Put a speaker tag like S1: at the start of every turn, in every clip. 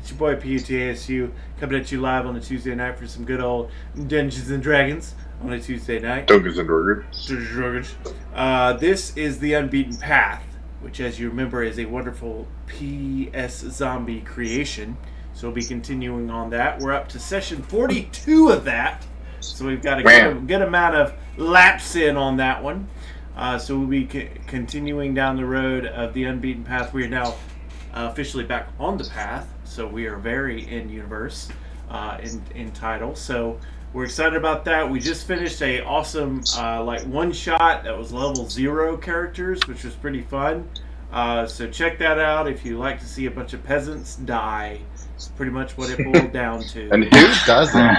S1: It's your boy PU2 coming at you live on a Tuesday night for some good old Dungeons and Dragons on a Tuesday night.
S2: Dungeons and Dragons.
S1: This is the Unbeaten Path, which, as you remember, is a wonderful PS zombie creation. So we'll be continuing on that. We're up to session 42 of that, so we've got a good amount of laps in on that one. So we'll be continuing down the road of the Unbeaten Path. We are now officially back on the path, so we are very in universe in title. So we're excited about that. We just finished a awesome one shot that was level 0 characters, which was pretty fun. So check that out if you like to see a bunch of peasants die. It's pretty much what it boiled down to.
S2: And who doesn't?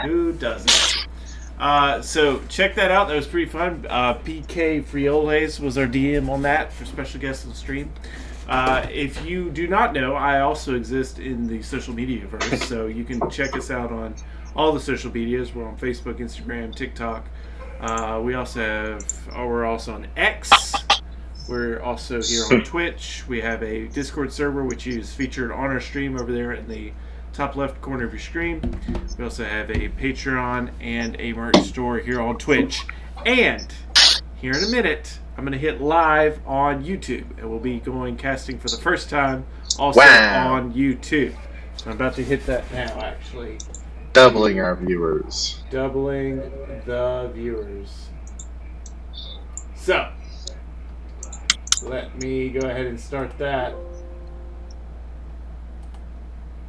S1: Who doesn't? So check that out. That was pretty fun. PK Frioles was our DM on that for special guests on the stream. If you do not know, I also exist in the social media verse, so you can check us out on all the social medias. We're on Facebook, Instagram, TikTok. We're also on X. We're also here on Twitch. We have a Discord server, which is featured on our stream over there in the top left corner of your screen. We also have a Patreon and a merch store here on Twitch. And here in a minute, I'm going to hit live on YouTube. And we'll be casting for the first time also on YouTube. So I'm about to hit that now, actually.
S2: Doubling our viewers.
S1: Doubling the viewers. So, let me go ahead and start that.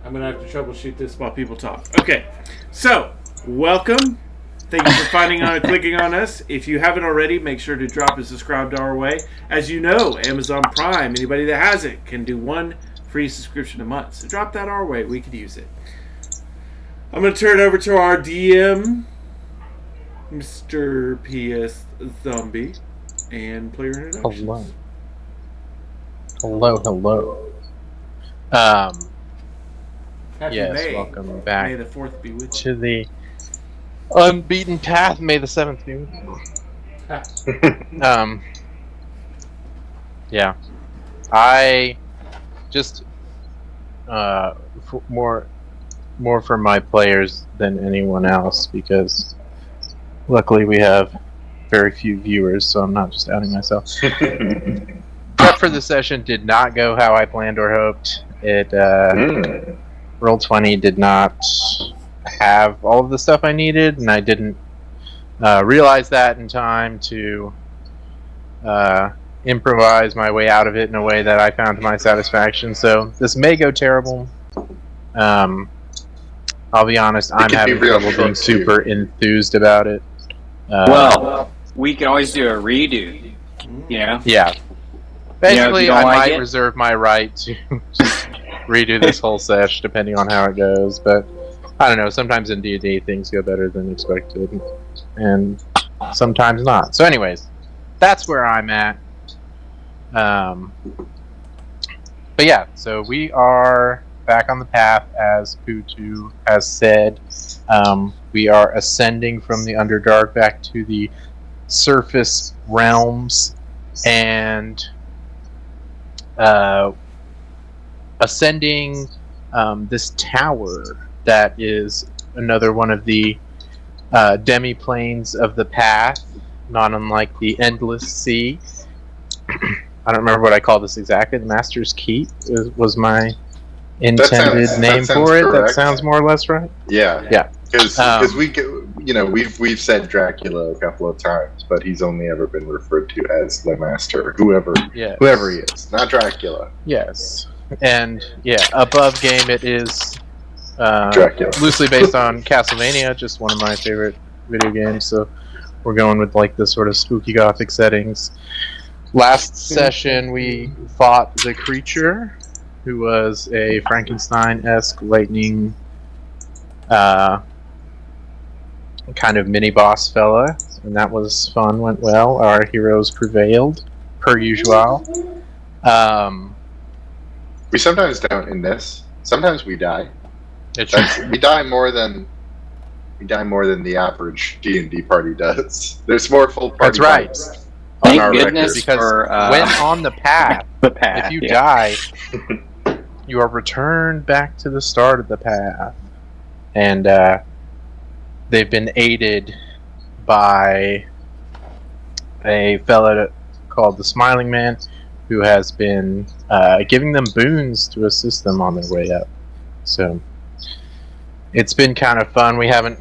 S1: I'm going to have to troubleshoot this while people talk. Okay, so, welcome. Thank you for clicking on us. If you haven't already, make sure to drop and subscribe to our way. As you know, Amazon Prime, anybody that has it, can do one free subscription a month. So drop that our way. We could use it. I'm going to turn it over to our DM, Mr. PS Zombie, and player introductions.
S3: Hello.
S1: Happy
S3: yes,
S1: May.
S3: welcome back.
S1: May the 4th be with
S3: to the Unbeaten Path. May the 7th be with you. Yeah. I just more for my players than anyone else, because luckily we have very few viewers, so I'm not just outing myself. Prep for the session did not go how I planned or hoped. It Roll20 did not have all of the stuff I needed, and I didn't realize that in time to improvise my way out of it in a way that I found to my satisfaction. So this may go terrible. I'll be honest, I'm having trouble being super enthused about it.
S4: Well, we can always do a redo. Yeah.
S3: Yeah. Basically, I might
S4: like
S3: reserve my right to just redo this whole sesh, depending on how it goes. But I don't know. Sometimes in D&D things go better than expected, and sometimes not. So, anyways, that's where I'm at. But yeah, so we are back on the path, as PU2 has said. We are ascending from the Underdark back to the surface realms, and ascending this tower that is another one of the demi-planes of the path, not unlike the Endless Sea. I don't remember what I called this exactly. The Master's Keep was my intended name for it.
S2: Correct.
S3: That sounds more or less right.
S2: Yeah. Because we've said Dracula a couple of times, but he's only ever been referred to as the Master, whoever he is, not Dracula.
S3: Yes, and above game it is
S2: Dracula,
S3: loosely based on Castlevania, just one of my favorite video games. So we're going with like the sort of spooky gothic settings. Last session we fought the creature, who was a Frankenstein-esque lightning kind of mini-boss fella, and that was fun, went well. Our heroes prevailed, per usual.
S2: We sometimes don't in this. Sometimes we die. We die more than the average D&D party does. There's more full party.
S3: That's right.
S2: Parties.
S4: Thank goodness
S3: because
S4: for
S3: when on the path, if you die, you are returned back to the start of the path, and they've been aided by a fella called the Smiling Man, who has been giving them boons to assist them on their way up. So it's been kind of fun. We haven't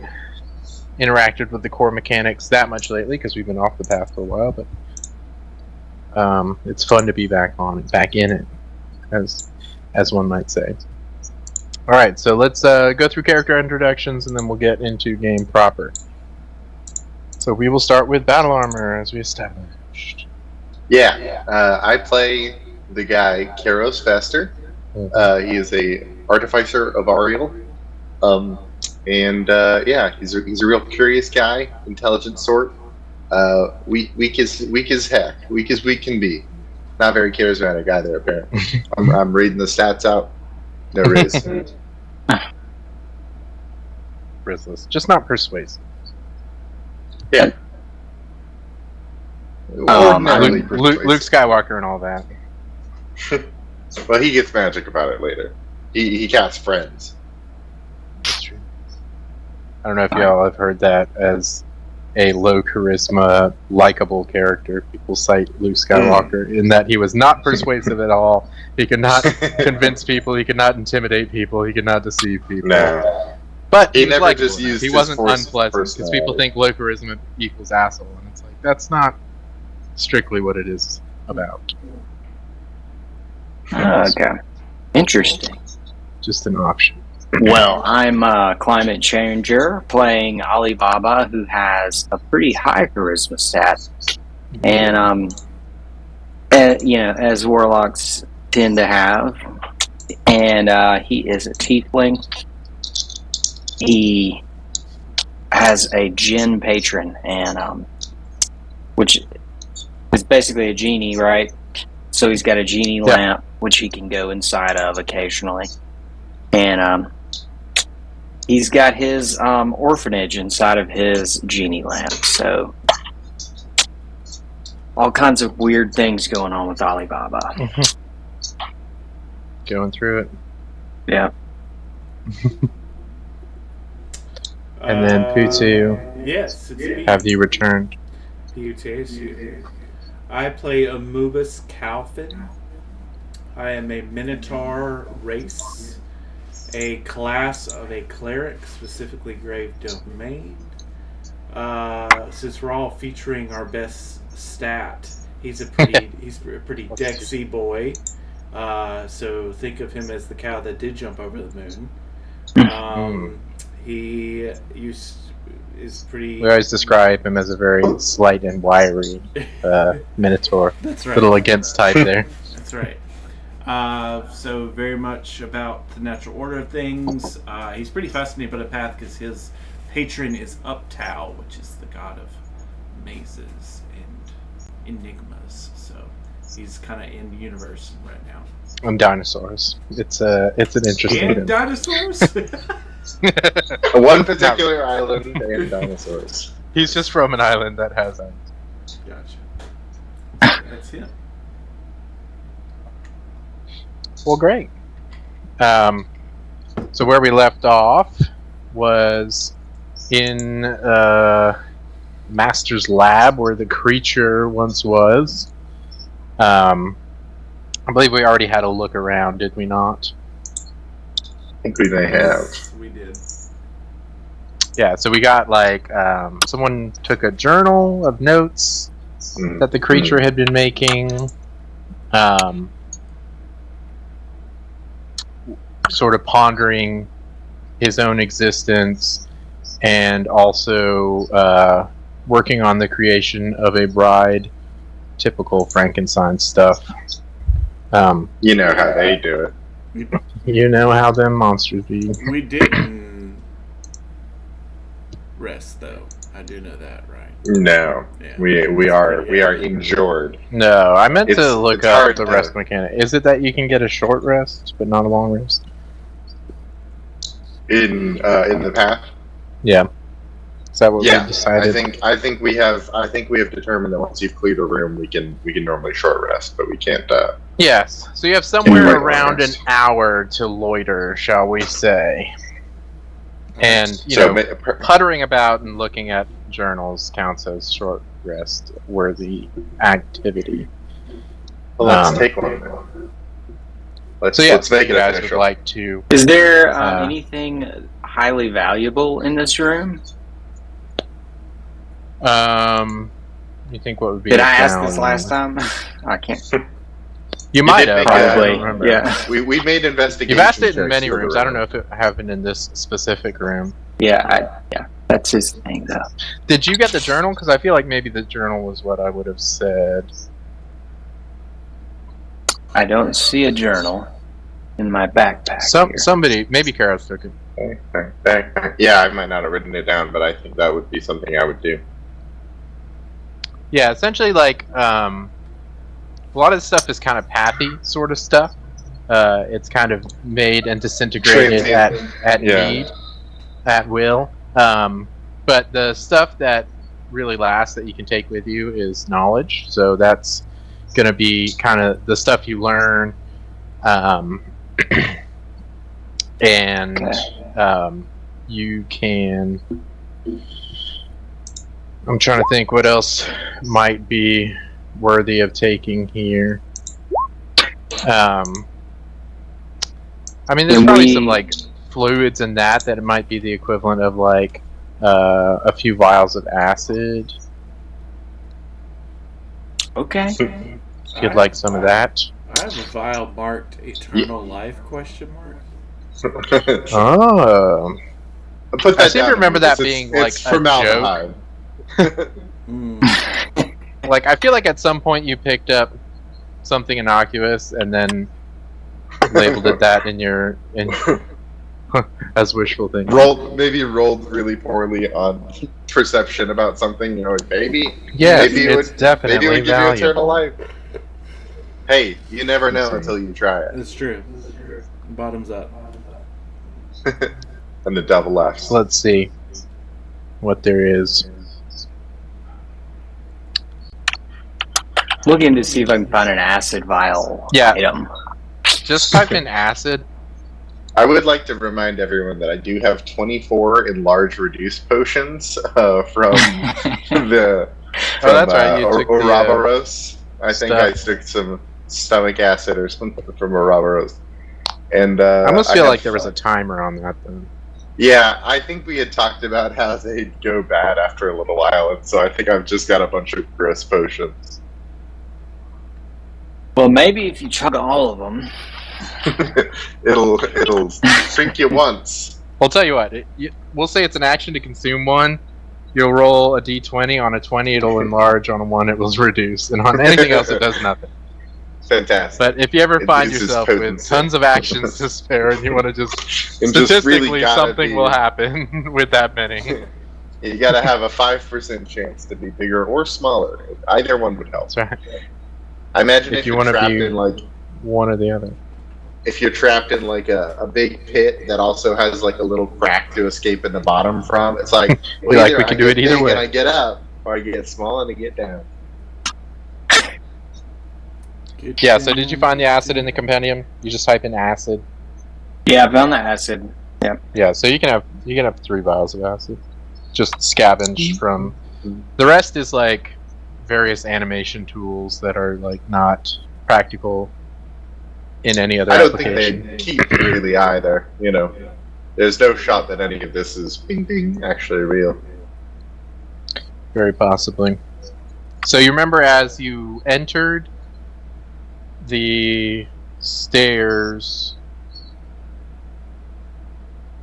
S3: interacted with the core mechanics that much lately because we've been off the path for a while, but it's fun to be back in it, as one might say. All right, so let's go through character introductions, and then we'll get into game proper. So we will start with battle armor, as we established.
S2: Yeah, I play the guy Karos Fester. He is a artificer of Ariel, and he's a real curious guy, intelligent sort. Weak as heck, weak as we can be. Not very charismatic either, apparently. I'm reading the stats out. No risk.
S3: Riskless, just not persuasive.
S2: Yeah.
S3: Luke Skywalker and all that.
S2: Well, he gets magic about it later. He casts friends.
S3: That's true. I don't know if y'all have heard that as a low charisma, likable character. People cite Luke Skywalker in that he was not persuasive at all. He could not convince people. He could not intimidate people. He could not deceive people.
S2: No.
S3: But
S2: he never just used
S3: he
S2: his
S3: wasn't
S2: force
S3: unpleasant because people think low charisma equals asshole, and it's like that's not strictly what it is about.
S4: Okay. Interesting.
S3: Just an option.
S4: Well, I'm a climate changer playing Alibaba, who has a pretty high charisma stat. And, as warlocks tend to have. And he is a tiefling. He has a Jinn patron, and which is basically a genie, right? So he's got a genie lamp, which he can go inside of occasionally. And he's got his orphanage inside of his genie lamp. So all kinds of weird things going on with Alibaba.
S3: Going through it.
S4: Yeah.
S3: And then PU2.
S1: Yes, it's me.
S3: Have you returned?
S1: PU2 is you. I play Amubus Calfin. I am a Minotaur race, a class of a cleric, specifically Grave Domain. Since we're all featuring our best stat, he's a pretty Dexy boy. So think of him as the cow that did jump over the moon. He is pretty. We
S3: always describe him as a very slight and wiry Minotaur.
S1: That's right.
S3: Little against type there.
S1: That's right. So very much about the natural order of things. He's pretty fascinated by the path because his patron is Uptau, which is the god of mazes and enigmas. So he's kind of in the universe right now.
S3: And dinosaurs. It's an interesting.
S1: And dinosaurs.
S2: One particular island and dinosaurs.
S3: He's just from an island that has dinosaurs.
S1: Gotcha. That's him.
S3: Well, great. So where we left off was in Master's lab, where the creature once was. I believe we already had a look around, did we not?
S2: I think we may have.
S1: We did.
S3: Yeah, so we got someone took a journal of notes that the creature had been making. Sort of pondering his own existence, and also working on the creation of a bride. Typical Frankenstein stuff.
S2: You know how they do it.
S3: You know how them monsters be.
S1: We didn't rest, though. I do know that, right?
S2: No, yeah. we are injured.
S3: No, I meant to look up the rest mechanic. Is it that you can get a short rest but not a long rest?
S2: In the path?
S3: Yeah. Is that what we decided?
S2: I think we have determined that once you've cleared a room, we can normally short rest, but we can't
S3: Yes. So you have somewhere
S2: Right.
S3: around an hour to loiter, shall we say? And puttering about and looking at journals counts as short rest worthy activity.
S2: Well, let's take one then. Let's make it
S3: you guys
S2: official.
S3: would like to.
S4: Is there anything highly valuable in this room?
S3: You think what would be?
S4: Did I ask this last time? I can't.
S3: You might have.
S4: Probably.
S3: I don't remember.
S4: Yeah.
S2: We made investigation.
S3: You've asked it in
S2: checks
S3: many
S2: for the
S3: rooms. I don't know if it happened in this specific room.
S4: Yeah. That's his thing, though.
S3: Did you get the journal? Because I feel like maybe the journal was what I would have said.
S4: I don't see a journal in my backpack.
S3: Somebody, maybe Karos took it.
S2: Yeah, I might not have written it down, but I think that would be something I would do.
S3: Yeah, essentially, like a lot of the stuff is kind of pathy sort of stuff. It's kind of made and disintegrated at need, at will. But the stuff that really lasts that you can take with you is knowledge. So that's going to be kind of the stuff you learn, and you can. I'm trying to think what else might be worthy of taking here. I mean, there's probably some like fluids in that it might be the equivalent of like a few vials of acid.
S4: Okay.
S3: If you'd like some of that.
S1: I have a vial marked Eternal Life ?
S3: Oh.
S2: Put
S3: I seem to remember that being like
S2: it's
S3: a
S2: formaldehyde.
S3: joke. Like, I feel like at some point you picked up something innocuous and then labeled it that in as wishful thinking.
S2: Maybe rolled really poorly on perception about something. You know, maybe
S3: it's definitely
S2: maybe it would give
S3: valuable.
S2: you eternal life. Hey, you never know until you try it.
S1: That's true. Bottoms up.
S2: And the devil laughs.
S3: Let's see what there is.
S4: Looking to see if I can find an acid vial item.
S3: Just type in acid.
S2: I would like to remind everyone that I do have 24 enlarged reduced potions from the
S3: that's right. You took
S2: Ouroboros. I think
S3: stuff.
S2: I took some stomach acid or something from Ouroboros. And
S3: I almost feel like there was a timer on that then.
S2: Yeah, I think we had talked about how they'd go bad after a little while, and so I think I've just got a bunch of gross potions.
S4: Well, maybe if you chug all of them,
S2: it'll shrink you once.
S3: I'll tell you what. We'll say it's an action to consume one. You'll roll a d20. On a 20, it'll enlarge. On a 1, it will reduce. And on anything else, it does nothing.
S2: Fantastic.
S3: But if you ever find
S2: It's
S3: yourself
S2: just
S3: with tons of actions to spare and you want to just
S2: And
S3: statistically
S2: just really
S3: something will happen with that many.
S2: You gotta have a 5% chance to be bigger or smaller. Either one would help.
S3: That's right.
S2: I imagine
S3: If
S2: if
S3: you
S2: you're
S3: wanna
S2: trapped
S3: be
S2: in like
S3: one or the other.
S2: if you're trapped in like a big pit that also has like a little crack to escape in the bottom from, it's like
S3: We can do it either
S2: big
S3: way.
S2: And I get up, or I get small and I get down.
S3: Yeah, so did you find the acid in the compendium? You just type in acid.
S4: yeah, I found the acid.
S3: Yeah, so you can have 3 vials of acid. Just scavenge from. The rest is like various animation tools that are like not practical in any other
S2: I don't
S3: application.
S2: think they keep really either. You know, there's no shot that any of this is bing bing actually real.
S3: Very possibly. So you remember as you entered the stairs,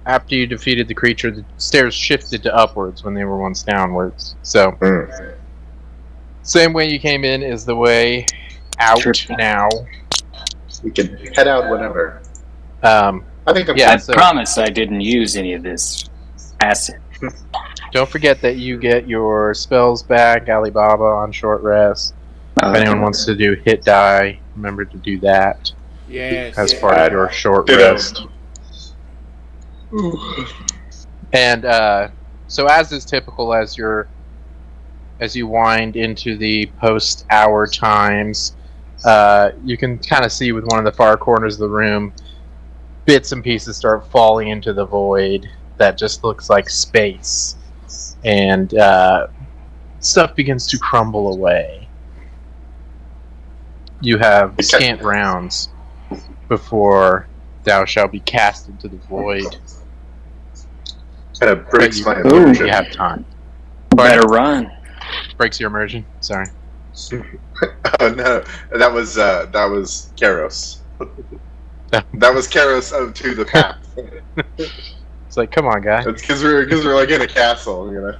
S3: after you defeated the creature, the stairs shifted to upwards when they were once downwards. So, same way you came in is the way out now.
S2: We can head out whenever. I think I'm
S4: I promise I didn't use any of this acid.
S3: Don't forget that you get your spells back, Alibaba, on short rest. If anyone wants to do hit die, remember to do that as part of your short rest. And so, as is typical, as you wind into the post-hour times, you can kind of see with one of the far corners of the room, bits and pieces start falling into the void that just looks like space, and stuff begins to crumble away. You have scant rounds before thou shalt be cast into the void.
S2: Kind of breaks my
S3: You
S2: immersion.
S3: have time.
S4: Better run.
S3: Breaks your immersion. Sorry.
S2: Oh no, that was Karos. That was Karos of To the Path.
S3: It's like, come on, guy.
S2: It's because we're like in a castle, you know.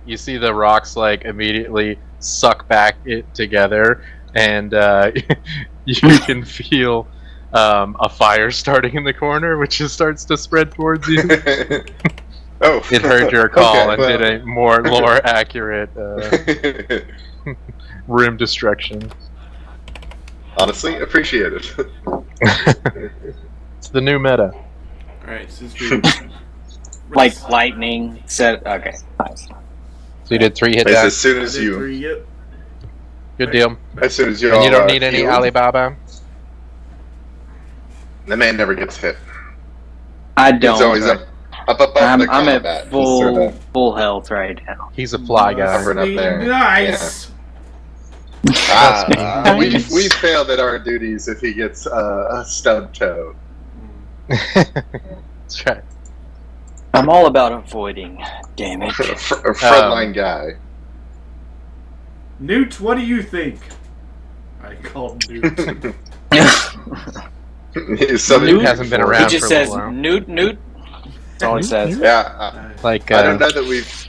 S3: You see the rocks like immediately suck back it together, and you can feel a fire starting in the corner, which just starts to spread towards you.
S2: Oh,
S3: It heard your call and
S2: well.
S3: did a more lore accurate room destruction.
S2: Honestly, appreciate it.
S3: It's the new meta.
S1: Alright, since we...
S4: Like lightning. Okay. Nice.
S3: So you did 3 hit
S2: As
S3: that.
S2: soon as you,
S1: Yep.
S3: Good deal.
S2: as soon as you,
S3: And
S2: all
S3: you don't need any
S2: healed,
S3: Alibaba.
S2: The man never gets hit.
S4: I
S2: He's
S4: don't.
S2: always up above
S4: I'm
S2: the combat.
S4: at
S2: He's
S4: full
S2: sorta
S4: full health right now.
S3: He's a fly guy.
S2: Hovering up there.
S1: Nice!
S2: We failed at our duties if he gets a stub toe.
S3: That's right.
S4: I'm all about avoiding damage.
S2: A frontline guy.
S1: Newt, what do you think? I called Newt.
S3: Newt hasn't been
S4: He
S3: around
S4: just
S3: for a
S4: says
S3: little while.
S4: Newt. That's all he says.
S2: Yeah,
S3: Like,
S2: I don't know that we've.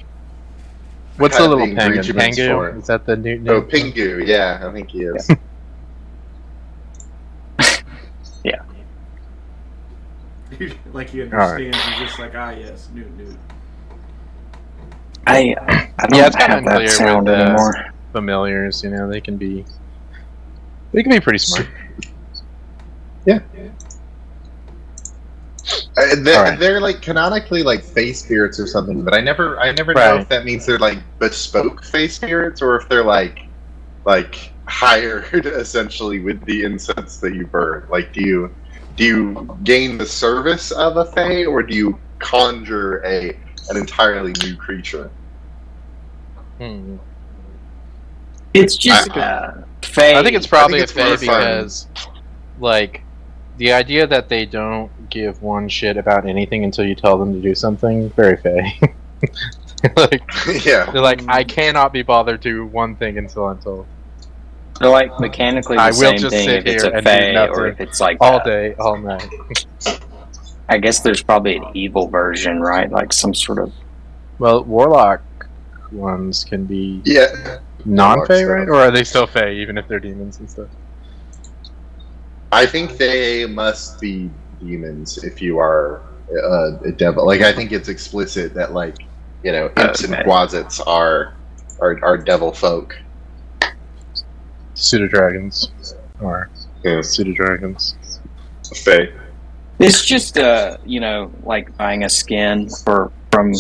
S3: what's
S2: had
S3: the little
S2: the
S3: penguin?
S2: ingredients for
S3: Pengu?
S2: it.
S3: Is that the new?
S2: Oh, Pingu. Yeah, I think he is.
S1: Like he understands, he's just like, yes, Newt.
S4: I don't
S3: Yeah, it's kinda
S4: have that
S3: unclear
S4: sound
S3: with,
S4: anymore.
S3: Familiars, you know, they can be pretty smart.
S2: They're like canonically like face spirits or something, but I never know
S3: Right.
S2: if that means they're like bespoke face spirits or if they're like hired essentially with the incense that you burn. Like, do you gain the service of a fae or do you conjure an entirely new creature?
S3: Hmm.
S4: It's just fake.
S3: I think it's probably
S2: it's
S3: a fae
S2: more fun.
S3: because, like, the idea that they don't give one shit about anything until you tell them to do something, very fae. Like,
S2: Yeah.
S3: they're like, I cannot be bothered to do one thing until I'm told.
S4: They're like mechanically the
S3: I will
S4: same
S3: just
S4: thing
S3: sit
S4: if it's
S3: here
S4: a
S3: and do
S4: fae
S3: nothing
S4: or if it's like
S3: All day, all night.
S4: I guess there's probably an evil version, right? Like some sort of.
S3: Well, warlock ones can be
S2: Yeah.
S3: non-fae,
S2: Warlocks,
S3: right? Or are they still fae, even if they're demons and stuff?
S2: I think they must be demons if you are a devil. Like, I think it's explicit that, like, you know, imps and
S4: Okay.
S2: quasits are devil folk.
S3: Pseudo-dragons. Or
S2: Yeah.
S3: pseudo-dragons.
S2: Fae.
S4: It's just like buying a skin from
S2: In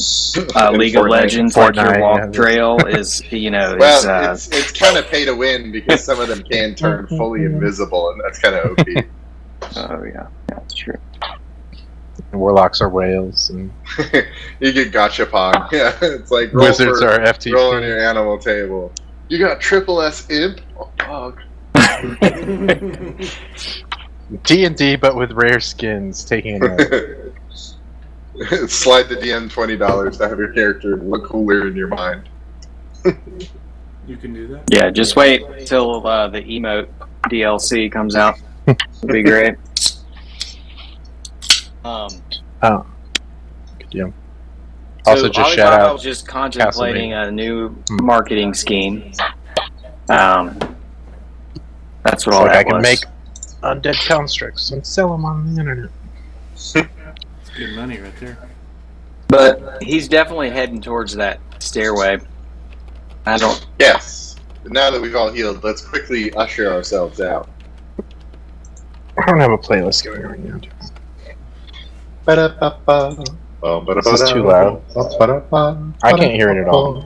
S4: League of
S2: Fortnite.
S4: Legends, like your
S3: Fortnite,
S4: walk
S3: yeah.
S4: trail is
S2: Well, it's kind of pay to win because some of them can turn fully invisible, and that's kind of OP.
S4: oh yeah, that's true.
S3: And warlocks are whales, and
S2: You get gachapon. Yeah, it's like
S3: wizards are
S2: roll on
S3: FTP.
S2: your animal table. You got triple S imp. Oh, dog.
S3: D&D, but with rare skins, taking a note.
S2: Slide the DM $20 to have your character look cooler in your mind.
S1: You can do that?
S4: Yeah, just wait till the emote DLC comes out. It'll be great.
S3: Oh, good deal. Also,
S4: So
S3: just shout
S4: Alibaba
S3: out
S4: was just contemplating
S3: Castlevania.
S4: a new marketing scheme. That's what all
S3: like
S4: that
S3: I can
S4: was.
S3: make undead constructs and sell them on the internet.
S1: It's good money right there.
S4: But he's definitely heading towards that stairway. I don't.
S2: Yes. Now that we've all healed, let's quickly usher ourselves out.
S3: I don't have a playlist going right now.
S2: Ba-da-ba-ba.
S3: This is too loud. I can't hear it at all.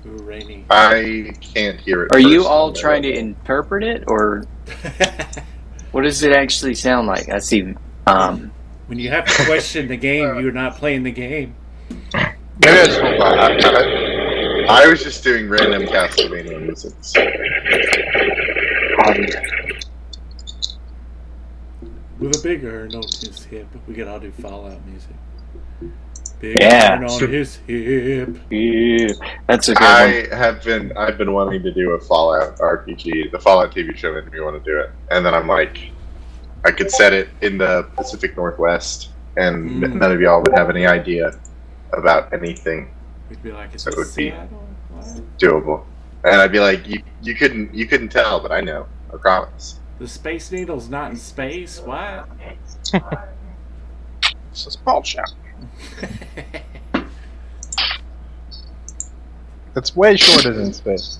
S1: Ooh, rainy.
S2: I can't hear it.
S4: Are you all trying to interpret it, or what does it actually sound like? I see.
S1: When you have to question the game, you're not playing the game.
S3: Maybe I just won't bother.
S2: I was just doing random Castlevania music.
S1: With a big urn on his hip, we could all do Fallout music. Big
S4: Yeah.
S1: urn on his hip.
S4: Yeah, that's a good one.
S2: I've been wanting to do a Fallout RPG. The Fallout TV show made me want to do it, and then I'm like, I could set it in the Pacific Northwest, and none of y'all would have any idea about anything.
S1: We'd be like, "Is
S2: So
S1: it
S2: it would be
S1: Seattle? What?
S2: doable. And I'd be like, you couldn't tell, but I know. I promise.
S1: The Space Needle's not in space? What?"
S3: This is bullshit. It's way shorter than space.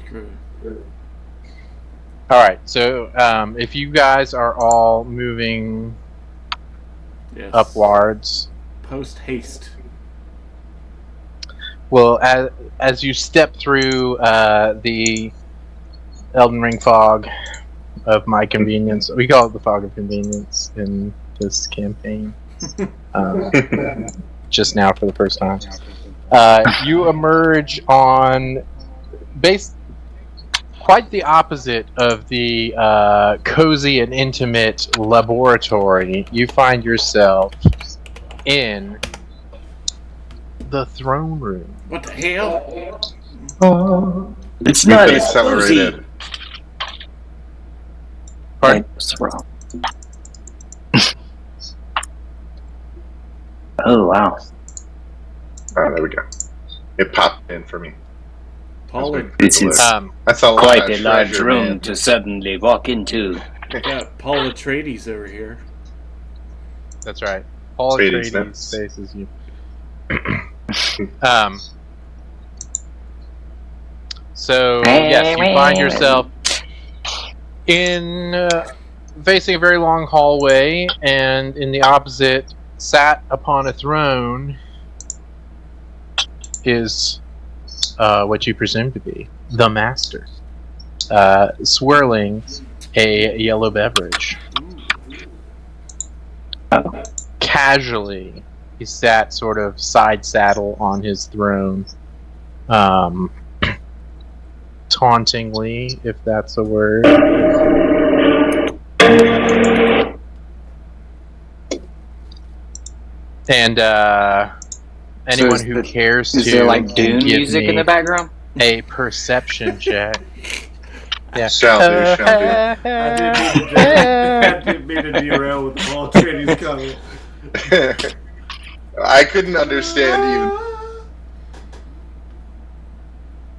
S1: True.
S3: Alright, so if you guys are all moving
S1: Yes.
S3: upwards,
S1: Post haste.
S3: well, as you step through the Elden Ring fog of my convenience, we call it the fog of convenience in this campaign, just now for the first time, you emerge on quite the opposite of the cozy and intimate laboratory. You find yourself in the throne room.
S1: What the hell?
S4: It's
S2: We've
S4: not
S2: been
S4: as
S2: accelerated.
S3: Pardon?
S4: What's wrong? Oh wow!
S2: Oh, there we go. It popped in for me.
S1: Paula,
S4: This is
S2: That's a lot
S4: quite
S2: of
S4: a large
S2: treasure,
S4: room
S2: man.
S4: to suddenly walk into.
S1: got Paula Trades over here.
S3: That's right. Paul
S2: Trades
S3: Atreides
S2: notes.
S3: faces you. So yes, you find yourself in facing a very long hallway, and in the opposite, sat upon a throne, is what you presume to be the master, swirling a yellow beverage. Casually, he sat sort of side saddle on his throne, tauntingly, if that's a word. And anyone
S4: is
S3: who cares to
S4: Is there like
S3: can
S4: Doom
S3: give
S4: music
S3: me
S4: in the background?
S3: a perception check. Yeah.
S2: Shall do, shall do.
S1: I didn't mean to derail with the Paula Trades comment.
S2: I couldn't understand even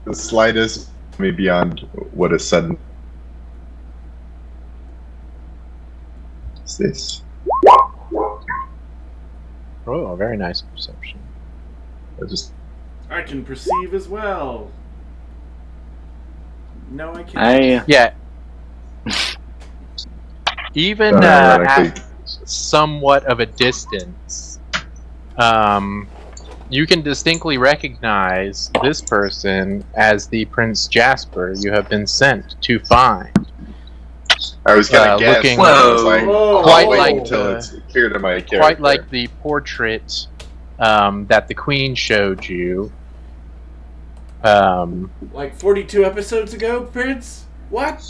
S2: the slightest, maybe beyond what a sudden. What's this?
S3: Oh, very nice perception.
S2: I just
S1: I can perceive as well. No, I can't.
S3: Yeah. Even
S2: ironically-
S3: at somewhat of a distance, you can distinctly recognize this person as the Prince Jasper you have been sent to find.
S2: I was gonna guess.
S3: looking-
S2: but I was like,
S1: Whoa.
S2: I'll wait
S3: Quite like
S2: until
S3: the-
S2: it's clear to my character.
S3: Quite like the portrait that the Queen showed you.
S1: Like 42 episodes ago, Prince? What?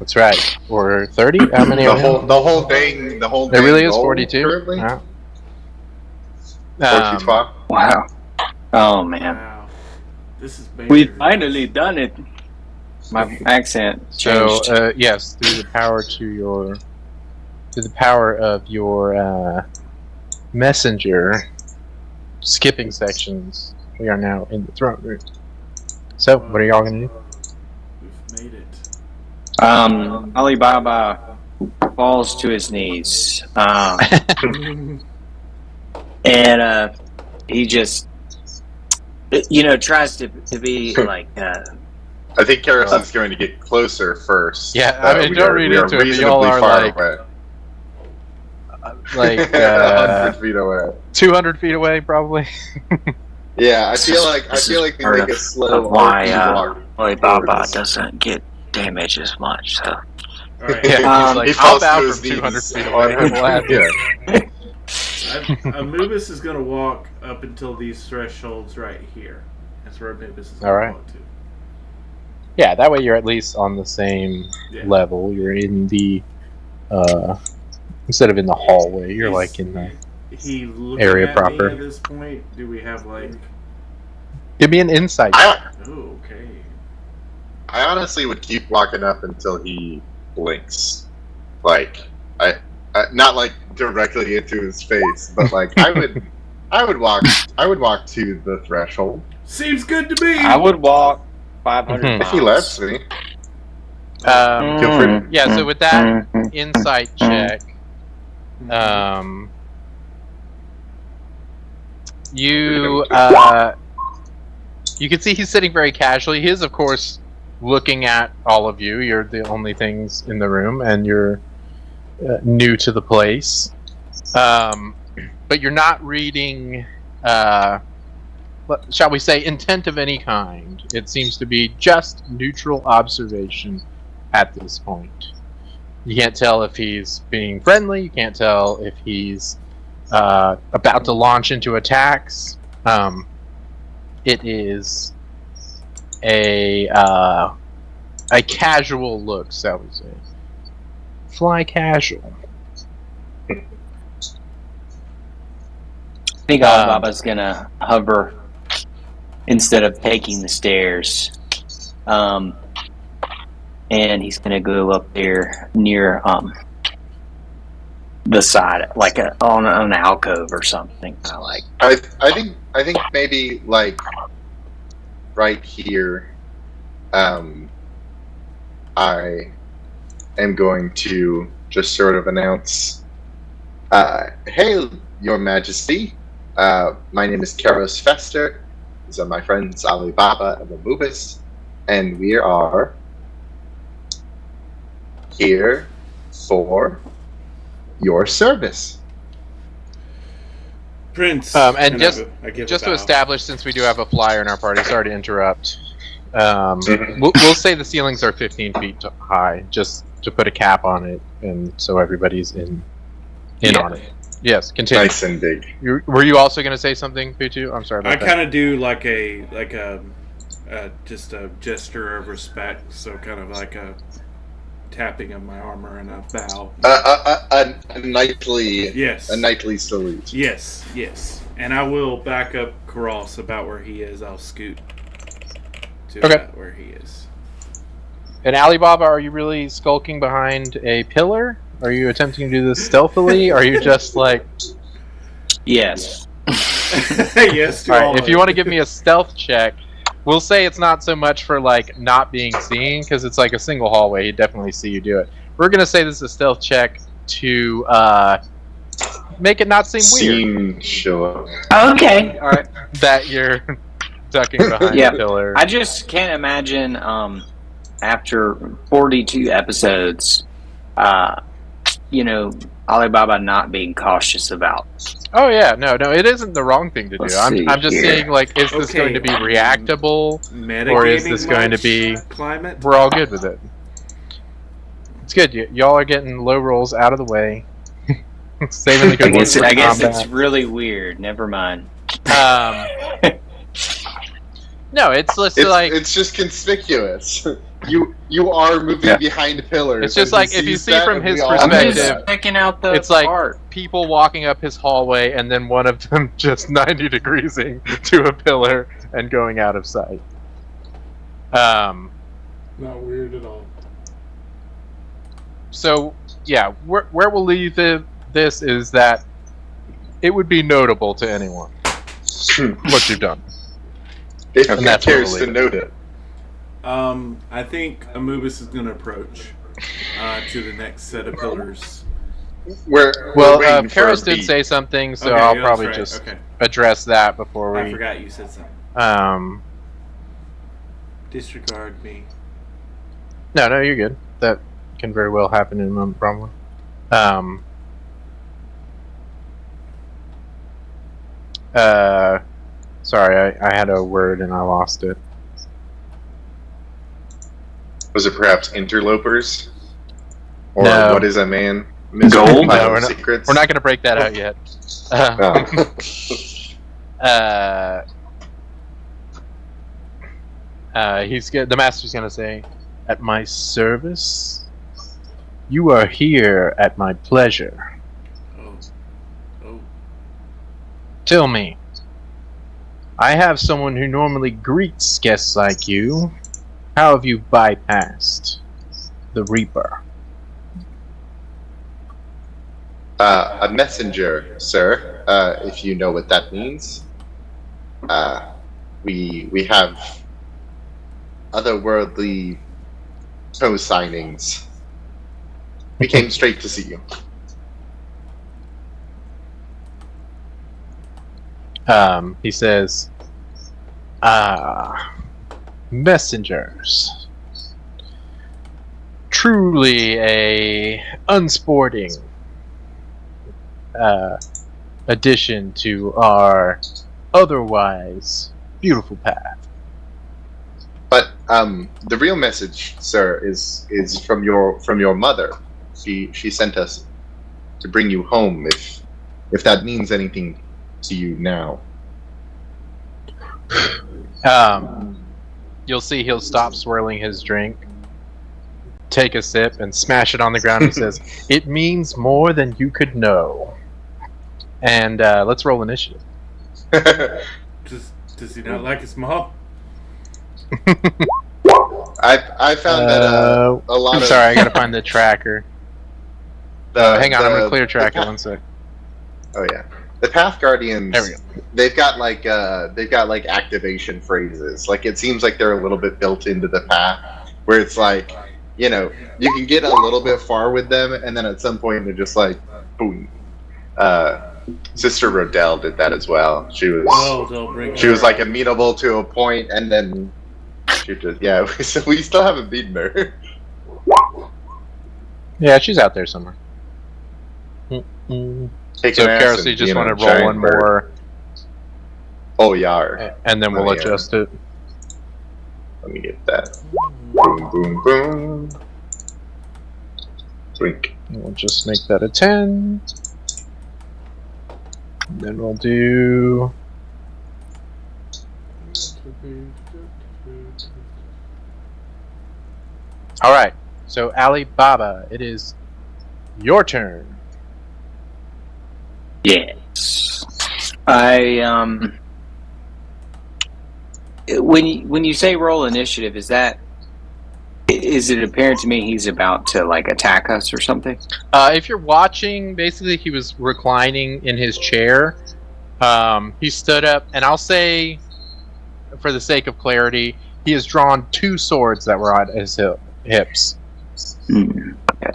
S3: That's right. Or 30? How many
S2: the
S3: are
S2: whole
S3: there?
S2: the whole
S3: There really
S2: dang
S3: is
S2: goal
S3: 42?
S2: currently?
S3: Yeah.
S2: 42.
S4: Wow. Oh man,
S1: Wow. This is
S4: we've finally done it. My accent
S3: So
S4: changed.
S3: yes, through the power of your messenger, skipping sections, we are now in the throne room. So, what are y'all gonna do?
S1: We've made it.
S4: Alibaba falls to his knees, and he just, tries to be like
S2: I think Karos is going to get closer first.
S3: Yeah, I mean, don't read into it, but y'all are like
S2: 100 feet away.
S3: 200 feet away, probably.
S2: Yeah, I feel like we make a slow
S4: why
S2: walk.
S4: Alibaba doesn't get damaged as much. So.
S1: All right.
S2: Yeah,
S3: He's like,
S2: he
S3: I'll
S2: falls
S3: bow
S2: to
S3: from
S2: his
S3: 200
S2: knees.
S3: feet away. We'll have you.
S1: Anubis is going to walk up until these thresholds right here. That's where Anubis is
S3: All
S1: going
S3: right.
S1: to walk to.
S3: Yeah, that way you're at least on the same level. You're in the instead of in the hallway, you're like in the area proper.
S1: At this point, do we have like?
S3: Give me an insight.
S1: Oh, okay.
S2: I honestly would keep walking up until he blinks. Like I not like directly into his face, but like I would walk to the threshold.
S1: Seems good to me.
S4: I would walk 500 miles.
S2: If he lets me.
S3: Yeah, so with that insight check, you can see he's sitting very casually. He is, of course, looking at all of you. You're the only things in the room, and you're new to the place. But you're not reading, shall we say, intent of any kind. It seems to be just neutral observation at this point. You can't tell if he's being friendly. You can't tell if he's about to launch into attacks. It is a casual look, shall we say. Fly casual.
S4: I think Alibaba's gonna hover instead of taking the stairs. And he's gonna go up there near the side, like on an alcove or something.
S2: I think maybe like right here. I am going to just sort of announce, "Hey, Your Majesty, my name is Karos Fester. These are my friends Alibaba and Anubis, and we are here for your service."
S1: Prince.
S3: And
S1: I give
S3: just
S1: a
S3: to
S1: bow.
S3: establish, since we do have a flyer in our party, sorry to interrupt. We'll say the ceilings are 15 feet high, just to put a cap on it, and so everybody's in on it. Yes, continue.
S2: Nice and big.
S3: Were you also going to say something, PU2? I'm sorry about
S1: I
S3: that.
S1: kind of do like a just a gesture of respect, so kind of like a tapping of my armor and a bow.
S2: A knightly.
S1: Yes.
S2: A knightly salute.
S1: Yes, yes. And I will back up Karos about where he is. I'll scoot to about where he is.
S3: And Alibaba, are you really skulking behind a pillar? Are you attempting to do this stealthily? Are you just like...
S4: Yes.
S1: Yes, to all
S3: if you want to give me a stealth check, we'll say it's not so much for like not being seen, because it's like a single hallway. He'd definitely see you do it. We're going to say this is a stealth check to make it not seem weird.
S2: Sure.
S4: Okay. All right.
S3: That you're ducking behind a pillar.
S4: I just can't imagine after 42 episodes, Alibaba not being cautious about.
S3: Oh yeah, no, it isn't the wrong thing to do. I'm just saying, like, is this going to be reactable, or is this going to be
S1: climate?
S3: We're all good with it. It's good. Y'all are getting low rolls out of the way. Saving the good ones for
S4: I guess
S3: combat.
S4: it's really weird. Never mind.
S3: No, it's
S2: just conspicuous. You are moving behind pillars.
S3: It's just like if you see from his
S4: I'm
S3: perspective,
S4: just checking out the
S3: it's like
S4: art.
S3: people walking up his hallway and then one of them just 90 degreesing to a pillar and going out of sight.
S1: Not weird at all.
S3: So yeah, where we'll leave this is that it would be notable to anyone what you've done.
S2: If
S3: And
S2: he
S3: that's where
S2: cares
S3: we'll
S2: to
S3: leave
S2: note it.
S1: I think Anubis is going to approach to the next set of pillars.
S3: Karos did say something, so
S1: Okay,
S3: I'll
S1: that's
S3: probably
S1: right.
S3: just
S1: Okay.
S3: address that before
S1: I
S3: we.
S1: forgot you said something. disregard me.
S3: No, you're good. That can very well happen in a moment, probably. Sorry, I had a word and I lost it.
S2: Was it perhaps interlopers? Or
S3: No.
S2: what is a man?
S4: Gold?
S3: No, we're
S2: Secrets?
S3: not going to break that out yet. The master's going to say, "At my service, you are here at my pleasure.
S1: Oh.
S3: Tell me, I have someone who normally greets guests like you. How have you bypassed the Reaper?"
S2: A messenger, sir. If you know what that means. We have otherworldly co-signings. We came straight to see you.
S3: He says, messengers. Truly a unsporting addition to our otherwise beautiful path.
S2: But the real message, sir, is from your mother. She sent us to bring you home. If that means anything to you now.
S3: You'll see he'll stop swirling his drink, take a sip, and smash it on the ground. And says, "It means more than you could know." And let's roll initiative.
S1: Does he not like his mom?
S2: I found that a lot
S3: I'm
S2: of.
S3: sorry, I gotta find the tracker. Hang on, I'm gonna clear tracker. One sec.
S2: Oh yeah, the Path Guardians.
S3: There we go.
S2: They've got like activation phrases. Like it seems like they're a little bit built into the path, where it's like, you know, you can get a little bit far with them, and then at some point they're just like, boom. Sister Rodell did that as well. She was like amenable to a point, and then she just we still haven't beaten her.
S3: Yeah, she's out there somewhere. So, Karos, you just want to roll one more?
S2: Oh, yar.
S3: And then we'll adjust it.
S2: Let me get that. Boom, boom, boom. Blink.
S3: We'll just make that a 10. And then we'll do... Alright, so Alibaba, it is your turn.
S4: Yes. When you say roll initiative, is it apparent to me he's about to like attack us or something?
S3: If you're watching, basically he was reclining in his chair. He stood up, and I'll say, for the sake of clarity, he has drawn 2 swords that were on his hips.
S4: Okay.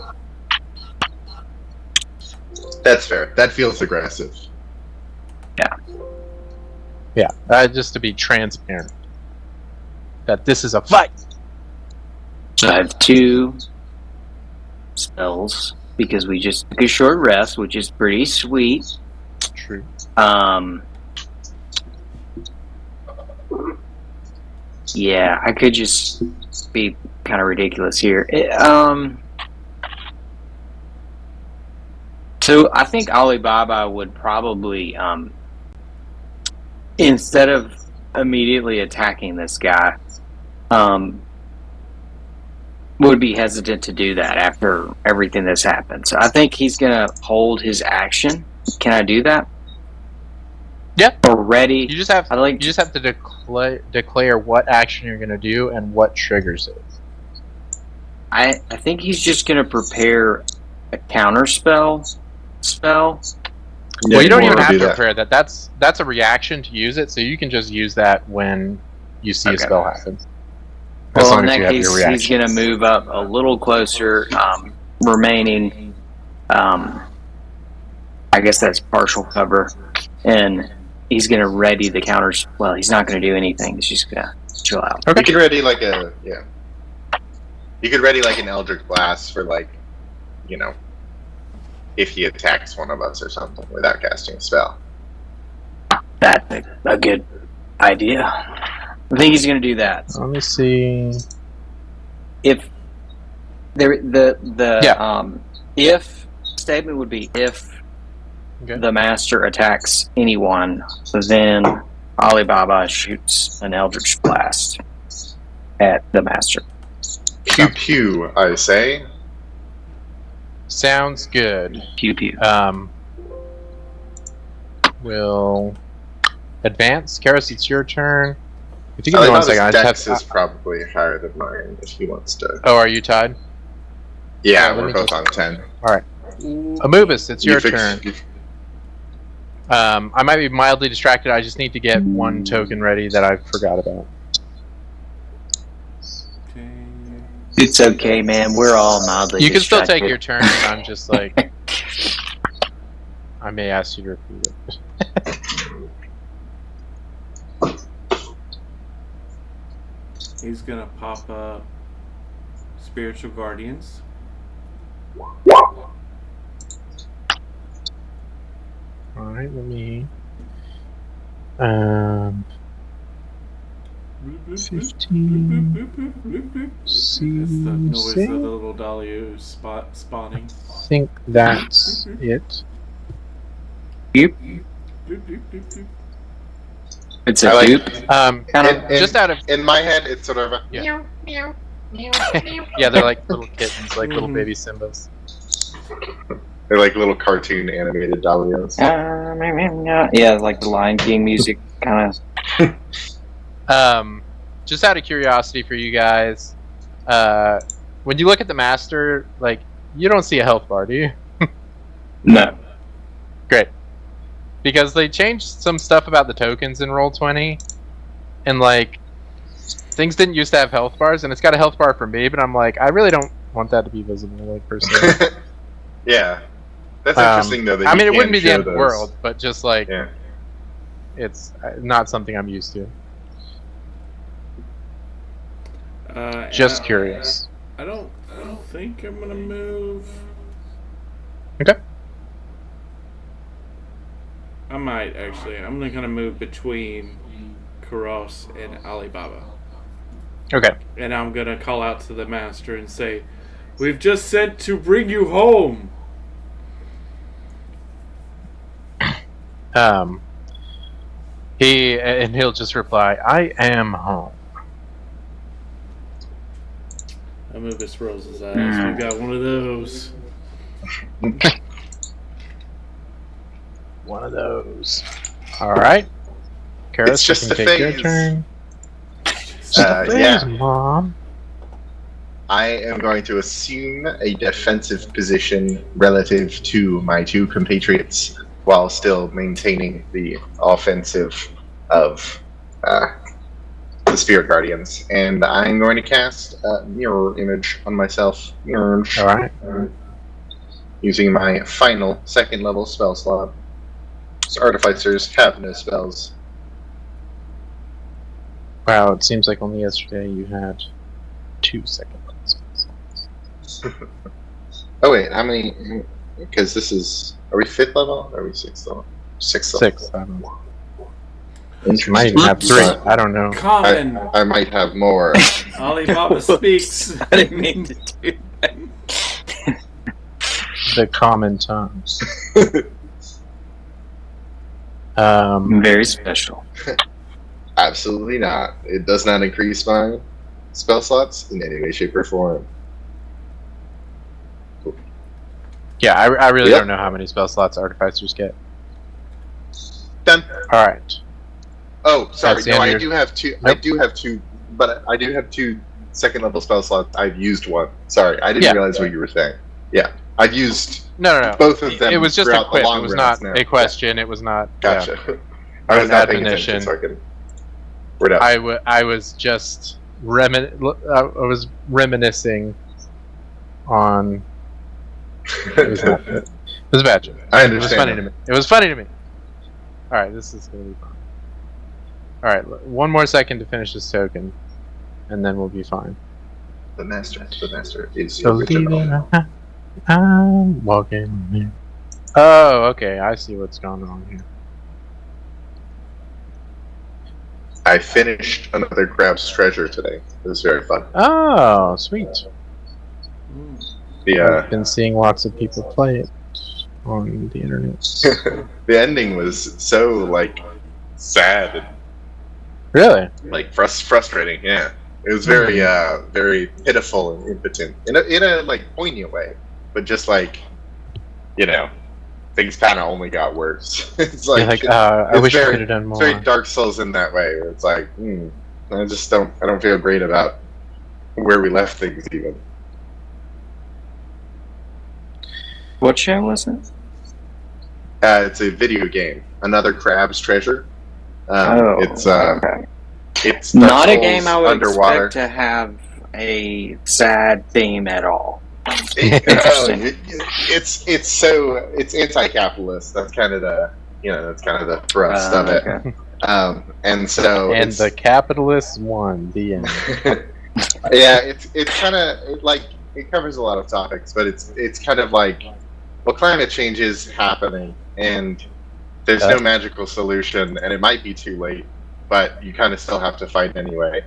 S2: That's fair. That feels aggressive.
S3: Yeah, just to be transparent. That this is a fight!
S4: So I have 2 spells, because we just took a short rest, which is pretty sweet.
S3: True.
S4: Yeah, I could just be kind of ridiculous here. So I think Alibaba would probably, instead of immediately attacking this guy, would be hesitant to do that after everything that's happened. So I think he's going to hold his action. Can I do that?
S3: Yeah.
S4: Or ready?
S3: You just have to declare what action you're going to do and what triggers it.
S4: I think he's just going to prepare a counter spell.
S3: Well, you don't even have to prepare that. That's a reaction to use it, so you can just use that when you see a spell happen.
S4: Well, in that case, he's going to move up a little closer, remaining, I guess that's partial cover, and he's going to ready the counters. Well, he's not going to do anything. He's just going to chill out.
S3: Okay.
S2: You could ready like a You could ready like an Eldritch Blast for like, you know, if he attacks one of us or something without casting a spell.
S4: That's a good idea. I think he's going to do that.
S3: Let me see.
S4: If if statement would be if the master attacks anyone, then Alibaba shoots an Eldritch Blast at the master.
S2: Pew pew, I say.
S3: Sounds good.
S4: Pew pew.
S3: We'll advance. Karis, it's your turn. If you
S2: I
S3: give me one
S2: thought his
S3: second, I
S2: dex
S3: just
S2: is probably higher than mine if he wants to.
S3: Oh, are you tied?
S2: Yeah,
S3: let
S2: we're
S3: me
S2: both
S3: just-
S2: on 10.
S3: Alright. Amubis, it's your
S2: fix-
S3: turn. I might be mildly distracted. I just need to get one token ready that I forgot about.
S1: Okay.
S4: It's okay, man. We're all mildly
S3: You can still
S4: distracted.
S3: take your turn. I'm just like... I may ask you to repeat it.
S1: He's gonna pop up Spiritual Guardians.
S3: Alright, let me... 15... See...
S1: That's the noise of the little Dahlia spawning.
S3: think that's it.
S4: Yep. It's a
S2: I like-
S4: dupe.
S3: Kind of
S2: In-
S3: just out of
S2: In my head, it's sort of a...
S3: yeah, they're like little kittens, like little baby Simbas.
S2: They're like little cartoon animated Dahlias.
S4: Yeah, like the Lion King music, kind of.
S3: Just out of curiosity for you guys, when you look at the master, like you don't see a health bar, do you?
S4: No.
S3: Great, because they changed some stuff about the tokens in Roll20, and like things didn't used to have health bars, and it's got a health bar for me, but I'm like, I really don't want that to be visible, like personally.
S2: Yeah. That's interesting, though. That
S3: I mean,
S2: you
S3: it wouldn't be
S2: can
S3: the
S2: show
S3: end of the
S2: those.
S3: world, but just like
S2: Yeah.
S3: it's not something I'm used to. Just curious.
S1: I don't think I'm gonna move.
S3: Okay.
S1: I might actually. I'm gonna move between Kuros and Alibaba,
S3: Okay.
S1: and I'm gonna call out to the master and say, "We've just sent to bring you home."
S3: He'll just reply, "I am home."
S1: Amubis rolls his eyes. We got one of those.
S3: One of those. All right. Karis,
S2: It's just
S3: you can
S2: a
S3: take your
S2: phase.
S3: turn.
S2: Yeah.
S3: Mom.
S2: I am going to assume a defensive position relative to my two compatriots while still maintaining the offensive of the Spirit Guardians. And I'm going to cast a mirror image on myself. Mirror image.
S3: All right.
S2: Using my final second level spell slot. So Artificers have no spells.
S3: Wow, it seems like only yesterday you had 2 second levels.
S2: Oh wait, how many? Because this is... Are we 5th level? Or are we 6th level? 6th level.
S3: 6. I don't know. You might even have 3. I don't know.
S1: Common.
S2: I might have more.
S1: Alibaba speaks.
S4: I didn't mean to do that.
S3: The common tongue.
S4: Very special.
S2: Absolutely not. It does not increase my spell slots in any way, shape, or form.
S3: Yeah, I really
S2: Yep.
S3: don't know how many spell slots artificers get.
S2: Done.
S3: All right.
S2: Oh, sorry.
S3: That's the
S2: No,
S3: end
S2: I
S3: of your-
S2: do have two.
S3: Nope.
S2: I do have two, but I do have 2 second level spell slots. I've used one. Sorry, I didn't
S3: Yeah.
S2: realize what you were saying. Yeah, I've used
S3: No.
S2: both of them.
S3: It was just a
S2: throughout the
S3: quip.
S2: long
S3: It was
S2: rounds
S3: not
S2: now.
S3: a question. It was not.
S2: Yeah. Gotcha.
S3: Yeah.
S2: I was
S3: An
S2: not paying
S3: admonition.
S2: attention, so I could. We're done.
S3: I was just I was reminiscing on. It was not. It was a bad joke.
S2: I
S3: It was funny
S2: understand.
S3: to me. It was funny to me. All right, this is gonna be fun. All right, one more second to finish this token, and then we'll be fine.
S2: The master is the
S3: So
S2: original.
S3: I'm walking here. Oh, okay. I see what's going on here.
S2: I finished another Crab's Treasure today. It was very fun.
S3: Oh, sweet. I've
S2: The
S3: been seeing lots of people play it on the internet.
S2: the ending was so like sad and
S3: Really?
S2: like frustrating. Yeah, it was very very pitiful and impotent in a like poignant way, but just like things kind of only got worse. It's like
S3: I wish I could have done more.
S2: It's very Dark Souls in that way, where it's like, I don't feel great about where we left things even.
S4: What show was it?
S2: It's a video game, another Crab's Treasure. It's
S4: okay.
S2: It's
S4: Not
S2: Dark
S4: a game I
S2: Souls
S4: would
S2: underwater.
S4: expect to have a sad theme at all.
S2: It's anti-capitalist. That's kind of the thrust of it.
S4: Okay.
S2: And so
S3: And the capitalists won. The end.
S2: yeah, it's kind of like it covers a lot of topics, but it's kind of like, well, climate change is happening, and there's no magical solution, and it might be too late, but you kind of still have to fight anyway.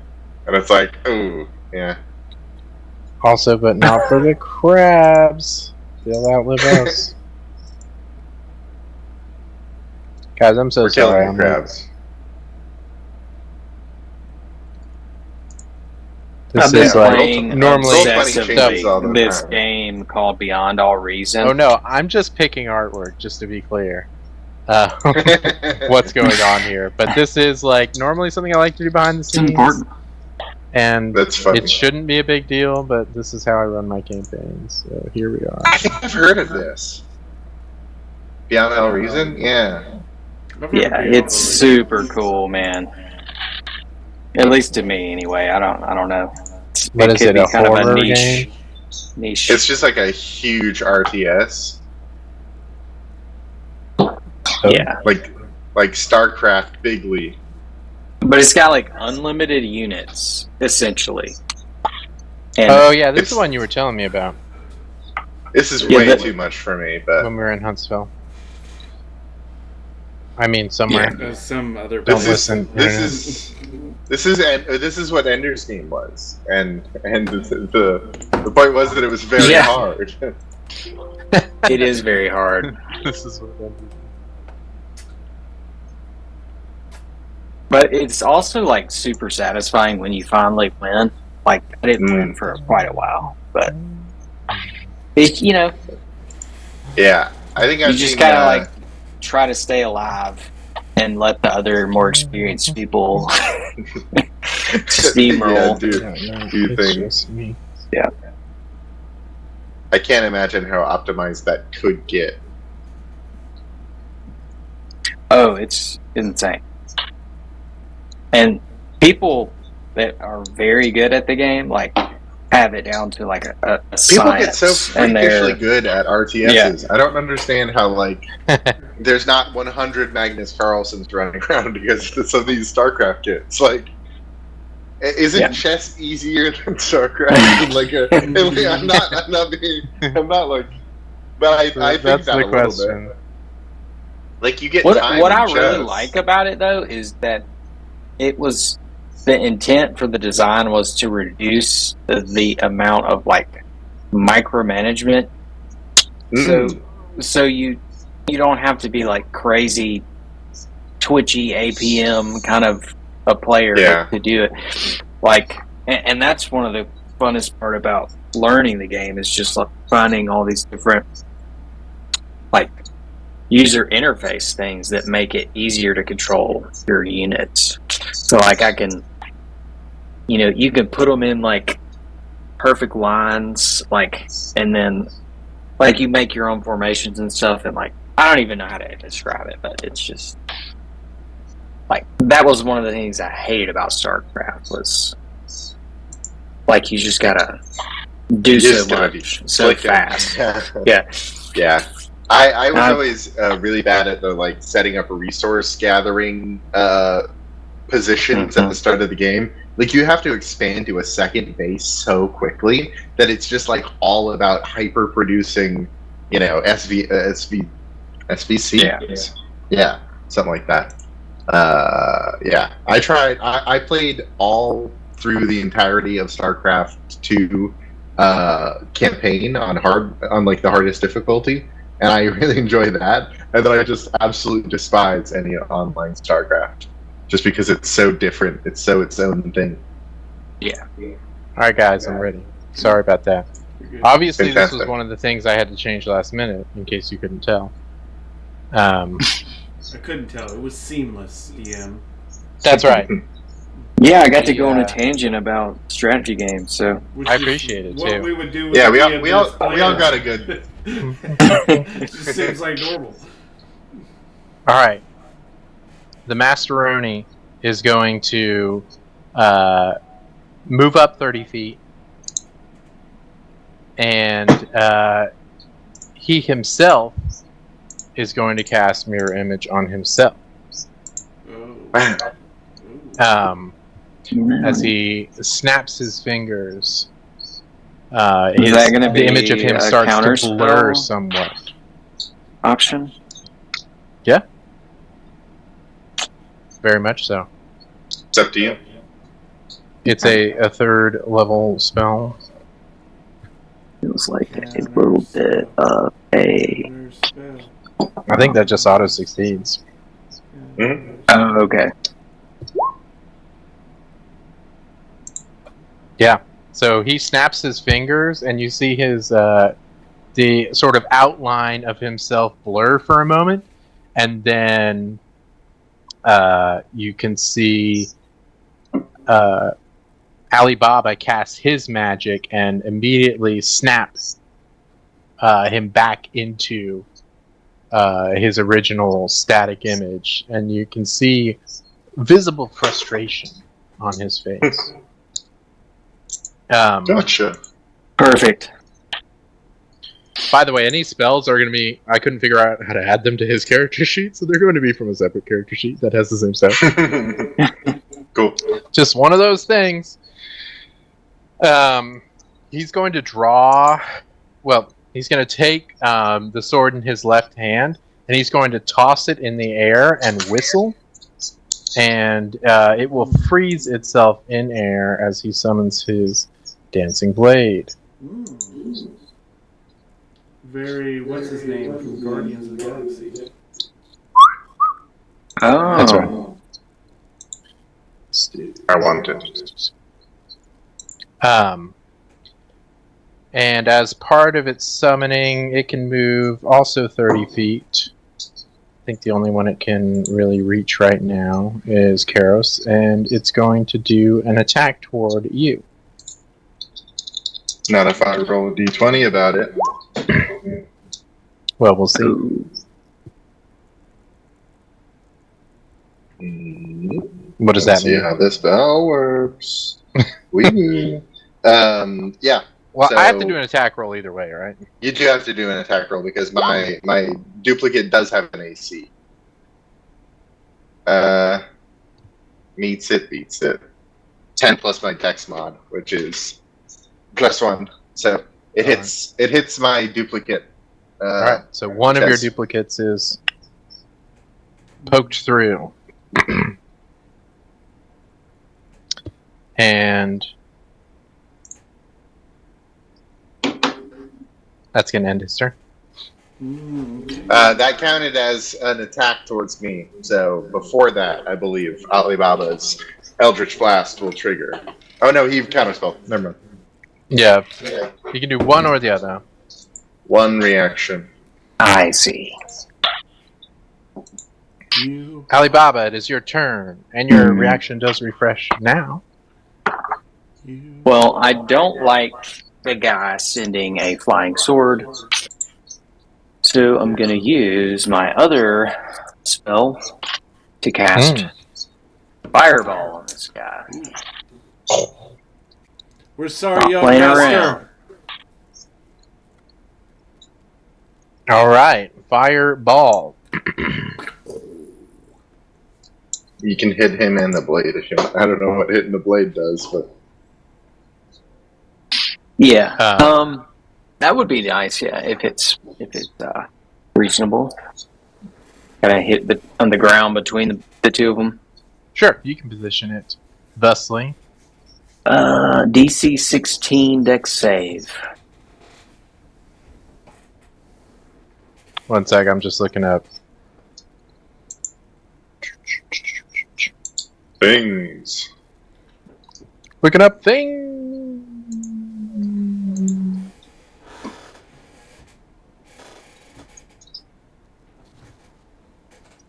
S2: And it's like, ooh, yeah.
S3: Also, but not for the crabs. They'll outlive us. Guys, I'm so
S2: We're
S3: sorry.
S2: killing the crabs.
S3: This
S4: I've been
S3: is like
S4: playing
S3: normally
S4: obsessively this game called Beyond All Reason.
S3: Oh no, I'm just picking artwork, just to be clear. What's going on here? But this is like normally something I like to do behind the scenes.
S4: It's important.
S3: And
S2: That's funny.
S3: it shouldn't be a big deal, but this is how I run my campaigns. So here we are.
S2: I think I've heard of this. Beyond All Reason? Yeah.
S4: Yeah, it's super cool, man. At least to me, anyway. I don't know.
S3: What is it?
S4: Could
S3: A
S4: be kind of
S3: horror
S4: a niche.
S3: game?
S4: Niche.
S2: It's just like a huge RTS.
S4: Yeah,
S2: Like StarCraft Bigly.
S4: but it's got like unlimited units essentially. And
S3: Oh yeah, this is the one you were telling me about
S2: This is
S4: Yeah,
S2: way
S4: but-
S2: too much for me, but
S3: when we were in Huntsville. I mean, somewhere.
S1: There's some other.
S3: Don't
S2: this
S3: listen.
S2: this is what Ender's Game was, and the point was that it was very
S4: Yeah.
S2: hard.
S4: it is very hard.
S3: This is what
S4: But it's also like super satisfying when you finally win. Like I didn't win for quite a while, but it,
S2: Yeah, I think I've
S4: you just
S2: seen,
S4: kind of like try to stay alive and let the other more experienced people steamroll.
S2: do things.
S4: Yeah.
S2: I can't imagine how optimized that could get.
S4: Oh, it's insane. And people that are very good at the game, like, have it down to like a
S2: People get so
S4: science, and
S2: freakishly
S4: they're
S2: good at RTSs. I don't understand how like there's not 100 Magnus Carlsens running around because of some of these StarCraft kits. Like, isn't chess easier than StarCraft? I'm not like, but I think
S3: that's
S2: that
S3: the
S2: a
S3: question.
S2: little bit. Like you get
S4: what
S2: time
S4: I
S2: in
S4: really
S2: chess.
S4: like about it though is that it was the intent for the design was to reduce the amount of like micromanagement. So you don't have to be like crazy twitchy APM kind of a player to do it. Like, and that's one of the funnest part about learning the game is just like finding all these different like user interface things that make it easier to control your units. So like I can, you can put them in like perfect lines, like, and then like you make your own formations and stuff, and like I don't even know how to describe it, but it's just like that was one of the things I hated about StarCraft was like you just gotta do so much so fast.
S2: Yeah. I was always really bad at the like setting up a resource gathering positions at the start of the game. Like, you have to expand to a second base so quickly that it's just like all about hyper producing, SVCs. Yeah, something like that. Yeah, I tried. I played all through the entirety of StarCraft 2 campaign on like the hardest difficulty, and I really enjoy that. And then I just absolutely despise any online StarCraft, just because it's so different. It's so its own thing.
S4: Yeah.
S3: Alright, guys, I'm ready. Sorry about that. Obviously, this
S2: Fantastic.
S3: was one of the things I had to change last minute, in case you couldn't tell.
S1: I couldn't tell. It was seamless, DM.
S3: That's right.
S4: Yeah, I got to go on a tangent about strategy games, so
S1: Which
S3: I
S1: is
S3: appreciate it,
S1: what
S3: too.
S1: we would do with
S2: Yeah,
S1: the
S2: we all
S1: plan.
S2: got a good.
S1: It just seems like normal.
S3: Alright. The Masteroni is going to move up 30 feet. And he himself is going to cast Mirror Image on himself. As he snaps his fingers, the image of him starts to blur somewhat.
S4: Option?
S3: Yeah. Very much so.
S2: It's up to you.
S3: It's a 3rd level spell.
S4: Feels like a little bit of a...
S3: I think that just auto succeeds.
S2: Mm-hmm.
S4: Oh, okay.
S3: Yeah. So he snaps his fingers, and you see his the sort of outline of himself blur for a moment, and then you can see Alibaba cast his magic and immediately snaps him back into his original static image, and you can see visible frustration on his face.
S2: Gotcha.
S4: Perfect.
S3: By the way, any spells are going to be... I couldn't figure out how to add them to his character sheet, so they're going to be from a separate character sheet that has the same stuff.
S2: Cool.
S3: Just one of those things. He's going to draw... Well, he's going to take the sword in his left hand, and he's going to toss it in the air and whistle. And it will freeze itself in air as he summons his dancing blade.
S1: Very, what's his name from Guardians of the Galaxy?
S4: Oh.
S3: That's right.
S2: I want it.
S3: And as part of its summoning, it can move also 30 feet. I think the only one it can really reach right now is Karos, and it's going to do an attack toward you.
S2: Not if I roll a d20 about it.
S3: Well, we'll see. What does that
S2: See
S3: mean?
S2: how this spell works. Yeah.
S3: Well,
S2: So-
S3: I have to do an attack roll either way, right?
S2: You do have to do an attack roll because my duplicate does have an AC. Meets it, beats it. 10 plus my dex mod, which is +1. So it hits my duplicate.
S3: Alright, so one of your
S2: yes.
S3: duplicates is poked through. And that's going to end his turn.
S2: That counted as an attack towards me. So before that, I believe Alibaba's Eldritch Blast will trigger. Oh no, he counterspelled. Never mind.
S3: Yeah, you can do one or the other.
S2: One reaction.
S4: I see.
S3: Alibaba, it is your turn, and your reaction does refresh now.
S4: Well, I don't like the guy sending a flying sword, so I'm going to use my other spell to cast Fireball on this guy.
S1: We're sorry,
S4: Not
S1: young
S4: playing
S1: master.
S4: around.
S3: All right, Fireball.
S2: You can hit him and the blade if you want. I don't know what hitting the blade does, but
S4: Yeah. That would be nice. Yeah, if it's reasonable. Gotta hit on the ground between the two of them.
S3: Sure, you can position it thusly.
S4: DC 16 dex save.
S3: One sec, I'm just looking up.
S2: things.
S3: Looking up things.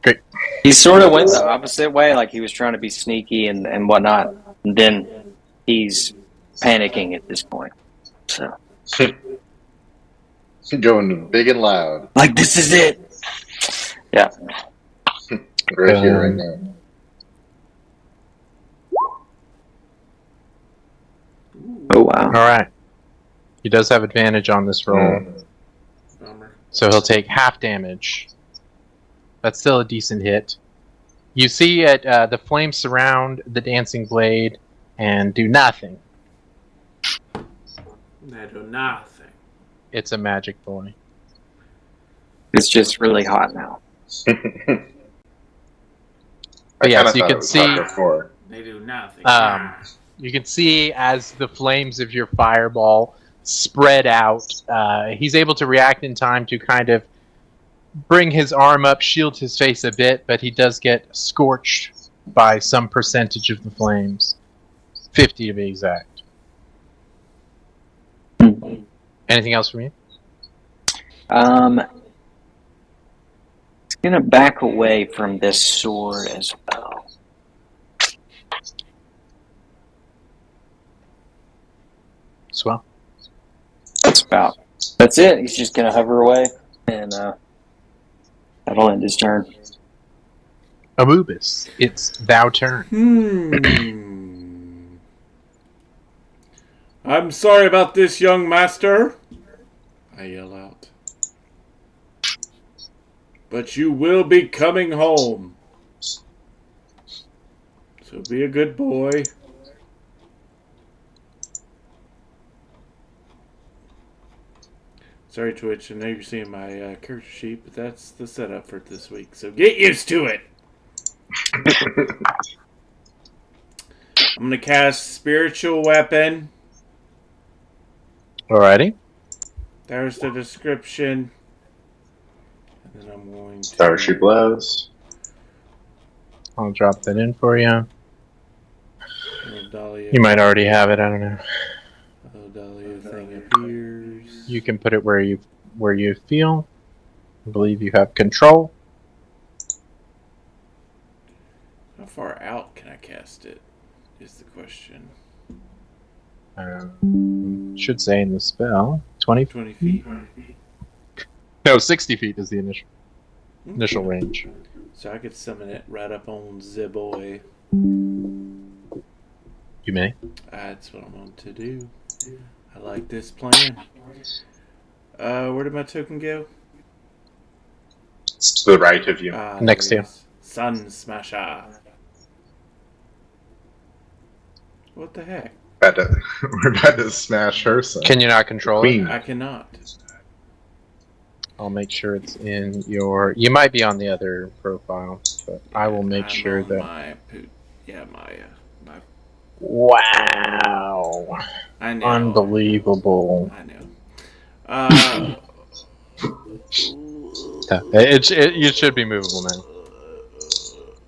S3: Great.
S4: He sort of went the opposite way, like he was trying to be sneaky and whatnot. And then he's panicking at this point. So,
S2: Going big and loud.
S4: like, this is it. Yeah.
S2: Right here, right now.
S4: Oh, wow.
S3: All right. He does have advantage on this roll, so he'll take half damage. That's still a decent hit. You see it, the flames surround the dancing blade and do nothing.
S1: They do nothing.
S3: It's a magic boy.
S4: It's just really hot now.
S3: But yes, you can see.
S1: They do nothing.
S3: You can see as the flames of your fireball spread out, he's able to react in time to kind of bring his arm up, shield his face a bit, but he does get scorched by some percentage of the flames. 50 to be exact. Anything else from you?
S4: It's gonna back away from this sword as well.
S3: Swell.
S4: That's it. He's just gonna hover away, and that'll end his turn.
S3: Amubis, it's thou turn.
S1: I'm sorry about this, young master, I yell out. But you will be coming home. So be a good boy. Sorry, Twitch, I know you're seeing my character sheet, but that's the setup for this week. So get used to it. I'm going to cast Spiritual Weapon.
S3: Alrighty.
S1: There's the description. And then I'm going to...
S2: Starship Blast.
S3: I'll drop that in for you.
S1: Dahlia.
S3: You might already have it, I don't know.
S1: Dahlia thing appears.
S3: You can put it where you feel. I believe you have control.
S1: How far out can I cast it? Is the question.
S3: Should say in the spell 20
S1: feet.
S3: No, 60 feet is the initial range.
S1: So I could summon it right up on Ziboy.
S3: You may.
S1: That's what I'm going to do. I like this plan. Where did my token go?
S2: It's to the right of you.
S3: Next to you.
S1: Sun Smasher. What the heck?
S2: We're about to smash her son.
S3: Can you not control it?
S1: I cannot.
S3: I'll make sure it's in your... You might be on the other profile, but I will make sure that...
S1: my...
S3: Wow.
S1: I know.
S3: Unbelievable.
S1: I know.
S3: You should be movable now.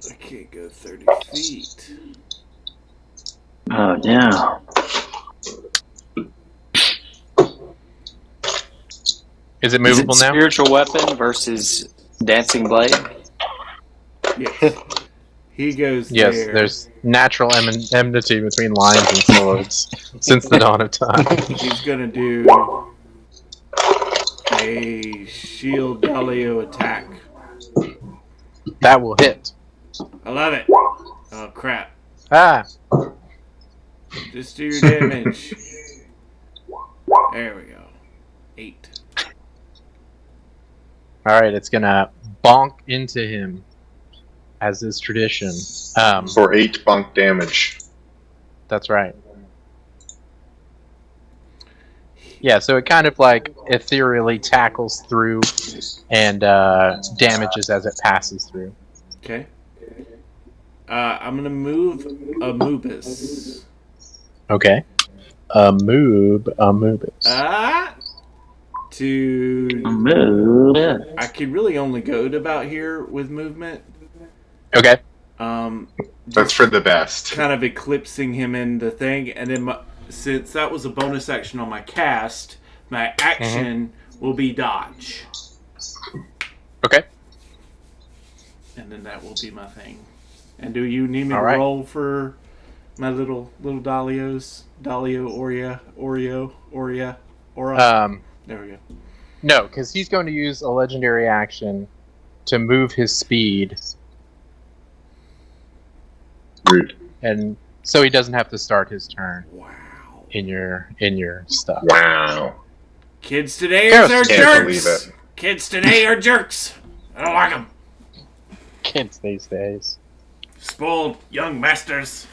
S1: I can't go 30 feet.
S4: Oh, no.
S3: Is it movable now?
S4: Spiritual weapon versus dancing blade?
S1: Yes. He goes
S3: Yes,
S1: there.
S3: there's natural enmity between lions and swords since the dawn of time.
S1: He's gonna do a shield Dalio attack.
S3: That will hit.
S1: I love it. Oh crap.
S3: Ah!
S1: Just do your damage. There we go. 8.
S3: Alright, it's gonna bonk into him as is tradition.
S2: For 8 bonk damage.
S3: That's right. Yeah, so it kind of like ethereally tackles through and damages as it passes through.
S1: Okay. I'm gonna move Amubis.
S3: Okay. Amubis.
S1: To
S4: Move.
S1: I could really only go to about here with movement.
S3: Okay.
S2: That's for the best.
S1: Kind of eclipsing him in the thing, and then since that was a bonus action on my cast, my action will be dodge.
S3: Okay.
S1: And then that will be my thing. And do you need me
S3: All
S1: to
S3: right.
S1: roll for my little Dalios? Dalio, Oria. There we go.
S3: No, because he's going to use a legendary action to move his speed,
S2: Rude.
S3: and so he doesn't have to start his turn.
S1: Wow.
S3: In your stuff.
S2: Wow.
S1: Kids today
S3: Yes,
S1: are
S2: can't believe
S1: jerks.
S2: it.
S1: Kids today are jerks. I don't like them.
S3: Kids these days.
S1: Spoiled young masters.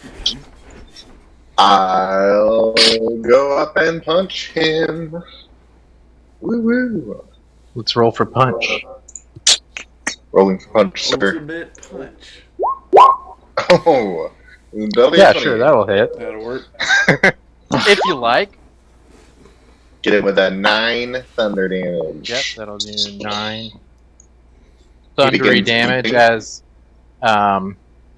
S2: I'll go up and punch him. Woo woo.
S3: Let's roll for punch.
S2: Rolling for punch, sir.
S1: Ultimate punch.
S2: Oh. That'll be
S3: Yeah,
S2: funny.
S3: sure, that'll hit.
S1: That'll work.
S3: If you like.
S2: Get it with a 9 thunder damage.
S3: Yep, that'll do 9
S2: It
S3: thundery
S2: begins
S3: damage
S2: beeping.
S3: as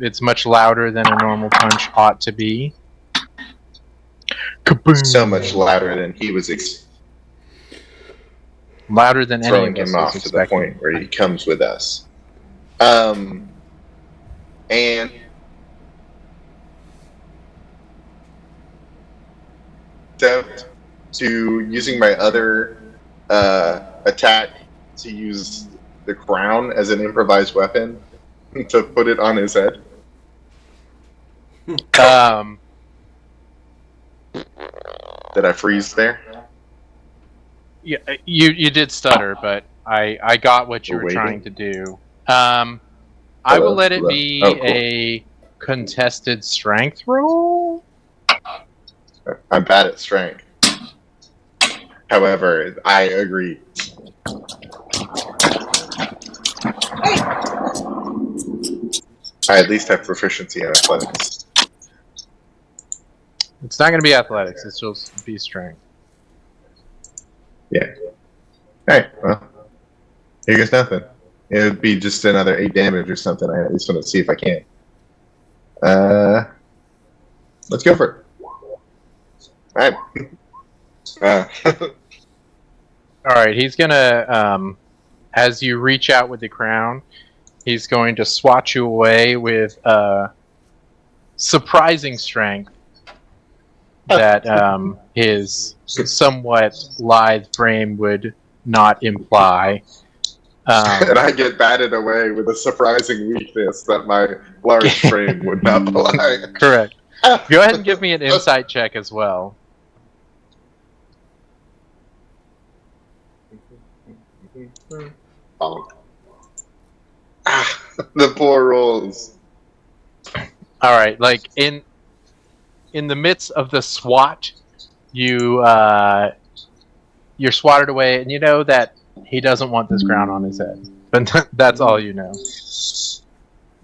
S3: it's much louder than a normal punch ought to be. Kaboom!
S2: So much louder than he was
S3: Louder than any
S2: throwing
S3: of us
S2: him
S3: was
S2: off to the
S3: expecting.
S2: point where he comes with us. And stepped to using my other attack to use the crown as an improvised weapon to put it on his head. Did I freeze there?
S3: Yeah, you did stutter, but I got what you were
S2: Waiting.
S3: trying to do. I will let it be
S2: Oh, cool.
S3: a contested strength roll.
S2: I'm bad at strength. However, I agree. I at least have proficiency in athletics.
S3: It's not going to be athletics. It's just be strength.
S2: Yeah. Alright, well. Here goes nothing. It would be just another 8 damage or something. I at least want to see if I can. Let's go for it. Alright.
S3: All right, he's gonna, as you reach out with the crown, he's going to swat you away with surprising strength that his somewhat lithe frame would not imply.
S2: And I get batted away with a surprising weakness that my large frame would not belie.
S3: Correct. Go ahead and give me an insight check as well.
S2: Bonk. Ah, the poor rolls.
S3: All right, like in the midst of the swat, you're swatted away, and you know that he doesn't want this crown on his head. But that's all you know.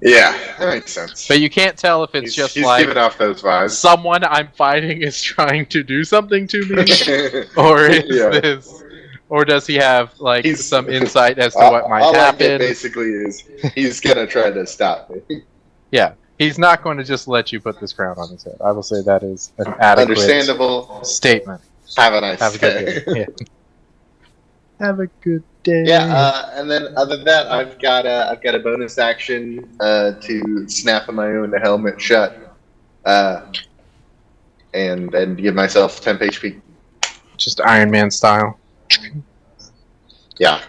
S2: Yeah, that makes sense.
S3: But you can't tell if it's
S2: he's
S3: just like
S2: giving off those vibes.
S3: someone I'm fighting is trying to do something to me, or is
S2: Yeah.
S3: this, or does he have like
S2: He's-
S3: some insight as to what might
S2: all I get
S3: happen?
S2: basically is he's gonna try to stop me.
S3: Yeah, he's not going to just let you put this crown on his head. I will say that is an adequate
S2: Understandable.
S3: statement.
S2: Have a nice
S3: Have a
S2: day.
S3: good day. Yeah. Have a good day.
S2: Yeah, and then other than that, I've got a bonus action to snap my own helmet shut, and give myself temp HP.
S3: Just Iron Man style.
S2: Yeah,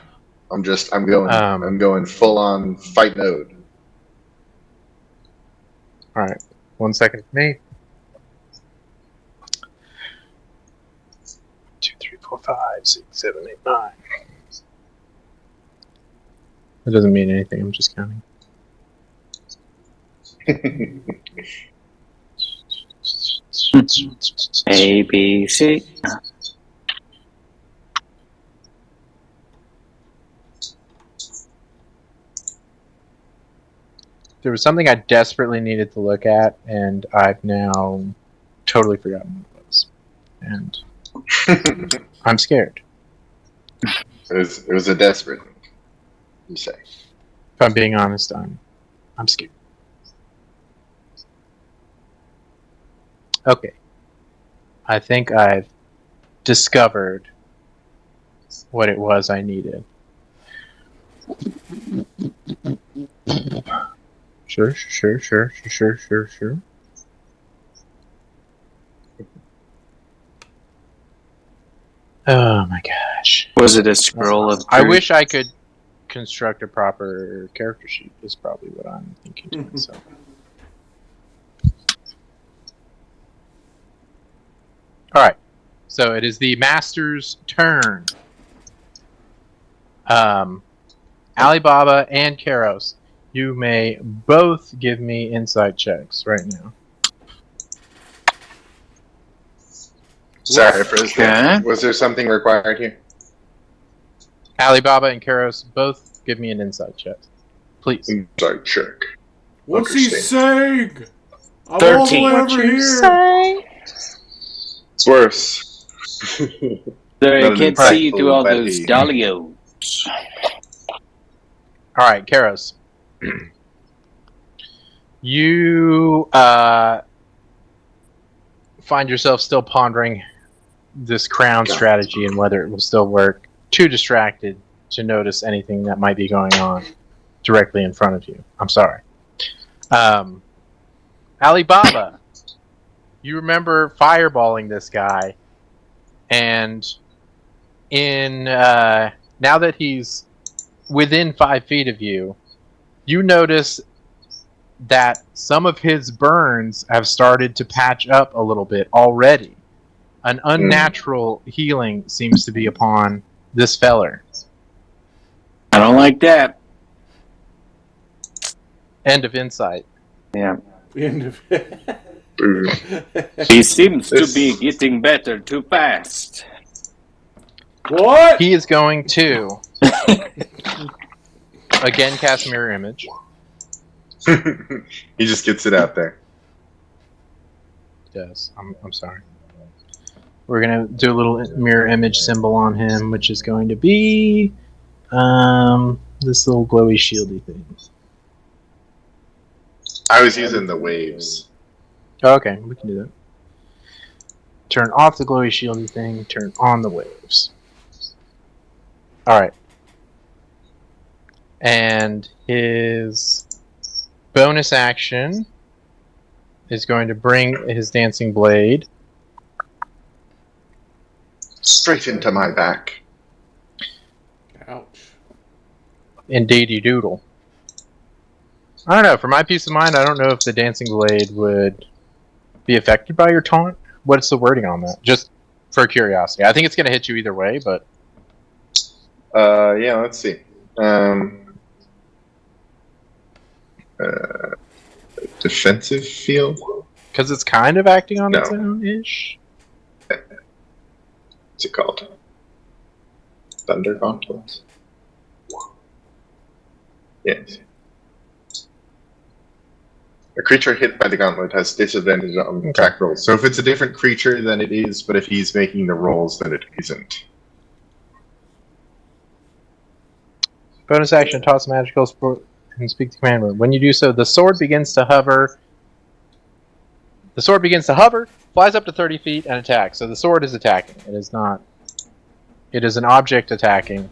S2: I'm going full on fight mode.
S3: All right, 1 second for me. 2, 3, 4, 5, 6, 7, 8, 9. It doesn't mean anything. I'm just counting.
S4: A, B, C.
S3: There was something I desperately needed to look at, and I've now totally forgotten what it was. And I'm scared.
S2: It was a desperate thing, you say.
S3: If I'm being honest, I'm scared. Okay. I think I've discovered what it was I needed. Sure. Oh my gosh.
S4: Was it a scroll of
S3: I
S4: truth?
S3: wish I could construct a proper character sheet, is probably what I'm thinking to myself. Alright. So it is the master's turn. Alibaba and Karos, you may both give me insight checks right now.
S2: Sorry, Frizz.
S4: Okay.
S2: Was there something required here?
S3: Alibaba and Karos, both give me an insight check. Please.
S2: Insight check.
S1: What's he saying? I'm
S4: 13.
S1: all the way over here.
S2: It's worse.
S4: There, I can't see you
S2: insightful,
S4: through all
S2: but
S4: those
S2: he-
S4: dahlios.
S3: Alright, Karos. You find yourself still pondering this crown strategy and whether it will still work. Too distracted to notice anything that might be going on directly in front of you. I'm sorry. Alibaba, you remember fireballing this guy, and in now that he's within 5 feet of you, you notice that some of his burns have started to patch up a little bit already. An unnatural healing seems to be upon this feller.
S4: I don't like that.
S3: End of insight.
S4: Yeah.
S1: End of
S4: He seems to be getting better too fast.
S1: What?
S3: He is going to again cast mirror image.
S2: He just gets it out there.
S3: Yes, I'm sorry. We're gonna do a little mirror image symbol on him, which is going to be this little glowy shieldy thing.
S2: I was using the waves.
S3: Oh, okay, we can do that. Turn off the glowy shieldy thing. Turn on the waves. All right. And his bonus action is going to bring his dancing blade
S2: Straight into my back.
S1: Ouch.
S3: Indeed, you doodle. I don't know. For my peace of mind, I don't know if the dancing blade would be affected by your taunt. What's the wording on that? Just for curiosity. I think it's going to hit you either way, but...
S2: Yeah, let's see. Defensive field?
S3: Because it's kind of acting on its
S2: No.
S3: own-ish.
S2: What's it called? Thunder Gauntlet? Yes. A creature hit by the gauntlet has disadvantage on attack rolls. So if it's a different creature, then it is, but if he's making the rolls, then it isn't.
S3: Bonus action, toss a magical sport and speak to command word. When you do so, the sword begins to hover. The sword begins to hover, flies up to 30 feet, and attacks. So the sword is attacking. It is not... It is an object attacking.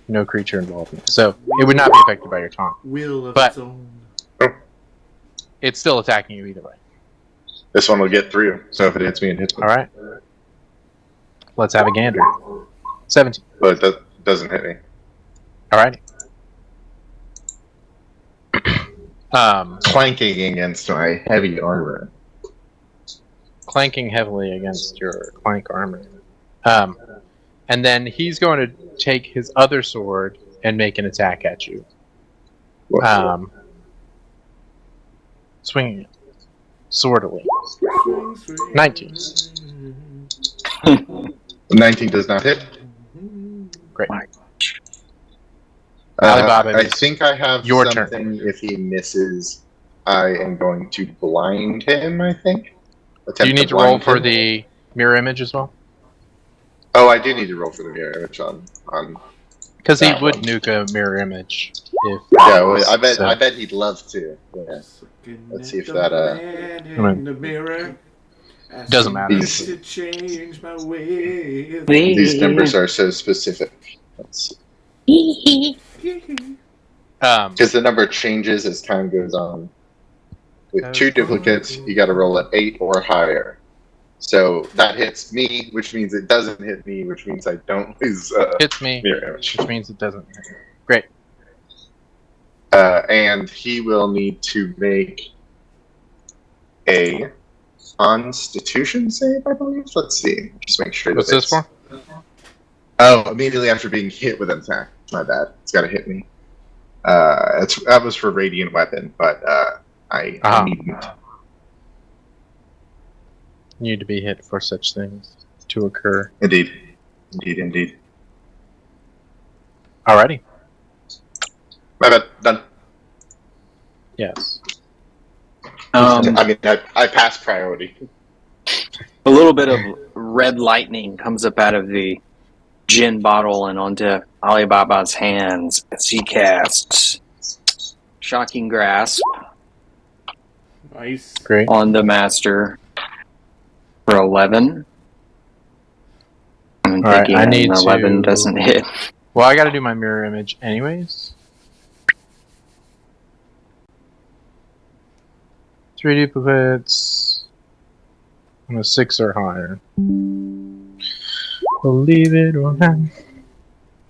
S3: No creature involved. So it would not be affected by your taunt.
S1: Will of
S3: But-
S1: its own.
S3: It's still attacking you either way.
S2: This one will get through, so if it hits me, it hits me.
S3: Alright. Let's have a gander. 17.
S2: But it doesn't hit me.
S3: Alrighty.
S2: Clanking against my heavy armor.
S3: Clanking heavily against your clank armor. And then he's going to take his other sword and make an attack at you. Swinging it. Swordily. 19.
S2: 19 does not hit.
S3: Great.
S2: I
S3: Alibaba,
S2: think I have
S3: your
S2: something. If he misses, I am going to blind him, I think.
S3: Do you need to roll for the mirror image as well?
S2: Oh, I do need to roll for the mirror image on
S3: Because he
S2: that
S3: would
S2: one.
S3: nuke a mirror image. If
S2: Yeah, well, I bet
S3: so.
S2: I bet he'd love to. Yeah. Let's see if that
S1: in the mirror.
S3: Doesn't matter.
S1: To change my ways.
S2: These numbers are so specific. Let's see. Because the number changes as time goes on. With 2 duplicates, you got to roll at 8 or higher. So that hits me, which means it doesn't hit me, which means I don't lose
S3: hits me,
S2: mirror image.
S3: which means it doesn't. Great.
S2: And he will need to make a Constitution save, I believe. Let's see. Just make sure.
S3: What's this for?
S2: Oh, immediately after being hit with an attack. My bad. It's got to hit me. That was for Radiant Weapon, but I needn't.
S3: Need to be hit for such things to occur.
S2: Indeed.
S3: Alrighty.
S2: My bad. Done.
S3: Yes.
S2: I mean, I passed priority.
S4: A little bit of red lightning comes up out of the gin bottle and onto Alibaba's hands as he casts Shocking Grasp
S1: Nice.
S3: Great.
S4: on the master for 11. I'm
S3: Alright,
S4: thinking
S3: I need
S4: 11
S3: to-
S4: doesn't hit.
S3: Well, I gotta do my mirror image anyways. 3 duplicates. On a 6 or higher. Believe it or not.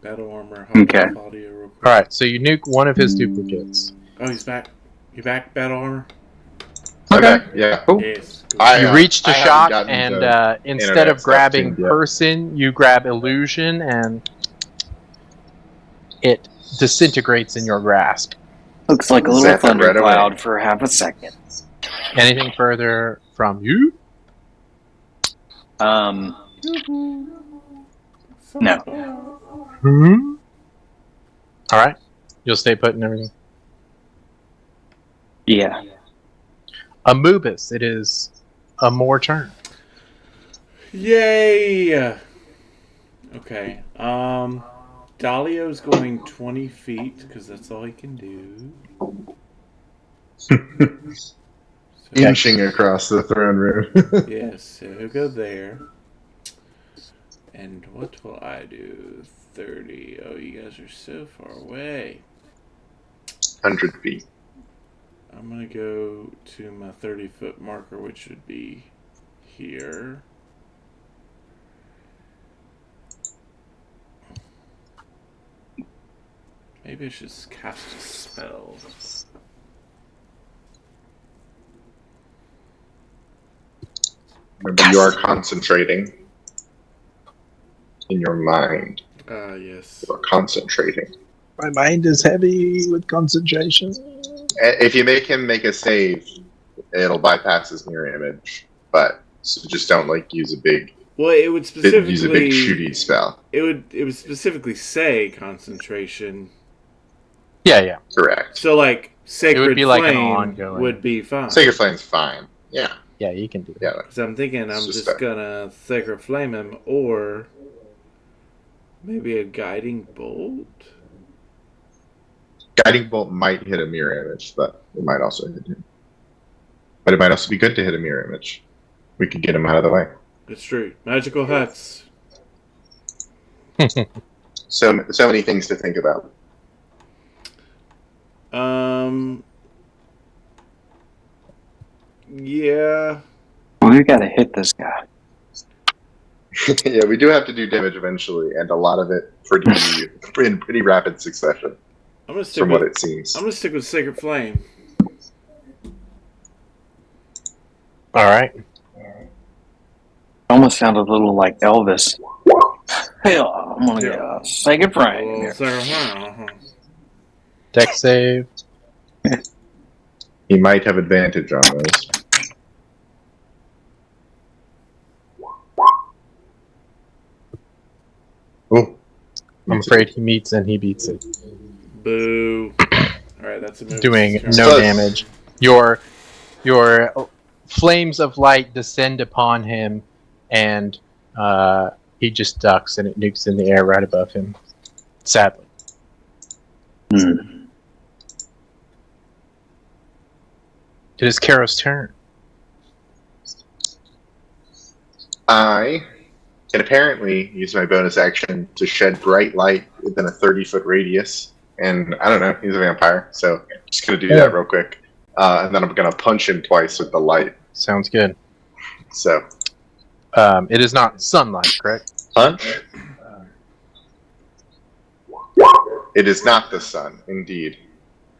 S1: Battle armor.
S4: Okay.
S1: Audio real quick.
S3: Alright, so you nuke one of his duplicates.
S1: Oh, he's back. You back, battle armor?
S2: Okay. Yeah.
S4: Cool.
S1: Yes. Cool.
S2: I,
S3: You reach to
S2: I haven't
S3: shock,
S2: gotten
S3: and
S2: to
S3: instead
S2: internet
S3: of
S2: stuff
S3: grabbing
S2: tuned yet.
S3: person, you grab illusion, and it disintegrates in your grasp.
S4: Looks like a
S2: Zap
S4: little
S2: it right
S4: thundercloud
S2: away.
S4: for half a second.
S3: Anything further from you?
S4: No.
S3: Alright. You'll stay put and everything.
S4: Yeah.
S3: Amoebus, it is a more turn.
S1: Yay! Okay. Dalio's going 20 feet because that's all he can do.
S2: Inching across the throne room.
S1: Yes, so he'll go there. And what will I do? 30. Oh, you guys are so far away.
S2: 100 feet.
S1: I'm going to go to my 30-foot marker, which would be here. Maybe I should cast a spell.
S2: Remember, you are concentrating in your mind.
S1: Yes.
S2: You are concentrating.
S3: My mind is heavy with concentration.
S2: If you make him make a save, it'll bypass his mirror image. But so just don't use a big
S1: Well, it would specifically
S2: use a big shooty spell.
S1: It would specifically say concentration.
S3: Yeah.
S2: Correct.
S1: So Sacred
S3: It would be like an
S1: Flame
S3: ongoing-
S1: would be fine.
S2: Sacred Flame's fine. Yeah.
S3: Yeah, you can do that.
S2: Yeah.
S1: Because I'm thinking I'm
S2: It's
S1: just
S2: just
S1: gonna Sacred Flame him, or maybe a Guiding Bolt.
S2: Guiding Bolt might hit a mirror image, but it might also hit him. But it might also be good to hit a mirror image. We could get him out of the way.
S1: It's true. Magical huts.
S2: So many things to think about.
S1: Yeah.
S4: We gotta hit this guy.
S2: Yeah, we do have to do damage eventually, and a lot of it in pretty rapid succession,
S1: I'm gonna stick
S2: from
S1: with
S2: what it seems.
S1: I'm gonna stick with Sacred Flame.
S3: Alright.
S4: Almost sounded a little like Elvis. Hell, I'm gonna get a Sacred Flame.
S1: Well, Sacred Flame.
S3: Dex save.
S2: He might have advantage on those. Oh,
S3: I'm afraid he meets and he beats it.
S1: Boo. Alright, that's a move.
S3: Doing
S1: Turn.
S3: no damage. Your flames of light descend upon him, and he just ducks, and it nukes in the air right above him. Sadly.
S4: Hmm.
S3: It is Karo's turn.
S2: I can apparently use my bonus action to shed bright light within a 30-foot radius. And I don't know, he's a vampire, so I'm just going to do that real quick. And then I'm going to punch him twice with the light.
S3: Sounds good.
S2: So,
S3: It is not sunlight, correct?
S2: punch. It is not the sun, indeed.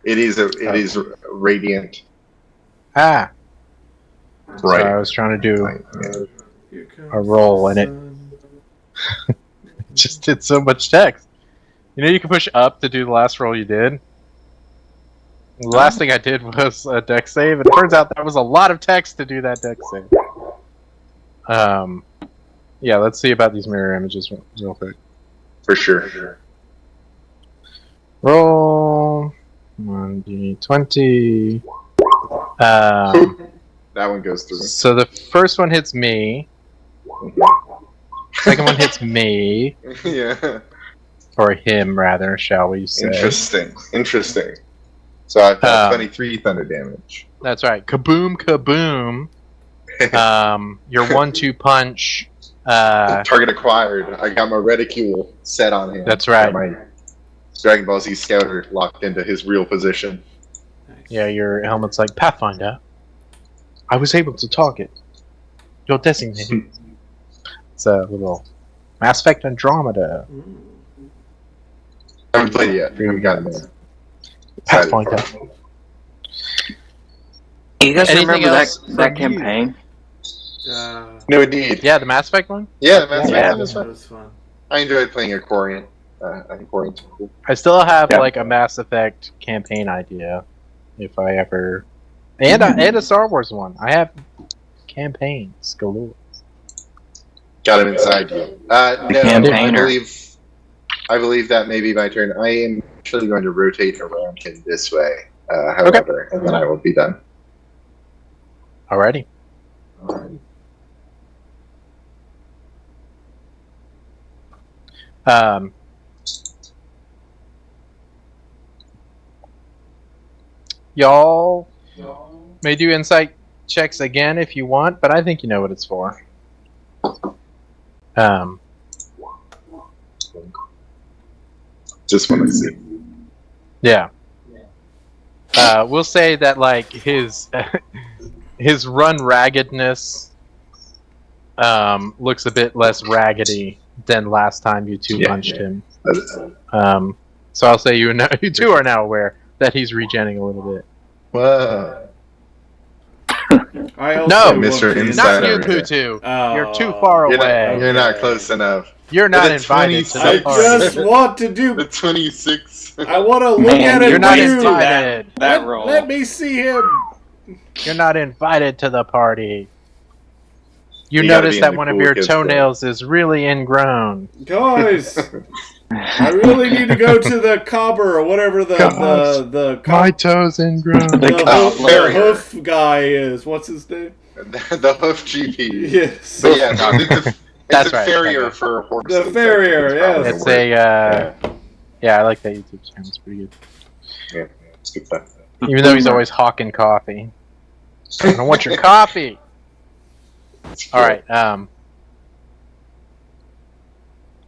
S2: It is radiant.
S3: Ah.
S2: Right.
S3: So I was trying to do
S1: Here comes
S3: a roll, and
S1: the
S3: it
S1: sun.
S3: just did so much text. You know, you can push up to do the last roll you did. The last thing I did was a dex save, and it turns out that was a lot of text to do that dex save. Yeah, let's see about these mirror images real quick.
S2: For sure.
S3: Roll 1d20.
S2: That one goes through.
S3: So the first one hits me. Second one hits me,
S2: Yeah.
S3: or him rather, shall we say?
S2: Interesting. So I've got 23 thunder damage.
S3: That's right. Kaboom, kaboom. Your 1-2 punch.
S2: Target acquired. I got my reticule set on him.
S3: That's right.
S2: Got my Dragon Ball Z Scouter locked into his real position.
S1: Nice.
S3: Yeah, your helmet's like, Pathfinder, I was able to target your designated. It's a little Mass Effect Andromeda.
S2: I haven't played it yet. We haven't gotten there.
S3: Pathfinder.
S4: You guys
S3: Anything
S4: remember
S3: else
S4: that
S3: from you?
S4: campaign?
S2: No, indeed.
S3: Yeah, the Mass Effect one?
S2: Yeah, the Mass
S4: Yeah.
S2: Effect was
S1: That
S2: fun.
S1: was fun.
S2: I enjoyed playing a Quarian. I think Quarian's cool.
S3: I still have
S4: Yeah.
S3: like a Mass Effect campaign idea, if I ever, and a Star Wars one. I have campaigns galore.
S2: Got him inside you. No,
S4: campaigner.
S2: I believe that may be my turn. I am actually going to rotate around him this way, however, and then I will be done.
S3: Alrighty. Y'all may do insight checks again if you want, but I think you know what it's for.
S2: Just want to see.
S3: Yeah. We'll say that like his his run raggedness looks a bit less raggedy than last time you two punched him. So I'll say you two are now aware that he's regenning a little bit.
S2: Whoa.
S1: I also
S3: No,
S1: want
S2: Mr.
S1: to-
S2: Inside
S3: Not you,
S2: Everything.
S3: Poo2.
S1: Oh.
S3: You're too far
S2: You're
S3: away.
S2: not, you're not close enough.
S3: You're not
S2: But the
S3: invited to
S2: 26
S3: the
S1: I
S3: party.
S1: just want to do.
S2: The 26.
S1: I want to look
S4: Man,
S1: at it.
S3: You're not
S1: with you.
S3: invited.
S4: That roll.
S1: Let me see him.
S3: You're not invited to the party. You
S2: You gotta
S3: notice
S2: be in
S3: that
S2: the
S3: one of
S2: cool
S3: your
S2: kids club.
S3: toenails is really ingrown.
S1: Guys, I really need to go to the cobber or whatever the
S3: toes ingrown.
S1: hoof guy is. What's his name?
S2: The hoof GP.
S1: Yes.
S2: But yeah, no, it's
S3: That's
S2: a
S3: right.
S2: farrier for horses.
S1: The farrier, yes.
S3: It's a, yeah, I like that YouTube channel. It's pretty good.
S2: Yeah, it's good stuff.
S3: Even though he's always hawking coffee. I don't want your coffee! Alright,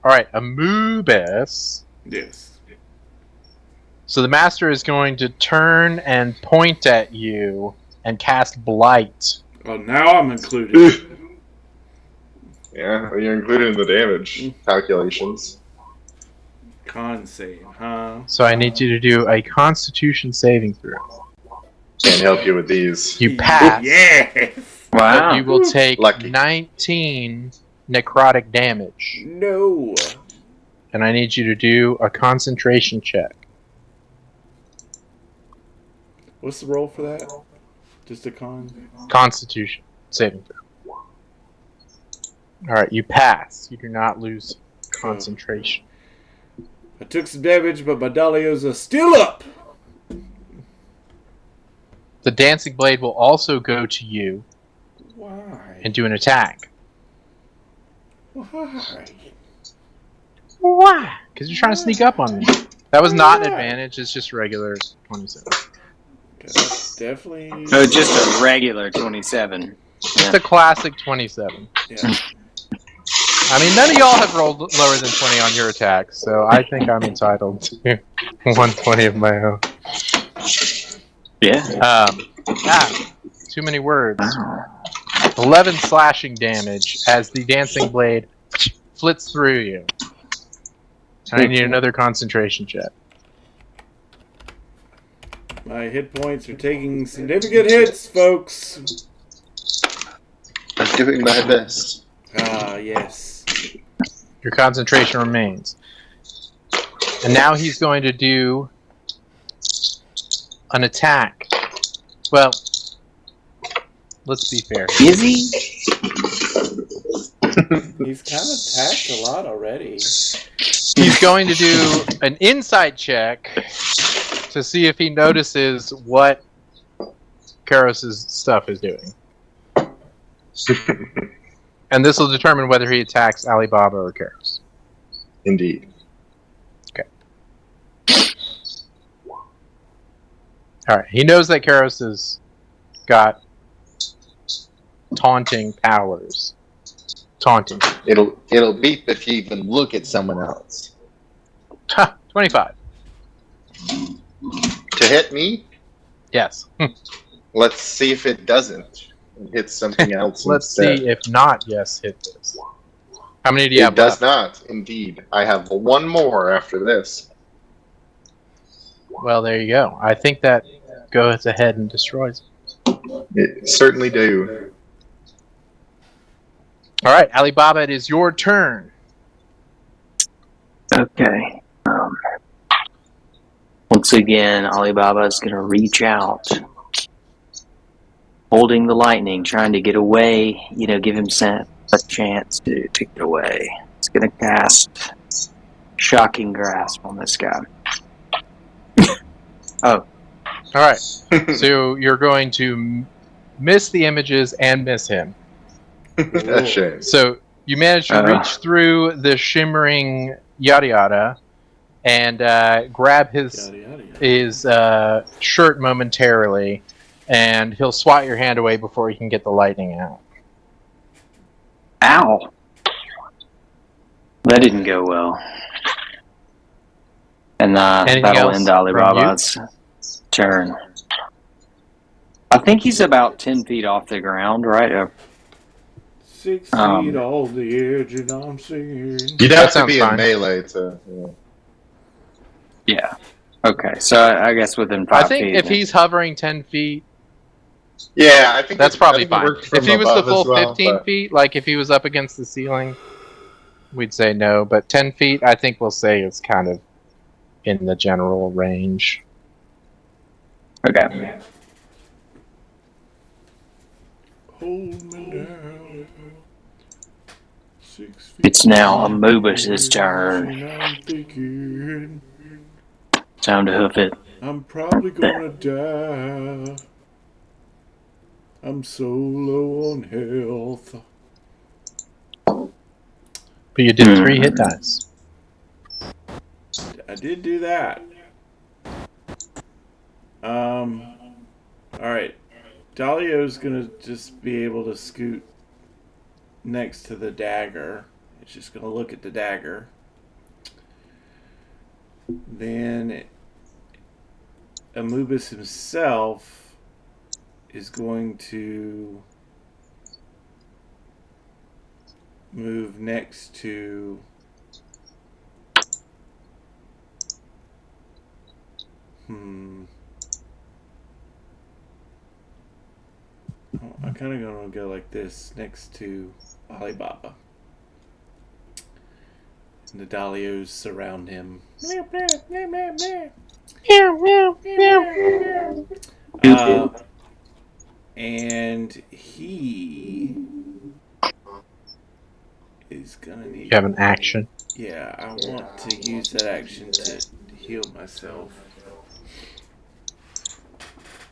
S3: Alright, Amoobus.
S1: Yes.
S3: So the master is going to turn and point at you and cast Blight.
S1: Oh, now I'm included.
S2: Yeah, well, you're included in the damage calculations.
S1: Con save, huh?
S3: So I need you to do a Constitution saving throw.
S2: Can't help you with these.
S3: You pass.
S1: Yes.
S3: But
S4: Wow.
S3: you will take
S2: Lucky.
S3: 19 necrotic damage.
S1: No.
S3: And I need you to do a concentration check.
S1: What's the roll for that? Just a con.
S3: Constitution saving throw. Alright, you pass. You do not lose concentration.
S1: I took some damage, but my Dalios are still up.
S3: The Dancing Blade will also go to you.
S1: Why?
S3: And do an attack.
S1: Why?
S3: Why? Because you're trying to sneak up on me. That was not an advantage. It's just regular 27.
S1: Definitely.
S4: No, just a regular 27.
S3: Just a classic 27.
S1: Yeah.
S3: I mean, none of y'all have rolled lower than 20 on your attacks, so I think I'm entitled to 120 of my own.
S4: Yeah.
S3: Too many words. 11 slashing damage as the Dancing Blade flits through you. And I need another concentration check.
S1: My hit points are taking significant hits, folks.
S2: I'm doing my best.
S1: Ah, yes.
S3: Your concentration remains. And now he's going to do an attack. Well, let's be fair.
S4: Is he?
S1: He's kind of attacked a lot already.
S3: He's going to do an insight check to see if he notices what Karos' stuff is doing. And this will determine whether he attacks Alibaba or Karos.
S2: Indeed.
S3: Okay. Alright, he knows that Karos has got taunting powers. Taunting.
S2: It'll beep if you even look at someone else.
S3: 25.
S2: To hit me?
S3: Yes.
S2: Let's see if it doesn't. It hits something else.
S3: Let's
S2: instead.
S3: see if not, yes, hit this. How many do you
S2: It
S3: have
S2: does
S3: left?
S2: not, indeed. I have one more after this.
S3: Well, there you go. I think that goes ahead and destroys it.
S2: It certainly do.
S3: Alright, Alibaba, it is your turn.
S4: Okay. Once again, Alibaba is going to reach out, holding the lightning, trying to get away, give him a chance to get away. He's going to cast Shocking Grasp on this guy. Oh.
S3: Alright, so you're going to miss the images and miss him.
S2: That's shame.
S3: So you manage to reach through the shimmering yada yada and grab his shirt momentarily, and he'll swat your hand away before he can get the lightning out.
S4: Ow! That didn't go well. And that'll end Alibaba's turn. I think he's about 10 feet off the ground, right?
S1: 6 feet off the edge, and I'm singing.
S2: You'd have to be in melee to.
S4: Yeah. Okay, so I guess within 5 feet.
S3: I think if he's hovering 10 feet,
S2: yeah, I think
S3: that's probably fine. If he was the full 15
S2: feet,
S3: feet, like if he was up against the ceiling, we'd say no. But 10 feet, I think we'll say it's kind of in the general range.
S4: Okay.
S1: Hold me down. 6 feet.
S4: It's now Amubus' turn.
S1: I'm thinking
S4: Time to hoof it.
S1: I'm probably gonna die. I'm so low on health.
S3: But you did 3 hit dice.
S1: I did do that. Alright. Dalio's gonna just be able to scoot next to the dagger. It's just gonna look at the dagger. Then Amubus himself is going to move next to I'm kind of going to go like this next to Alibaba. And the Dalios surround him. And he is gonna need.
S3: You have an action.
S1: Yeah, I want to use that action to heal myself.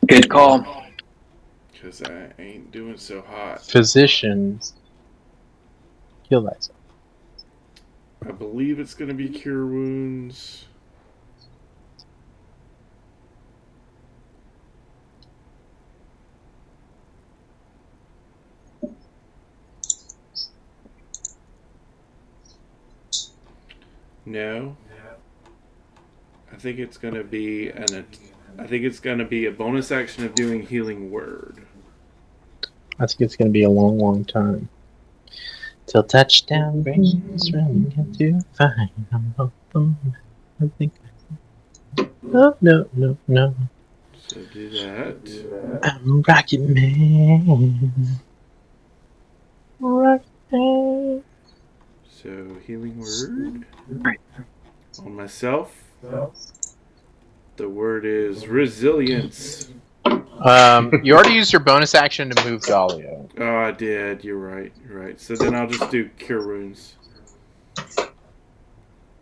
S4: Good call.
S1: Because I ain't doing so hot.
S3: Physician. Heal thyself.
S1: I believe it's going to be Cure Wounds. No. I think it's going to be a bonus action of doing Healing Word.
S3: I think it's going to be a long, long time. Till touchdown brings running into fine. I think. Oh, no.
S1: So do that.
S3: I'm Rocket Man. Rocket Man.
S1: So Healing Word. On myself. The word is Resilience.
S3: You already used your bonus action to move Dahlia.
S1: Oh, I did. You're right. So then I'll just do Cure Wounds.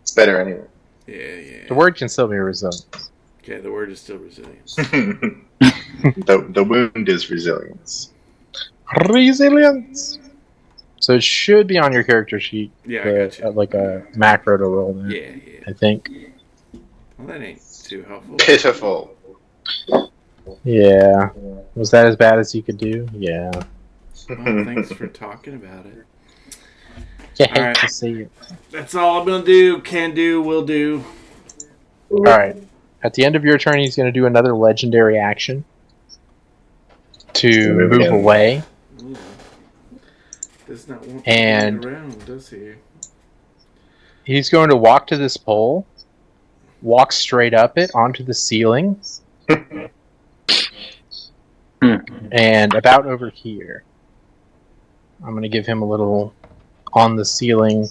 S2: It's better anyway.
S1: Yeah.
S3: The word can still be resilience.
S1: Okay, the word is still Resilience.
S2: The wound is resilience.
S3: Resilience. So it should be on your character sheet.
S1: Yeah, I got you.
S3: Like a macro to roll that.
S1: Yeah.
S3: I think.
S1: Well, that ain't too helpful.
S2: Pitiful.
S3: Yeah. Was that as bad as you could do? Yeah.
S1: Well, thanks for talking about it.
S3: Yeah, hate
S1: Alright.
S3: to see it.
S1: That's all I'm gonna do. Can do. Will do.
S3: Alright. At the end of your turn, he's going to do another legendary action to move away.
S1: Ooh. Does not want
S3: And-
S1: to be around, does he?
S3: He's going to walk to this pole, walk straight up it onto the ceiling, and about over here. I'm going to give him a little on the ceiling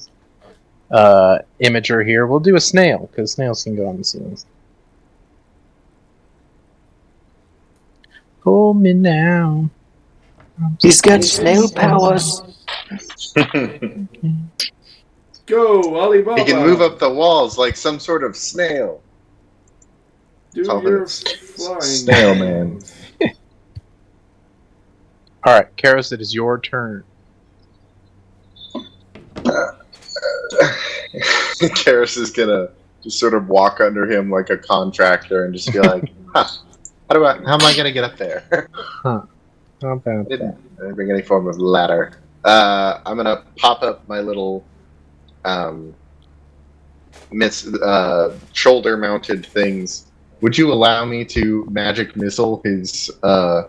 S3: imager here. We'll do a snail, because snails can go on the ceiling. Hold me now.
S4: He's got snail powers.
S1: Go, Alibaba.
S2: He can move up the walls like some sort of snail.
S1: Do
S2: Call
S1: your
S2: him
S1: flying.
S2: Snail Man.
S3: Alright, Karos, it is your turn.
S2: Karis is gonna just sort of walk under him like a contractor and just be like, "Huh, how am I gonna get up there?"
S3: How about
S2: I
S3: that?
S2: didn't bring any form of ladder. I'm gonna pop up my little shoulder-mounted things. Would you allow me to magic missile his try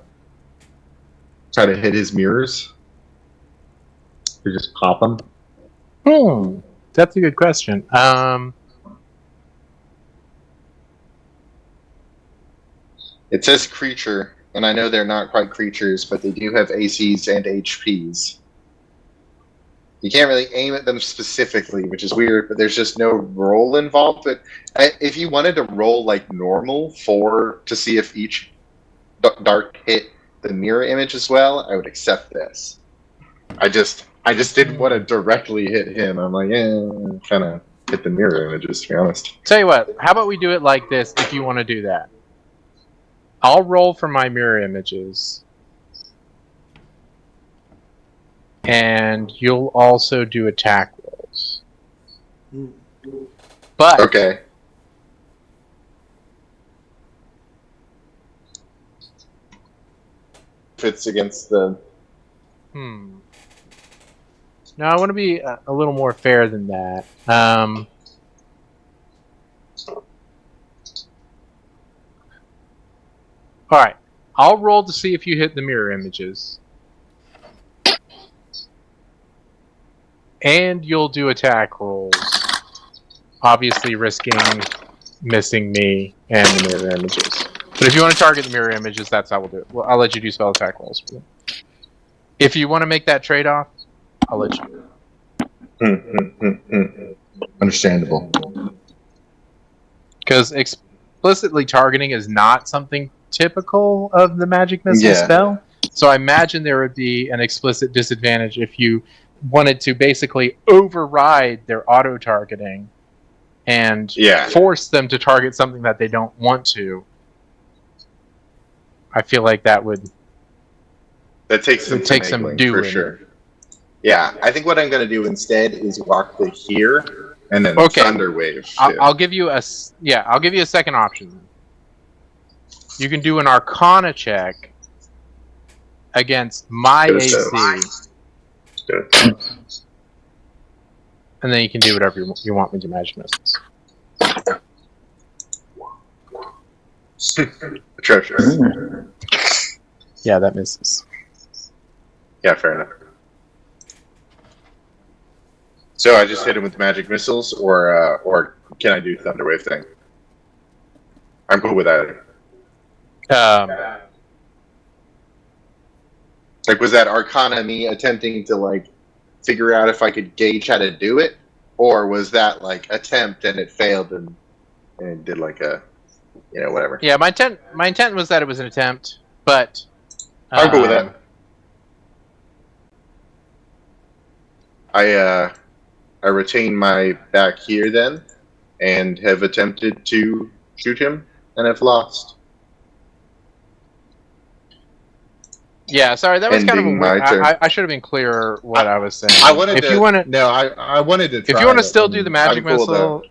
S2: to hit his mirrors? To just pop them?
S3: That's a good question.
S2: It says creature, and I know they're not quite creatures, but they do have ACs and HPs. You can't really aim at them specifically, which is weird, but there's just no roll involved. But if you wanted to roll like normal to see if each dart hit the mirror image as well, I would accept this. I just didn't want to directly hit him. I'm like, kind of hit the mirror images, to be honest.
S3: Tell you what, how about we do it like this if you want to do that? I'll roll for my mirror images. And you'll also do attack rolls. But
S2: Okay. Fits against the...
S3: no, I want to be a little more fair than that. Alright, I'll roll to see if you hit the mirror images. And you'll do attack rolls. Obviously risking missing me and the mirror images. But if you want to target the mirror images, that's how we'll do it. Well, I'll let you do spell attack rolls for them. If you want to make that trade-off, I'll let you.
S2: Understandable.
S3: Because explicitly targeting is not something typical of the magic missile spell, So I imagine there would be an explicit disadvantage if you wanted to basically override their auto-targeting and force them to target something that they don't want to. I feel like that
S2: takes some doing for sure. Yeah, I think what I'm going to do instead is walk the here and then Thunderwave.
S3: I'll give you a second option. You can do an Arcana check against my AC, and then you can do whatever you want with your magic missiles.
S2: Atrocious.
S3: Yeah, that misses.
S2: Yeah, fair enough. So I just hit him with magic missiles, or can I do Thunderwave thing? I'm cool with that. Like, was that Arcana me attempting to, like, figure out if I could gauge how to do it? Or was that, like, attempt and it failed and it did, like, a, whatever?
S3: Yeah, my intent was that it was an attempt, but...
S2: I'm cool with that. I retain my back here, then, and have attempted to shoot him, and have lost.
S3: Yeah, sorry, that was kind of a weird... I should have been clearer what I was saying.
S2: I wanted to try.
S3: If you want to still do the magic missile,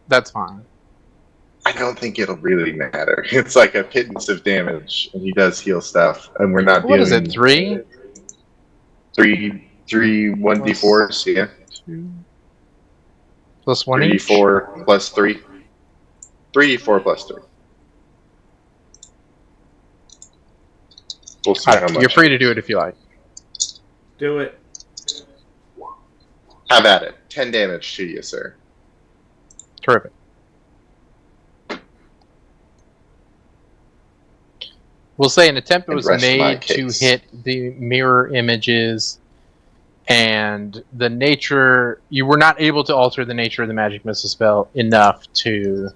S3: that's fine.
S2: I don't think it'll really matter. It's like a pittance of damage, and he does heal stuff, and we're not
S3: What is it, 3?
S2: 3 1d4s, yeah.
S3: 2 plus 1 each?
S2: 3d4 plus 3. 3d4 plus 3. We'll see how much.
S3: You're free to do it if you like.
S1: Do it.
S2: Have at it. 10 damage to you, sir.
S3: Terrific. We'll say an attempt was made to hit the mirror images, and the nature... You were not able to alter the nature of the magic missile spell enough to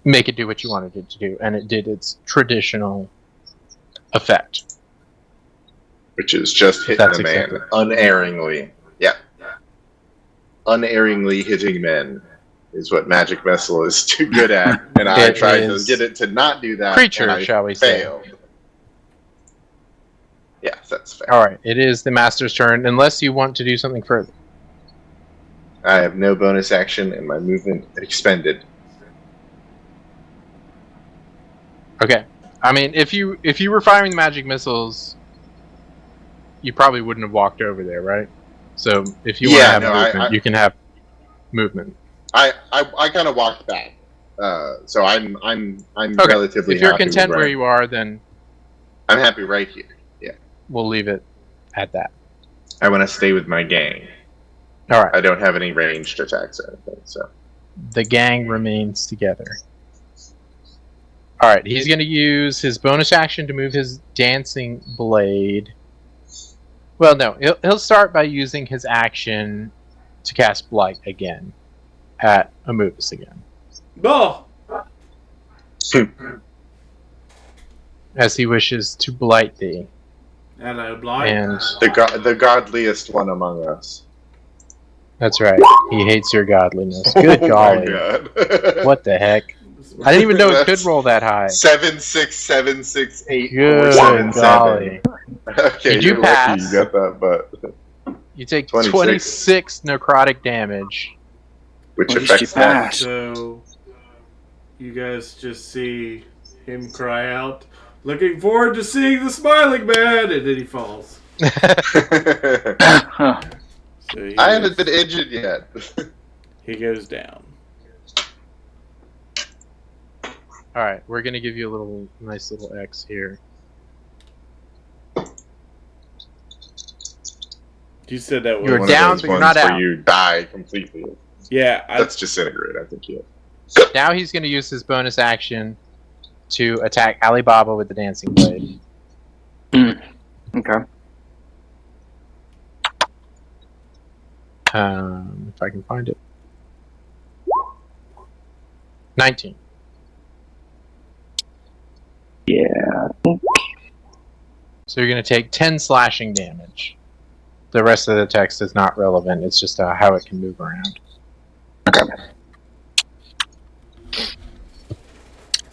S3: make it do what you wanted it to do, and it did its traditional effect.
S2: Which is just hitting a man unerringly. Yeah. Unerringly hitting men is what magic missile is too good at, and I tried to get it to not do that.
S3: Creature, shall we say.
S2: Yeah, that's fair.
S3: Alright, it is the master's turn, unless you want to do something further.
S2: I have no bonus action, and my movement expended.
S3: Okay. I mean, if you were firing magic missiles, you probably wouldn't have walked over there, right? So if you want to have movement, you can have movement.
S2: I kind of walked back, so I'm relatively.
S3: If you're
S2: happy
S3: content where you are, then
S2: I'm happy right here. Yeah,
S3: we'll leave it at that.
S2: I want to stay with my gang.
S3: All right.
S2: I don't have any ranged attacks or anything, so
S3: the gang remains together. All right, he's going to use his bonus action to move his dancing blade. Well, no, he'll start by using his action to cast Blight again at Amoobus again.
S1: Oh!
S3: As he wishes to blight thee.
S1: And I blight.
S3: And
S2: the godliest one among us.
S3: That's right. He hates your godliness. Good golly.
S2: Oh my God.
S3: What the heck? I didn't even know it could roll that high.
S2: 7, 6, 7, 6, 8.
S3: Good
S2: 7,
S3: golly.
S2: 7. Okay,
S3: you pass.
S2: Lucky you got that, but
S3: you take 26 necrotic damage.
S2: Which affects that.
S1: So you guys just see him cry out, "Looking forward to seeing the smiling man," and then he falls. So
S2: I haven't been injured yet.
S1: He goes down.
S3: Alright, we're gonna give you a nice little X here.
S1: You said that was
S3: you're down, but you're not out.
S2: Where you die completely.
S1: Yeah,
S2: that's disintegrate. I think. Yeah.
S3: Now he's gonna use his bonus action to attack Alibaba with the dancing blade.
S4: Okay.
S3: If I can find it. 19.
S4: Yeah, I think
S3: So you're going to take 10 slashing damage. The rest of the text is not relevant. It's just how it can move around.
S4: Okay.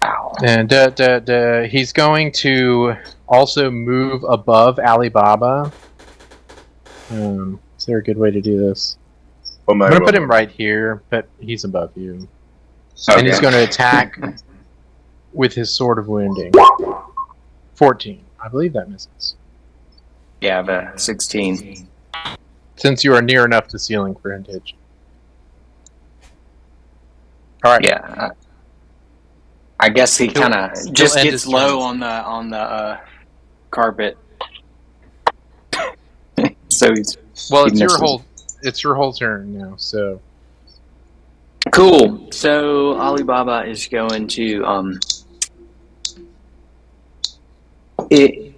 S4: Ow.
S3: And he's going to also move above Alibaba. Is there a good way to do this? I'm going to put him right here, but he's above you.
S4: Okay.
S3: And he's going to attack with his Sword of Wounding. 14. I believe that misses.
S4: Yeah, I have a 16.
S3: Since you are near enough to ceiling for Vintage. Alright.
S4: Yeah. I guess he kind of just
S3: end
S4: gets
S3: his
S4: low
S3: turn.
S4: on the carpet. So he's...
S3: Well,
S4: he
S3: it's your
S4: misses.
S3: whole turn now, so...
S4: Cool. So Alibaba is going to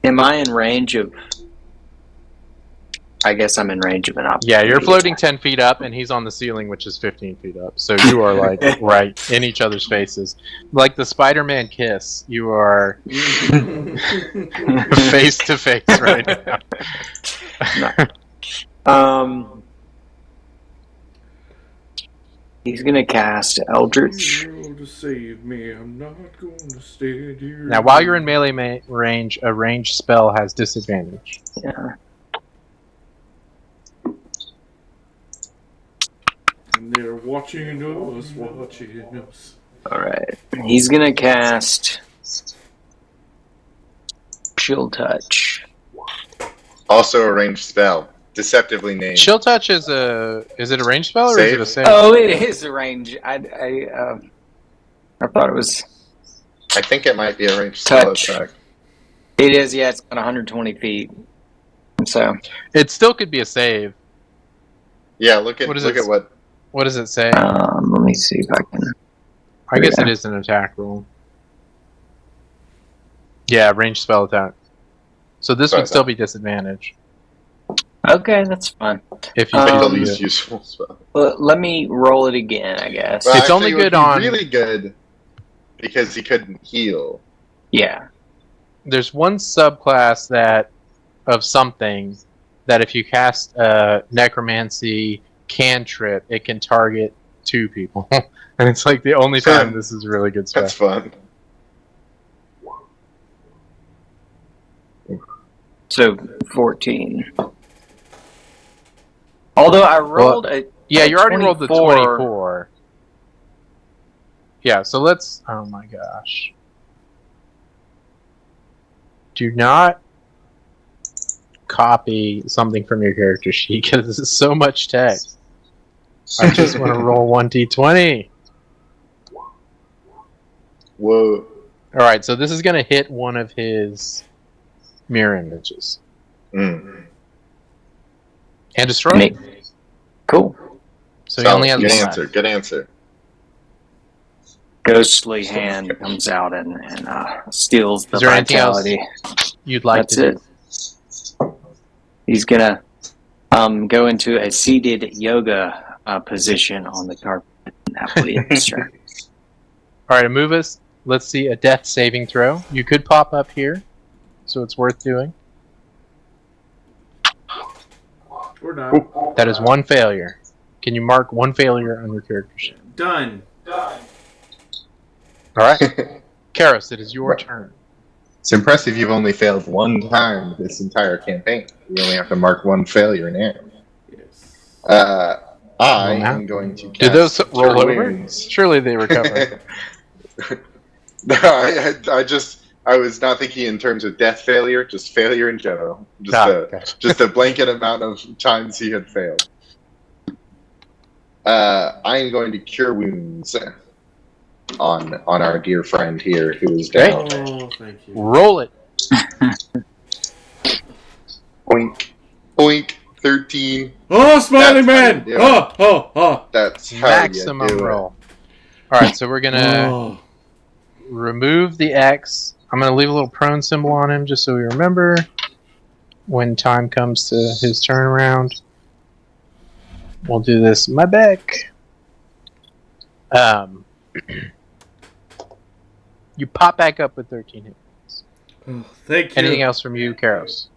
S4: am I in range of? I guess I'm in range of an opportunity.
S3: Yeah, you're floating 10 feet up, and he's on the ceiling, which is 15 feet up. So you are like right in each other's faces, like the Spider-Man kiss. You are face to face right now.
S4: He's gonna cast Eldritch.
S1: To save me, I'm not going to stay here.
S3: Now, while you're in melee range, a ranged spell has disadvantage.
S4: Yeah.
S1: And they're watching us.
S4: All right. He's gonna cast Chill Touch.
S2: Also a ranged spell. Deceptively named.
S3: Chill Touch is it a ranged spell or
S2: Save?
S3: is it a save?
S4: Oh, it is a range. I thought it was.
S2: I think it might be a ranged
S4: Touch.
S2: spell attack.
S4: It is. Yeah, it's got 120 feet. So
S3: It still could be a save.
S2: Yeah, look at
S3: What is
S2: what.
S3: What does it say?
S4: let me see if I can.
S3: I guess it is an attack roll. Yeah, ranged spell attack. So this would still be disadvantage.
S4: Okay, that's fine.
S3: If you
S2: Fatal
S3: fail
S2: use
S3: it.
S2: useful spell.
S4: Well, let me roll it again, I guess.
S2: Well,
S3: It's only
S2: actually, it would
S3: good
S2: be
S3: on-
S2: really good because he couldn't heal.
S4: Yeah.
S3: There's one subclass of something that if you cast necromancy cantrip, it can target 2 people. And it's like the only time this is really good
S2: That's
S3: stuff.
S2: fun.
S4: So 14. Although I rolled
S3: Yeah,
S4: a
S3: you already rolled the
S4: 24.
S3: 24. Yeah, so let's... Oh my gosh. Do not copy something from your character sheet because this is so much text. I just want to roll 1d20.
S2: Whoa.
S3: Alright, so this is going to hit one of his mirror images.
S2: Mm.
S3: And destroy it.
S4: Cool.
S3: So he only has
S2: good
S3: one
S2: answer.
S3: left.
S2: Good answer.
S4: Ghostly hand comes out and steals the
S3: Is there anything else
S4: vitality.
S3: you'd like
S4: That's
S3: to
S4: it. He's gonna go into a seated yoga position on the carpet. That will be his turn.
S3: Alright, Amoobus, let's see a death saving throw. You could pop up here, so it's worth doing.
S1: Or not.
S3: That is 1 failure. Can you mark 1 failure on your character sheet?
S1: Done.
S3: Alright. Karos, it is your turn.
S2: It's impressive you've only failed 1 time this entire campaign. You only have to mark 1 failure now.
S1: Yes.
S2: I am going to cast
S3: Did those roll
S2: Cure
S3: over?
S2: Wounds.
S3: Surely they recover.
S2: No, I was not thinking in terms of death failure, just failure in general.
S3: Gotcha.
S2: Just a blanket amount of times he had failed. I am going to cure wounds on our dear friend here who is down.
S1: Oh, thank you.
S3: Roll it.
S2: Oink, oink, 13.
S1: Oh, Smiling
S2: That's how you
S1: Man!
S2: do it.
S1: Oh.
S2: That's how
S3: Maximum
S2: you do
S3: roll. Alright, so we're gonna
S1: Oh.
S3: remove the X. I'm gonna leave a little prone symbol on him just so we remember when time comes to his turnaround. We'll do this. My back. You pop back up with 13 hit points.
S1: Oh, thank you.
S3: Anything else from you, Karos?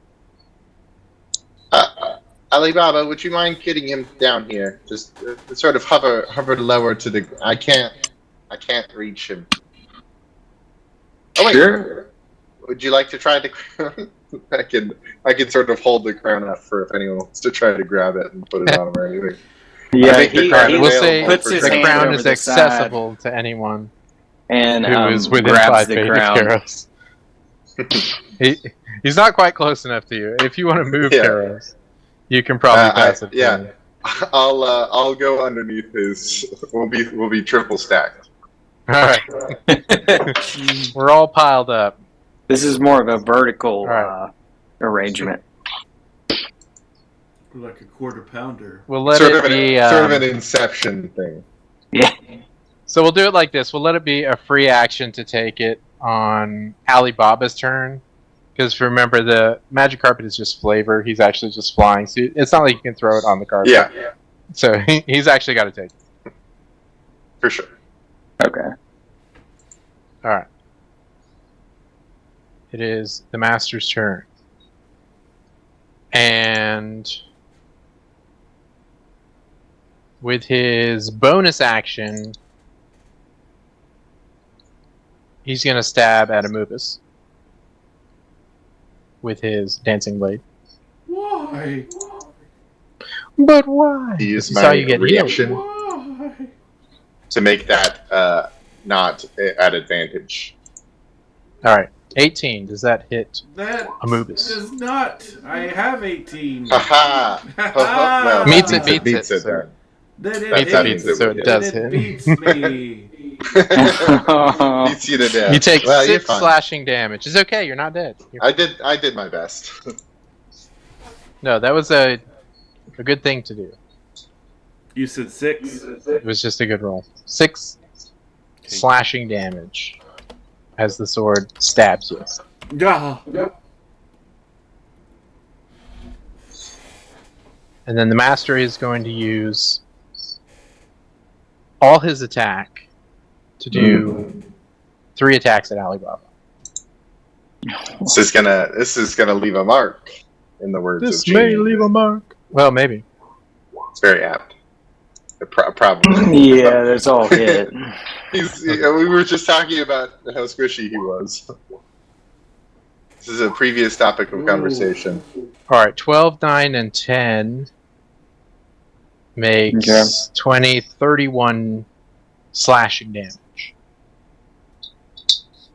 S2: Alibaba, would you mind getting him down here? Just sort of hover lower to the. I can't reach him. Oh wait.
S4: Sure.
S2: Would you like to try to? I can sort of hold the crown up for if anyone wants to try to grab it and put it on him or anything. I
S4: Yeah,
S2: think the
S4: he,
S2: crown
S4: he
S3: We'll
S2: is
S3: say
S2: available
S4: puts
S2: for
S4: his
S3: the
S2: trying.
S4: hand
S3: crown
S4: over
S3: is
S4: the
S3: accessible to anyone
S4: and
S3: who is within
S4: grabs
S3: 5
S4: the
S3: feet of
S4: crown.
S3: Karos. He's not quite close enough to you. If you want to move
S2: Yeah.
S3: Karos, you can probably pass it.
S2: Yeah.
S3: to him.
S2: I'll go underneath his. We'll be triple stacked.
S3: All right. We're all piled up.
S4: This is more of a vertical
S3: Right.
S4: arrangement.
S1: Like a quarter pounder.
S3: We'll let
S2: Sort
S3: it
S2: of
S3: be.
S2: an Inception thing.
S4: Yeah.
S3: So we'll do it like this. We'll let it be a free action to take it on Alibaba's turn. Because remember, the magic carpet is just flavor. He's actually just flying. So it's not like you can throw it on the carpet.
S2: Yeah,
S3: So he's actually got to take it.
S2: for sure.
S4: Okay.
S3: All right. It is the master's turn. And with his bonus action, he's going to stab at Amubis with his dancing blade.
S1: Why?
S3: But why?
S2: He used
S3: This is how
S2: my
S3: you get
S2: reaction
S1: Why?
S2: to make that not at advantage.
S3: All right. 18. Does that hit
S1: That
S3: Amubis?
S1: does not. I have 18.
S2: Haha! Well,
S3: Meets
S2: that
S3: it,
S2: beats it
S3: so-
S2: then.
S1: Then it
S2: That's
S3: That
S1: hits.
S3: beats it, so it does
S1: Then it
S3: hit.
S1: beats me.
S2: Beats you to death.
S3: You take
S2: well, you're
S3: 6
S2: fine.
S3: slashing damage. It's okay. You're not dead.
S2: I did my best.
S3: No, that was a good thing to do.
S1: You said 6.
S3: It was just a good roll. 6 slashing damage as the sword stabs you.
S1: Yeah.
S3: And then the master is going to use all his attack to do 3 attacks at Alibaba.
S2: This is gonna leave a mark, in the words of Jamie.
S3: a mark. Well, maybe.
S2: It's very apt. Probably.
S4: Yeah, that's all hit.
S2: We were just talking about how squishy he was. This is a previous topic of conversation.
S3: All right, 12, 9, and 10 makes
S4: Okay.
S3: 20, 31 slashing damage.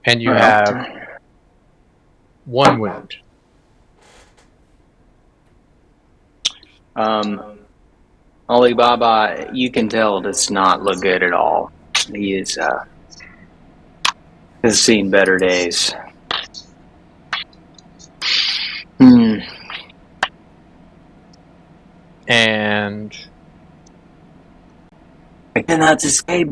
S3: And you have 1 wound.
S4: Alibaba, you can tell does not look good at all. He is has seen better days.
S3: And
S4: I cannot escape.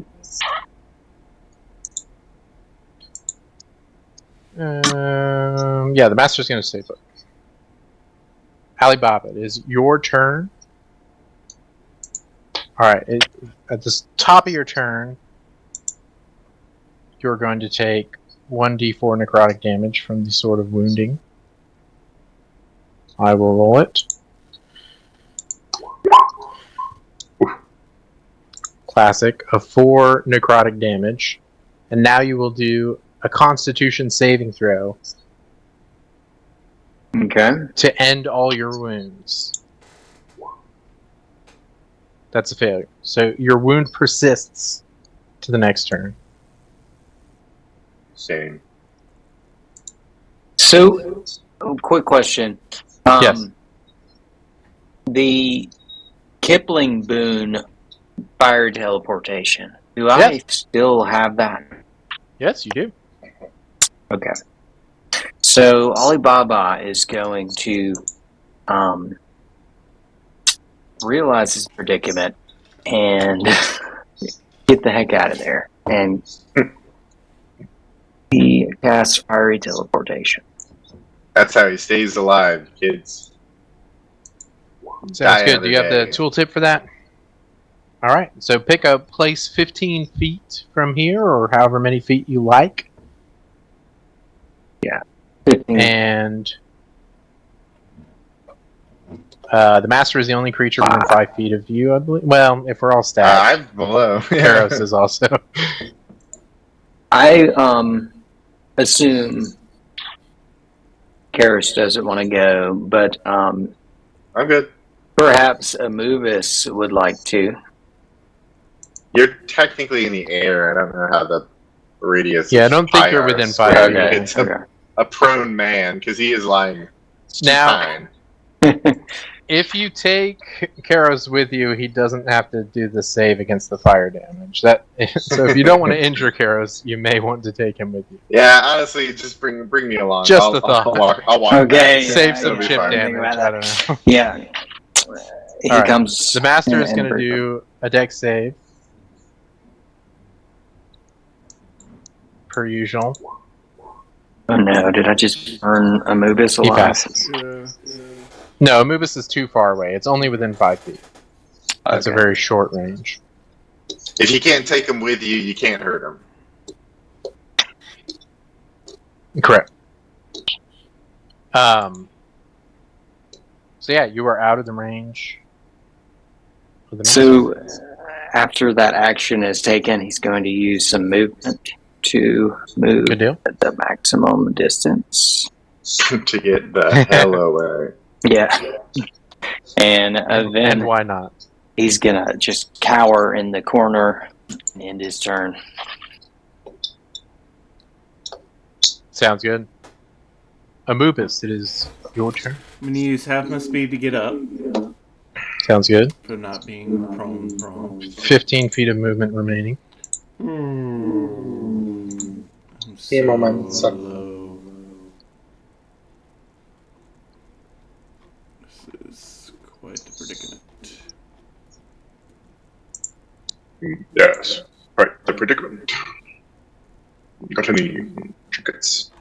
S3: yeah, the master's going to stay put. Alibaba, it is your turn. Alright, at the top of your turn, you're going to take 1d4 necrotic damage from the Sword of Wounding. I will roll it. Classic, of 4 necrotic damage. And now you will do a Constitution saving throw
S4: Okay.
S3: to end all your wounds. That's a failure. So your wound persists to the next turn.
S2: Same.
S4: So, quick question.
S3: Yes.
S4: The Kipling boon fire teleportation. Do I
S3: Yes.
S4: still have that?
S3: Yes, you do.
S4: Okay. So Alibaba is going to realize his predicament and get the heck out of there. And he casts fiery teleportation.
S2: That's how he stays alive, kids.
S3: Sounds
S2: Die
S3: good. Do you have
S2: another
S3: the
S2: day.
S3: tooltip for that? All right. So pick a place 15 feet from here, or however many feet you like. And the Master is the only creature within 5 feet of you, I believe. Well, if we're all stacked.
S2: I'm below.
S3: Karos is also.
S4: I assume Karis doesn't want to go, but
S2: I'm good.
S4: perhaps Amoobus would like to.
S2: You're technically in the air. I don't know how the radius.
S3: Yeah, I
S2: is
S3: don't think
S2: pi
S3: you're
S2: r
S3: within 5
S2: squared.
S3: feet.
S2: It's a prone man because he is lying.
S3: Now, if you take Karos with you, he doesn't have to do the save against the fire damage. So if you don't want to injure Karos, you may want to take him with you.
S2: Yeah, honestly, just bring me along.
S3: Just a thought.
S2: I'll walk
S4: Okay.
S2: back.
S3: Save
S4: Yeah,
S3: some
S2: It'll be
S3: chip
S2: fine.
S3: damage. I don't know.
S4: Yeah. He
S3: All right.
S4: comes.
S3: The Master is
S4: in
S3: going to
S4: person.
S3: do a dex save. Per usual.
S4: Oh no! Did I just burn Amoobus
S3: He
S4: alive?
S3: passes. No, Amoobus is too far away. It's only within 5 feet. That's a
S4: Okay.
S3: very short range.
S2: If you can't take him with you, you can't hurt him.
S3: Correct. So yeah, you are out of the range. Of the
S4: So after that action is taken, he's going to use some movement to move
S3: Good deal.
S4: at the maximum distance.
S2: To get the hell away.
S4: Yeah. And then
S3: And why not?
S4: he's gonna just cower in the corner and end his turn.
S3: Sounds good. Amoobus, it is your turn.
S1: I'm going to use half my speed to get up
S3: Sounds good.
S1: for not being prone.
S3: 15 feet of movement remaining.
S1: I'm
S2: Sí, moment,
S1: so
S2: so-
S1: low. This is quite the predicament.
S2: Yes. Right, the predicament. Got any trinkets?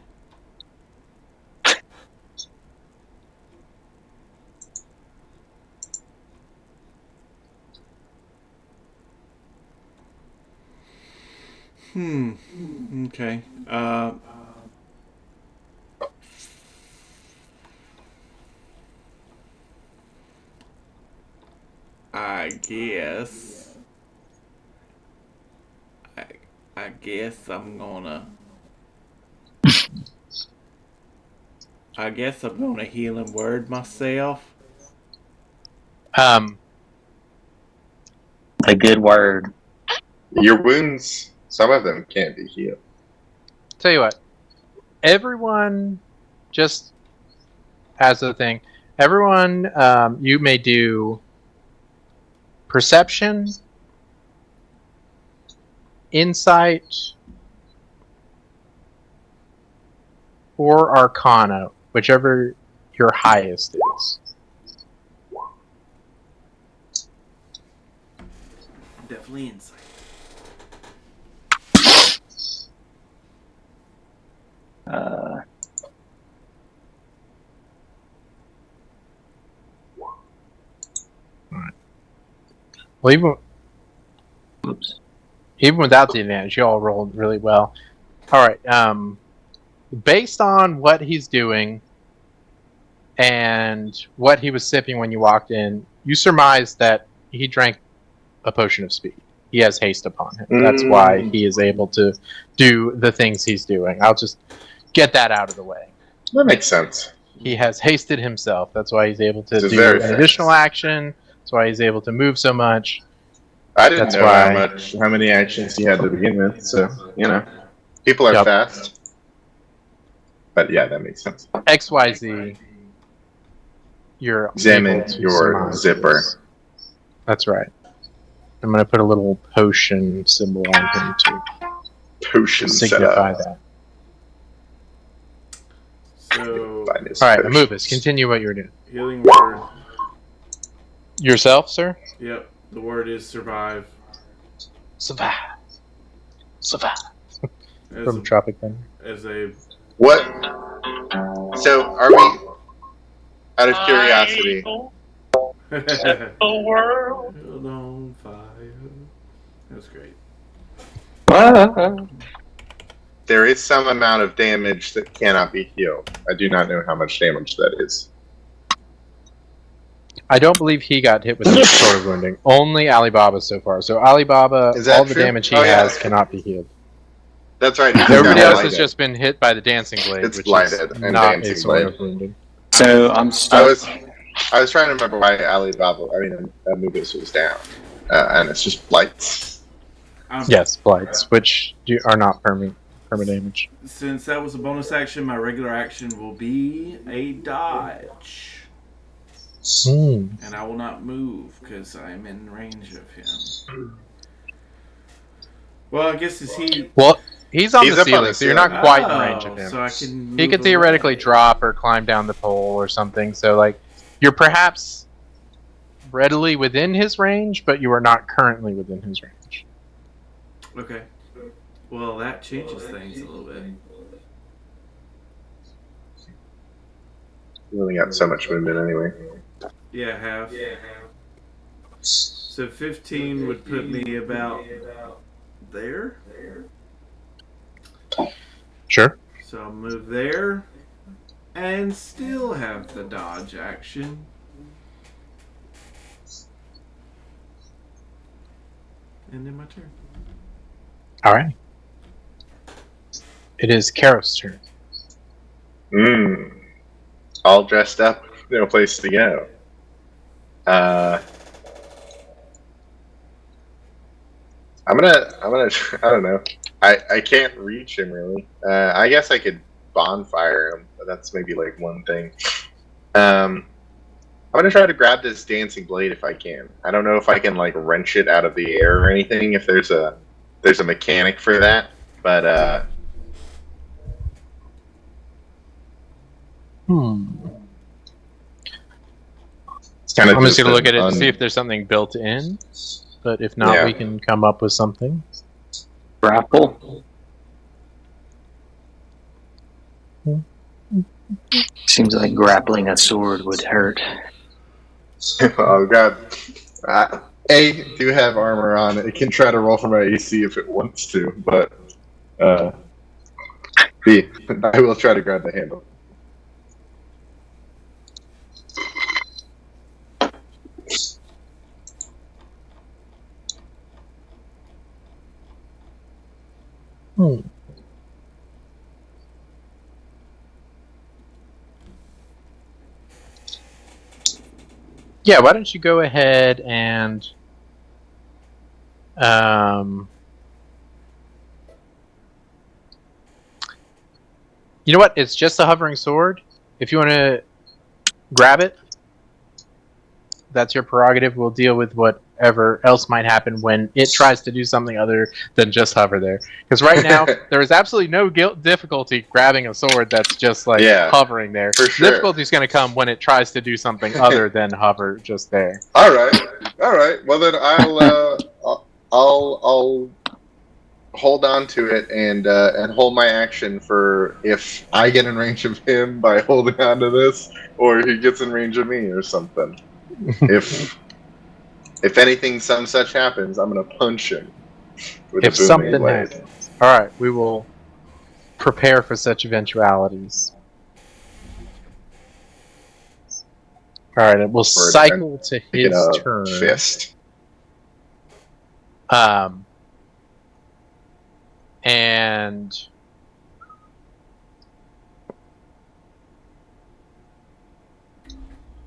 S1: Okay. I guess. I guess I'm gonna. I guess I'm gonna healing word myself.
S4: A good word.
S2: Your wounds, some of them can't be healed.
S3: Tell you what, everyone, just as a thing, everyone, you may do perception, insight, or arcana, whichever your highest is.
S1: Definitely insight.
S3: Well,
S4: Oops.
S3: even without the advantage, you all rolled really well. All right. Based on what he's doing and what he was sipping when you walked in, you surmise that he drank a potion of speed. He has haste upon him. That's why he is able to do the things he's doing. I'll just get that out of the way.
S2: That makes sense.
S3: He has hasted himself. That's why he's able to
S2: It's
S3: do
S2: very
S3: an additional action. That's why he's able to move so much.
S2: I didn't
S3: That's
S2: know
S3: why-
S2: how many actions he had to begin with, so, people are
S3: Yep.
S2: fast. But yeah, that makes sense.
S3: XYZ, you're
S2: Examine
S3: able to
S2: your
S3: surmise
S2: zipper.
S3: this. That's right. I'm going to put a little potion symbol on him to
S2: Potion
S3: signify
S2: setup.
S3: that.
S1: So,
S2: Find his
S3: All right,
S2: potions.
S3: Amoobus, continue what you're doing.
S1: healing word.
S3: Yourself, sir?
S1: Yep. The word is survive.
S3: Survive. Survive.
S1: As
S3: From Tropic Thunder.
S1: as a
S2: What? So, are we, out of curiosity,
S5: The world.
S1: Held on fire. That was great.
S2: there is some amount of damage that cannot be healed. I do not know how much damage that is.
S3: I don't believe he got hit with any sort of wounding. Only Alibaba so far. So Alibaba,
S2: Is that
S3: all the
S2: true?
S3: damage he
S2: Oh, yeah.
S3: has cannot be healed.
S2: That's right. he's just
S3: Everybody
S2: got
S3: else has
S2: blighted.
S3: just been hit by the dancing blade,
S2: It's
S3: which
S2: blighted
S3: is
S2: and
S3: not
S2: dancing
S3: a sort
S2: blade.
S3: of wounding.
S4: So I'm
S2: I
S4: stuck.
S2: was trying to remember why Anubis was down, and it's just blights.
S3: Yes, blights, which are not perma damage.
S1: Since that was a bonus action, my regular action will be a dodge. And I will not move because I'm in range of him. Well, I guess is he...
S3: Well, he's on
S2: He's
S3: the
S2: up on
S3: ceiling,
S2: the
S3: so you're not
S2: ceiling.
S3: quite in range of him.
S1: So I can
S3: He
S1: move
S3: could theoretically
S1: away.
S3: drop or climb down the pole or something, so like you're perhaps readily within his range, but you are not currently within his range.
S1: Okay. Well, that changes things a little bit.
S2: You only got so much movement anyway.
S1: Yeah, half. So 15 would put me about there.
S3: Sure.
S1: So I'll move there and still have the dodge action. And then my turn.
S3: Alright. It is Karos' turn.
S2: All dressed up, no place to go. I'm gonna, I don't know. I can't reach him really. I guess I could bonfire him, but that's maybe like one thing. I'm gonna try to grab this dancing blade if I can. I don't know if I can like wrench it out of the air or anything. If there's a mechanic for that, but it's kind of.
S3: I'm just gonna look at it to see if there's something built in, but if not,
S2: Yeah.
S3: we can come up with something.
S4: Grapple. Seems like grappling a sword would hurt.
S2: Oh god. A do have armor on. It can try to roll for my AC if it wants to, but B, I will try to grab the handle.
S3: Yeah, why don't you go ahead and you know what? It's just a hovering sword. If you want to grab it, that's your prerogative. We'll deal with whatever else might happen when it tries to do something other than just hover there. Because right now, there is absolutely no difficulty grabbing a sword that's just like hovering there.
S2: For sure.
S3: Difficulty is going to come when it tries to do something other than hover just there.
S2: All right. Well then, I'll hold on to it and hold my action for if I get in range of him by holding on to this, or he gets in range of me or something. If anything, some such happens, I'm gonna punch him. With
S3: If
S2: a booming
S3: something
S2: blade.
S3: happens. Alright, we will prepare for such eventualities. Alright, it will cycle to his turn.
S2: Fist.
S3: And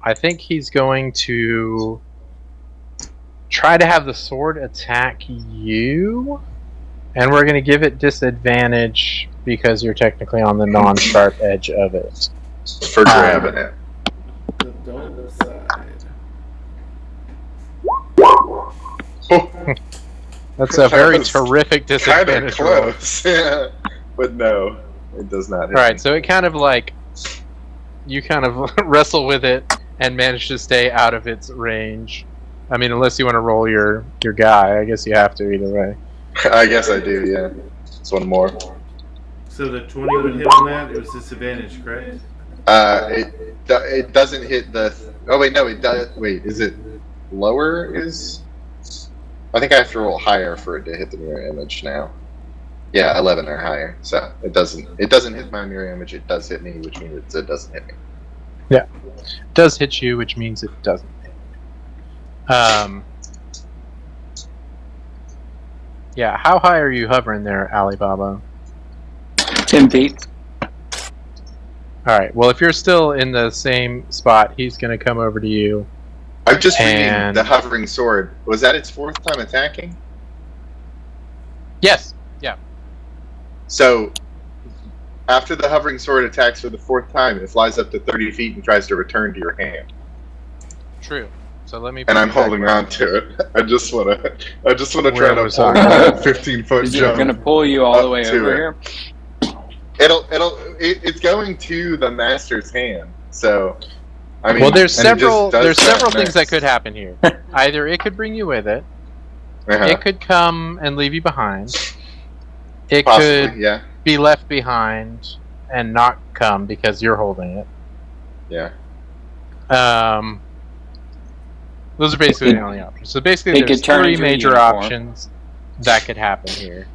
S3: I think he's going to try to have the sword attack you, and we're going to give it disadvantage because you're technically on the non-sharp edge of it.
S2: For grabbing it.
S1: The dull side.
S3: That's a very
S2: was
S3: terrific
S2: Kind of
S3: disadvantage roll.
S2: close, yeah. But no, it does not hit.
S3: Alright, so it kind of like, you kind of wrestle with it and manage to stay out of its range. I mean, unless you want to roll your guy, I guess you have to either way.
S2: I guess I do, yeah. It's one more.
S1: So the 20 would hit on that. It was disadvantage, correct?
S2: It doesn't hit the. Oh wait, no, it does. Wait, is it lower? I think I have to roll higher for it to hit the mirror image now. Yeah, 11 or higher. So it doesn't hit my mirror image. It does hit me, which means it doesn't hit me.
S3: Yeah, it does hit you, which means it doesn't hit. Yeah, how high are you hovering there, Alibaba?
S4: 10 feet.
S3: Alright, well, if you're still in the same spot, he's going to come over to you.
S2: I'm just reading
S3: And-
S2: the hovering sword. Was that its 4th time attacking?
S3: Yes, yeah.
S2: So, after the hovering sword attacks for the 4th time, it flies up to 30 feet and tries to return to your hand.
S3: True. So let me.
S2: And I'm holding on to it. I just wanna try
S3: Where
S2: to
S3: was
S2: pull
S3: I?
S2: that 15-foot
S4: Is it
S2: jump.
S4: going to pull you all the
S2: up
S4: way
S2: to
S4: over
S2: it.
S4: here?
S2: It's going to the master's hand. So, I mean,
S3: Well, there's
S2: and it just
S3: several
S2: does that
S3: things that
S2: next.
S3: could happen here. Either it could bring you with it.
S2: Uh-huh.
S3: It could come and leave you behind. It
S2: Possibly,
S3: could
S2: yeah.
S3: be left behind and not come because you're holding it.
S2: Yeah.
S3: Those are basically the only options. So basically,
S4: It
S3: there's
S4: could turn
S3: 3
S4: into a
S3: major
S4: unicorn.
S3: options that could happen here.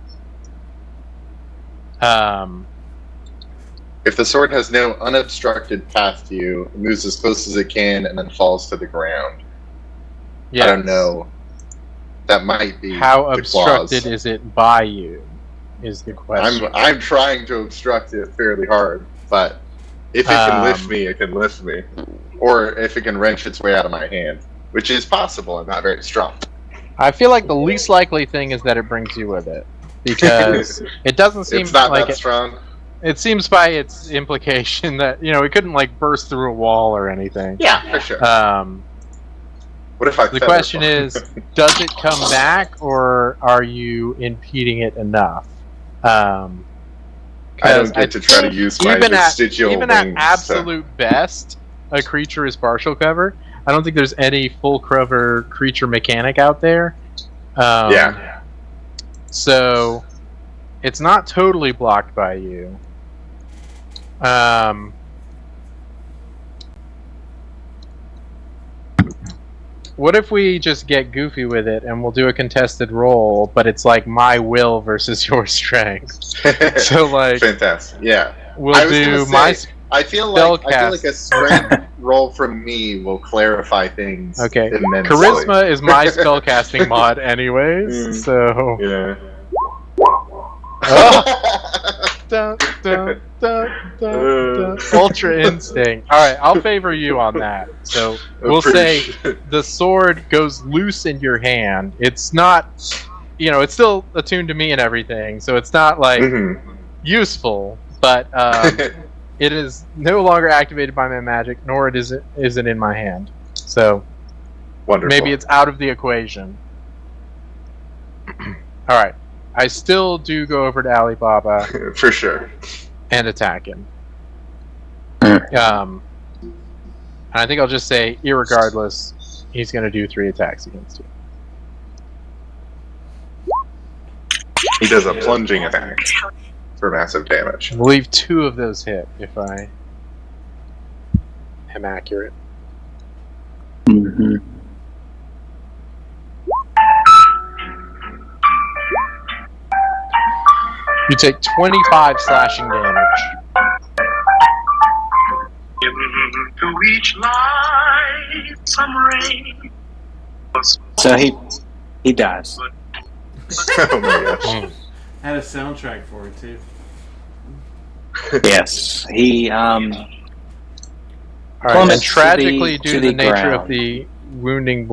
S2: If the sword has no unobstructed path to you, it moves as close as it can and then falls to the ground.
S3: Yes.
S2: I don't know. That might be
S3: How
S2: the
S3: obstructed
S2: clause.
S3: is it by you? Is the question.
S2: I'm trying to obstruct it fairly hard, but if it can lift me, it can lift me. Or if it can wrench its way out of my hand, which is possible and not very strong.
S3: I feel like the least likely thing is that it brings you with it, because it doesn't seem
S2: It's not
S3: like
S2: that strong.
S3: it seems by its implication that it couldn't like burst through a wall or anything.
S2: Yeah, for sure. What if I
S3: The
S2: feather
S3: question
S2: fall?
S3: is, does it come back, or are you impeding it enough?
S2: I don't get to try to use my vestigial
S3: even at
S2: wings.
S3: absolute best, a creature is partial cover. I don't think there's any full cover creature mechanic out there.
S2: Yeah.
S3: So it's not totally blocked by you. What if we just get goofy with it and we'll do a contested roll, but it's like my will versus your strength? So like,
S2: Fantastic. Yeah.
S3: we'll
S2: I was
S3: do
S2: gonna
S3: my.
S2: say, I feel like
S3: spellcast.
S2: a strength roll from me will clarify things.
S3: Okay.
S2: Immensely.
S3: Charisma is my spellcasting mod, anyways. So.
S2: Yeah.
S3: Dun, dun, dun, dun, dun. Ultra instinct. All right, I'll favor you on that. So we'll say the sword goes loose in your hand. It's not, it's still attuned to me and everything, so it's not like useful, but it is no longer activated by my magic, nor is it in my hand. So
S2: Wonderful.
S3: maybe it's out of the equation. All right. I still do go over to Alibaba
S2: for sure
S3: and attack him. And I think I'll just say, irregardless, he's going to do 3 attacks against you.
S2: He does a plunging attack for massive damage.
S3: I believe 2 of those hit, if I am accurate.
S4: Mm-hmm.
S3: You take 25 slashing damage.
S5: Into each light, some rain.
S4: So he dies.
S2: Oh my gosh.
S1: Had a soundtrack for it too.
S4: Yes, he
S3: All right,
S4: Plummets
S3: and tragically,
S4: to
S3: due to
S4: the
S3: the nature
S4: ground.
S3: of the wounding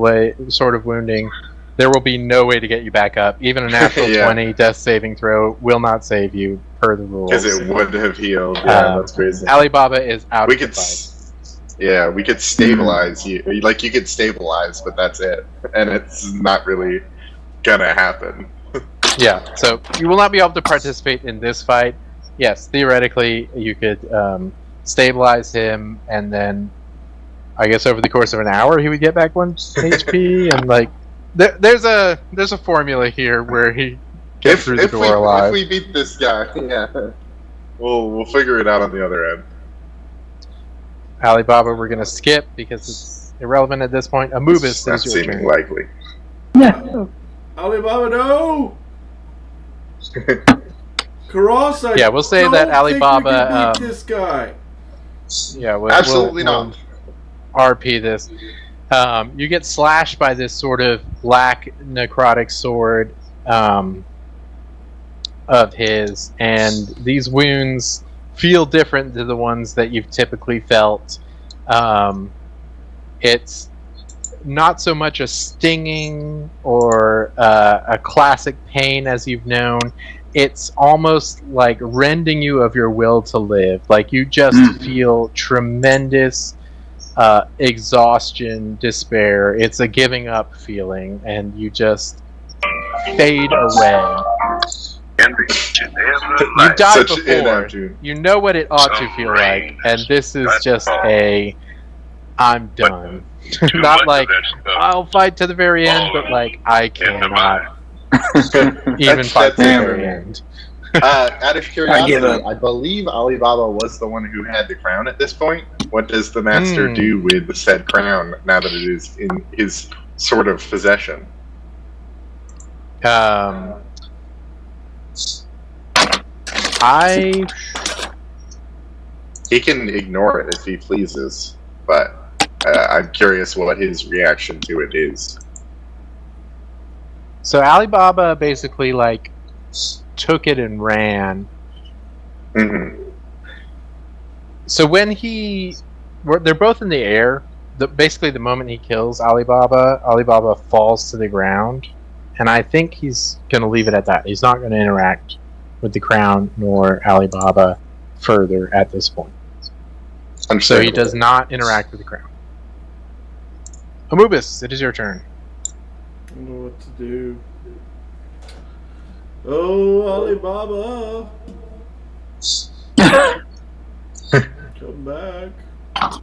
S3: sort of wounding, there will be no way to get you back up. Even a natural
S2: Yeah.
S3: 20 death saving throw will not save you per the rules.
S2: Because it would have healed. Yeah, that's crazy.
S3: Alibaba is out
S2: We
S3: of the
S2: could,
S3: fight.
S2: we could stabilize you. Like you could stabilize, but that's it, and it's not really gonna happen.
S3: Yeah, so you will not be able to participate in this fight. Yes, theoretically, you could stabilize him, and then I guess over the course of an hour, he would get back 1 HP, and like there's a formula here where he gets through the door alive.
S2: If we beat this guy, yeah, we'll figure it out on the other end.
S3: Alibaba, we're gonna skip because it's irrelevant at this point. Amubis,
S2: It's not
S3: is your
S2: seeming
S3: turn.
S2: likely.
S4: Yeah.
S1: Alibaba, no! Karas, I
S3: Yeah, we'll say
S1: don't
S3: that
S1: think
S3: Alibaba,
S1: we can beat this guy.
S3: Yeah,
S2: Absolutely not.
S3: RP this. You get slashed by this sort of black necrotic sword of his, and these wounds feel different to the ones that you've typically felt. It's not so much a stinging or a classic pain as you've known. It's almost like rending you of your will to live. Like you just feel tremendous exhaustion, despair. It's a giving up feeling, and you just fade away. You died
S2: Such
S3: before.
S2: inaptitude.
S3: You know what it ought to feel like, and this is just a I'm done. Not like I'll fight to the very end, but like I cannot even fight to the very end.
S2: Out of curiosity,
S4: give up.
S2: I believe Alibaba was the one who had the crown at this point. What does the master do with the said crown now that it is in his sort of possession? He can ignore it if he pleases, but I'm curious what his reaction to it is.
S3: So Alibaba basically like took it and ran.
S2: Mm-hmm.
S3: So when they're both in the air. Basically, the moment he kills Alibaba falls to the ground, and I think he's going to leave it at that. He's not going to interact with the crown nor Alibaba further at this point. So he does not interact with the crown. Amubis, it is your turn.
S1: I don't know what to do. Oh, Alibaba! Come back. I'm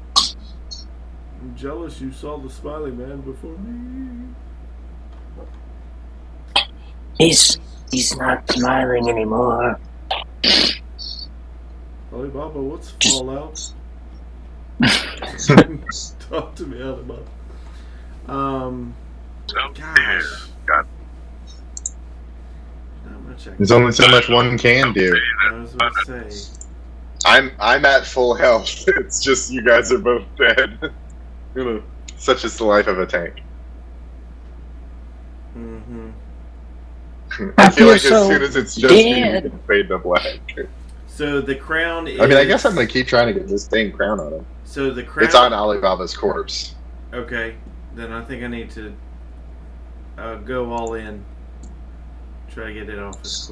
S1: jealous you saw the smiley man before me.
S4: He's not smiling anymore.
S1: Alibaba, what's Fallout? Talk to me, Alibaba. Gosh. Not much I
S2: There's only so much one can do.
S1: I was about to say.
S2: I'm at full health. It's just you guys are both dead. You know, such is the life of a tank.
S1: Mm-hmm.
S2: I feel like as
S4: so
S2: soon as it's just me, you
S4: dead.
S2: can fade to black.
S1: So the crown is...
S2: I mean, I guess I'm gonna keep trying to get this dang crown on him.
S1: So the crown...
S2: It's on Alibaba's corpse.
S1: Okay. Then I think I need to go all in. Try to get it off his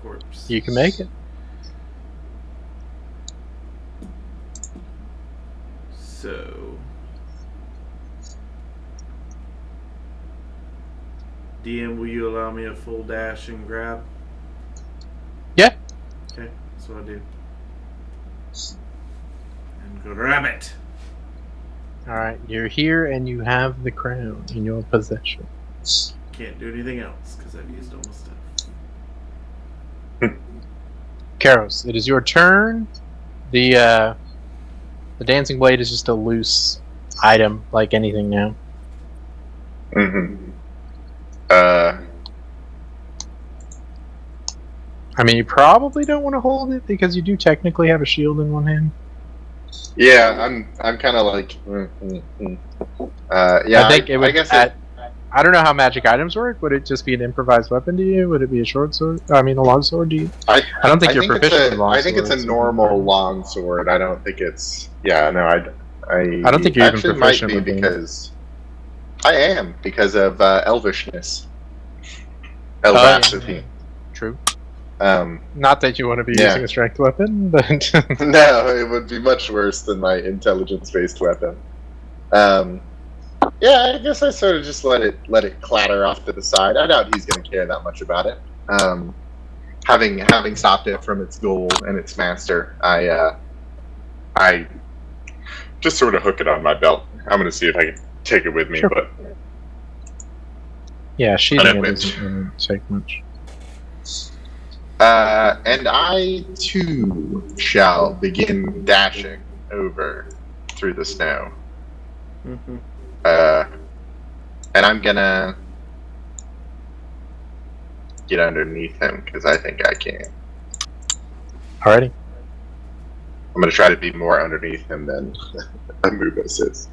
S1: corpse.
S3: You can make it.
S1: So... DM, will you allow me a full dash and grab?
S3: Yeah.
S1: Okay, that's what I do. And go grab it!
S3: Alright, you're here and you have the crown in your possession.
S1: Can't do anything else because I've used all my stuff.
S3: Karos, it is your turn. The dancing blade is just a loose item, like anything now.
S2: Mm-hmm.
S3: I mean, you probably don't want to hold it because you do technically have a shield in one hand.
S2: Yeah, I'm kind of like. Yeah,
S3: I think it would.
S2: I guess
S3: I don't know how magic items work. Would it just be an improvised weapon to you? Would it be a short sword? I mean, a long sword? Do you? I don't think you're proficient in long
S2: I think it's a
S3: swords.
S2: normal long sword. I don't think it's. Yeah, no, I
S3: don't think you're even
S2: actually
S3: proficient
S2: might be
S3: with
S2: because I am because of elvishness. Elvacity.
S3: True.
S2: Um,
S3: Not that you want to be using a strength weapon, but
S2: no, it would be much worse than my intelligence-based weapon. Yeah, I guess I sort of just let it clatter off to the side. I doubt he's going to care that much about it. Having stopped it from its goal and its master, I just sort of hook it on my belt. I'm going to see if I can take it with me,
S3: Sure.
S2: but
S3: yeah, sheathing it doesn't really take much.
S2: and I too shall begin dashing over through the snow.
S1: Mm-hmm.
S2: And I'm gonna get underneath him because I think I can.
S3: Alrighty.
S2: I'm going to try to be more underneath him than Anubis is.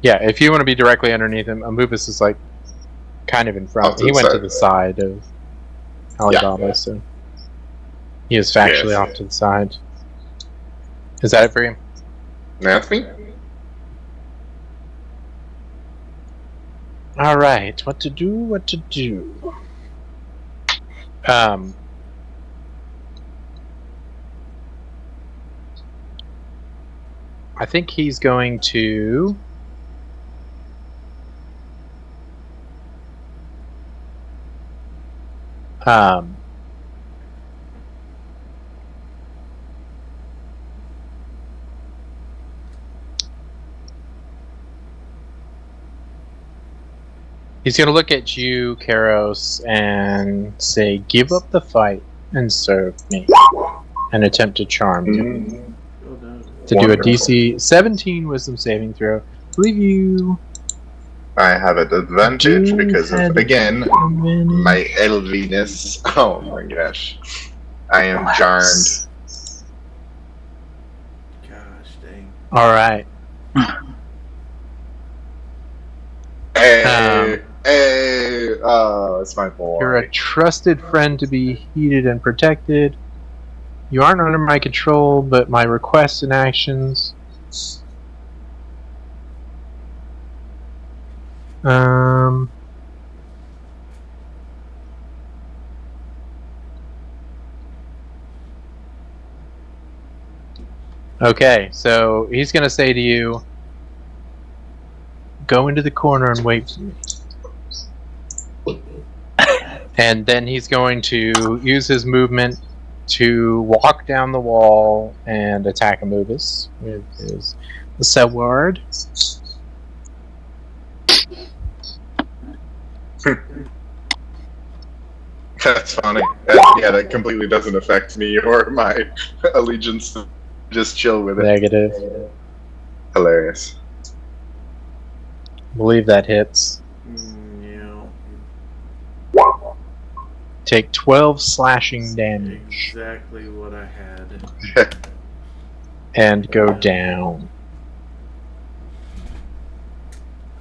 S3: Yeah, if you want to be directly underneath him, Anubis is like kind of in front.
S2: Off to
S3: He
S2: the
S3: went to
S2: side.
S3: the side of Alibaba, so he is factually
S2: Yes.
S3: off to the side. Is that it for you?
S2: That's me?
S3: Alright, what to do? I think he's going to... he's going to look at you, Karos, and say, give up the fight and serve me. And attempt to charm you.
S2: Mm-hmm.
S1: Oh, no.
S3: To do a
S2: Wonderful.
S3: DC 17 wisdom saving throw. I believe you...
S2: I have an advantage because of, again, my
S3: my...
S2: LV-ness. Oh my gosh. I am charmed.
S1: Gosh dang.
S3: Alright.
S2: Hey! Hey! Oh, it's my boy.
S3: You're a trusted friend to be heeded and protected. You aren't under my control, but my requests and actions. Okay, so he's gonna say to you, go into the corner and wait for me. And then he's going to use his movement to walk down the wall and attack Anubis with his sword.
S2: That's funny. Yeah, that completely doesn't affect me or my allegiance. Just chill with it.
S3: Negative.
S2: Hilarious.
S3: Believe that hits.
S1: Yeah.
S3: Take 12 slashing damage
S1: Exactly what I had.
S3: and go down.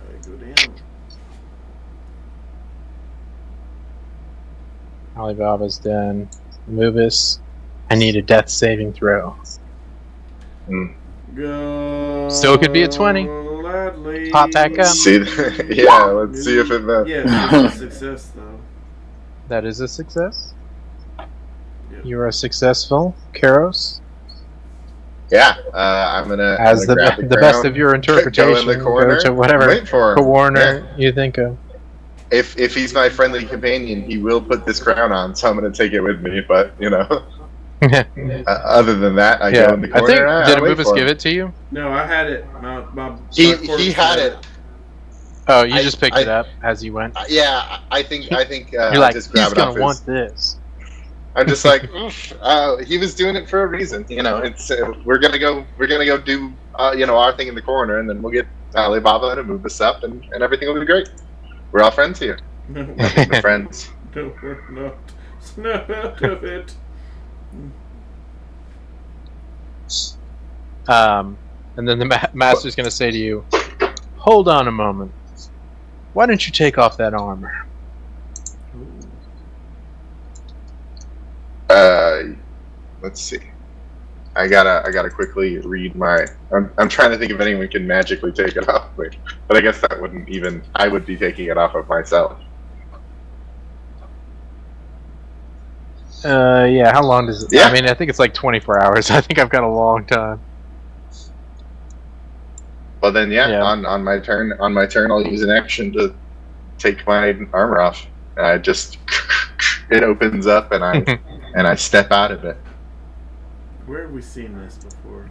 S1: I go down.
S3: Alibaba's done. Anubis, I need a death saving throw.
S1: Go.
S3: Still could be a 20.
S1: Gladly.
S3: Pop back up.
S2: See, yeah, let's see if it does.
S1: Yeah, it's a success though.
S3: That is a success.
S1: Yep.
S3: You are successful, Karos.
S2: Yeah, I'm gonna.
S3: As
S2: I'm gonna grab
S3: the best of your
S2: go
S3: interpretation,
S2: in the corner,
S3: go to whatever
S2: wait for him.
S3: corner you think of.
S2: Yeah. If he's my friendly companion, he will put this crown on, so I'm gonna take it with me. But you know, other than that, I go in the
S3: I
S2: corner.
S3: think
S2: and
S3: did
S2: I wait
S3: Anubis
S2: for
S3: give
S2: him.
S3: it to you?
S1: No, I had it. My
S2: He
S1: corpse
S2: had it.
S3: Oh, you
S2: I-
S3: just picked it up as you went.
S2: Yeah, I think.
S3: You're
S2: I
S3: like,
S2: just grab
S3: he's
S2: it off
S3: gonna want
S2: his.
S3: this.
S2: I'm just like, he was doing it for a reason. You know, it's we're gonna go do our thing in the corner, and then we'll get Alibaba to move us up, and everything will be great. We're all friends here.
S1: No,
S2: We're friends.
S1: no, we're not. Snap out of it.
S3: And then the master's gonna say to you, "Hold on a moment. Why don't you take off that armor?"
S2: Let's see. I gotta quickly read my. I'm trying to think if anyone can magically take it off, but I guess that wouldn't even. I would be taking it off of myself.
S3: Yeah. How long does it?
S2: Yeah.
S3: I mean, I think it's like 24 hours. I think I've got a long time.
S2: Well then,
S3: Yeah.
S2: on my turn, I'll use an action to take my armor off. And I just it opens up, and I step out of it.
S1: Where have we seen this before?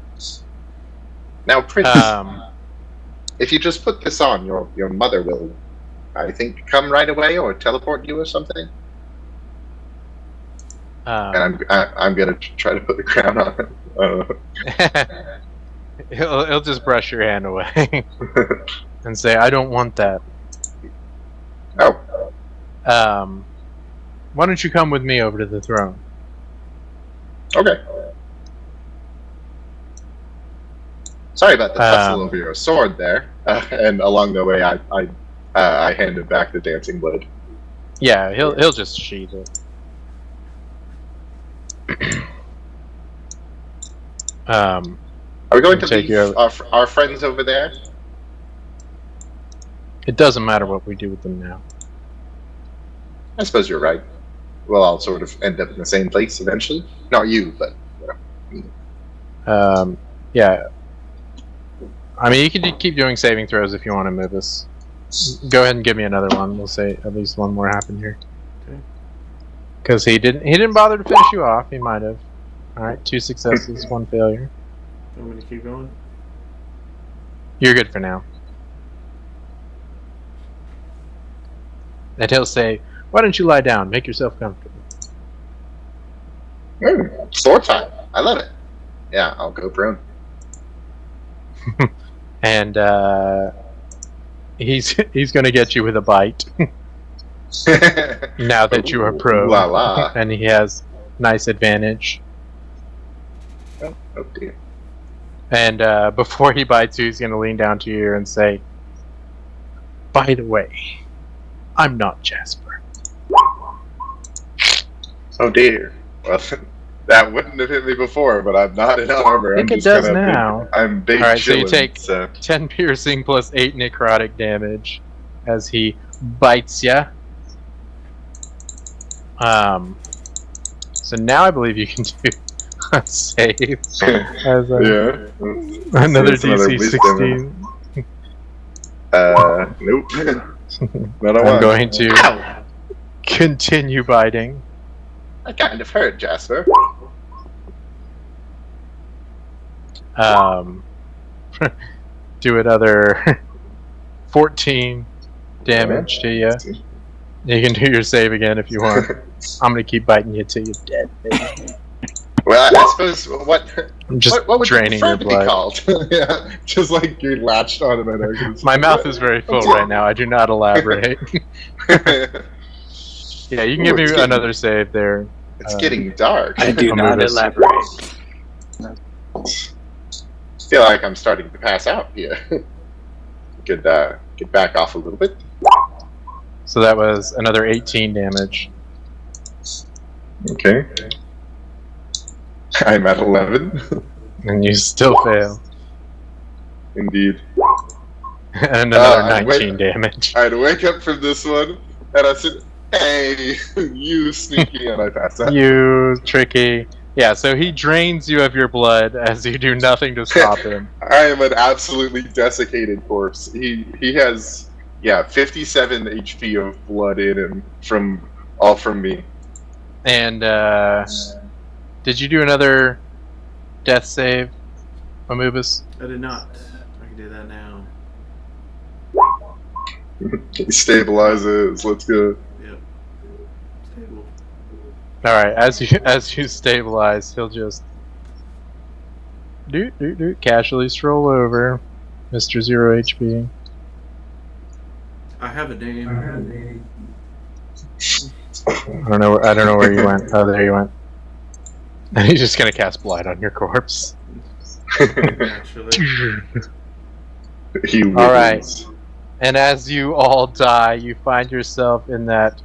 S2: Now, Prince,
S3: Um,
S2: if you just put this on, your mother will, I think, come right away or teleport you or something. And I'm gonna try to put the crown on.
S3: he'll just brush your hand away and say, "I don't want that."
S2: Oh,
S3: why don't you come with me over to the throne?
S2: Okay. Sorry about the tussle over your sword there. And along the way, I handed back the dancing blade.
S3: Yeah, he'll just sheath it.
S2: Are we going to
S3: take
S2: leave our friends over there?
S3: It doesn't matter what we do with them now.
S2: I suppose you're right. We'll all sort of end up in the same place eventually. Not you, but
S3: yeah. I mean, you can keep doing saving throws if you want to move us. Go ahead and give me another one. We'll say at least one more happened here.
S1: Okay.
S3: Because he didn't bother to finish you off. He might have. All right, 2 successes, 1 failure.
S1: I'm going to keep going.
S3: You're good for now. And he'll say, "Why don't you lie down? Make yourself comfortable."
S2: Sword time. I love it. Yeah, I'll go prone.
S3: And he's going to get you with a bite. Now that you are prone.
S2: La la.
S3: And he has nice advantage.
S2: Oh dear.
S3: And before he bites you, he's going to lean down to you and say, "By the way, I'm not Jasper."
S2: Oh dear. Well, that wouldn't have hit me before, but I'm not in armor.
S3: I think it does now.
S2: I'm big.
S3: Alright, so you
S2: chillin',
S3: take 10 piercing plus 8 necrotic damage as he bites ya. So now I believe you can do a save. As
S2: yeah.
S3: another
S2: It's another
S3: DC
S2: wisdom.
S3: 16.
S2: Nope. Not a
S3: I'm
S2: one.
S3: going to
S2: Ow!
S3: continue biting.
S2: I kind of hurt, Jasper.
S3: Do another 14 damage to you. You can do your save again if you want. I'm gonna keep biting you till you're dead, baby.
S2: Well, I suppose what
S3: I'm just
S2: what would
S3: draining
S2: you prefer
S3: your
S2: to
S3: blood.
S2: be called? Yeah, just like you're latched on an organ.
S3: My mouth is very full right now. I do not elaborate. Yeah, you can give me
S2: it's getting-
S3: another save there.
S2: It's getting dark.
S4: I do
S3: I'll
S4: not
S3: move this.
S4: elaborate.
S2: Feel like I'm starting to pass out here. Could get back off a little bit.
S3: So that was another 18 damage.
S2: Okay. I'm at 11.
S3: And you still fail.
S2: Indeed.
S3: And another
S2: I'd
S3: 19 damage.
S2: I'd wake up from this one, and I said, "Hey, you sneaky," and I pass out.
S3: You tricky. Yeah, so he drains you of your blood as you do nothing to stop him.
S2: I am an absolutely desiccated corpse. He has 57 HP of blood in him from me.
S3: And did you do another death save, Amubus?
S1: I did not. I can do that now.
S2: He stabilizes. Let's go.
S1: Yep. Stable.
S3: All right, as you stabilize, he'll just casually stroll over, Mr. 0 HP.
S1: I have a name.
S3: I don't know where you went. Oh, there you went. And he's just gonna cast blight on your corpse.
S1: Actually.
S2: He
S3: All right. And as you all die, you find yourself in that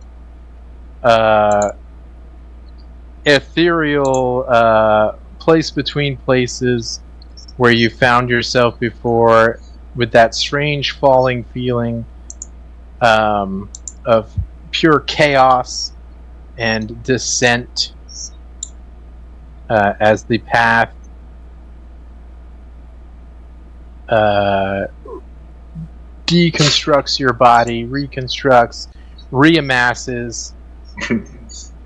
S3: ethereal place between places where you found yourself before, with that strange falling feeling of pure chaos and descent as the path deconstructs your body, reconstructs, reamasses,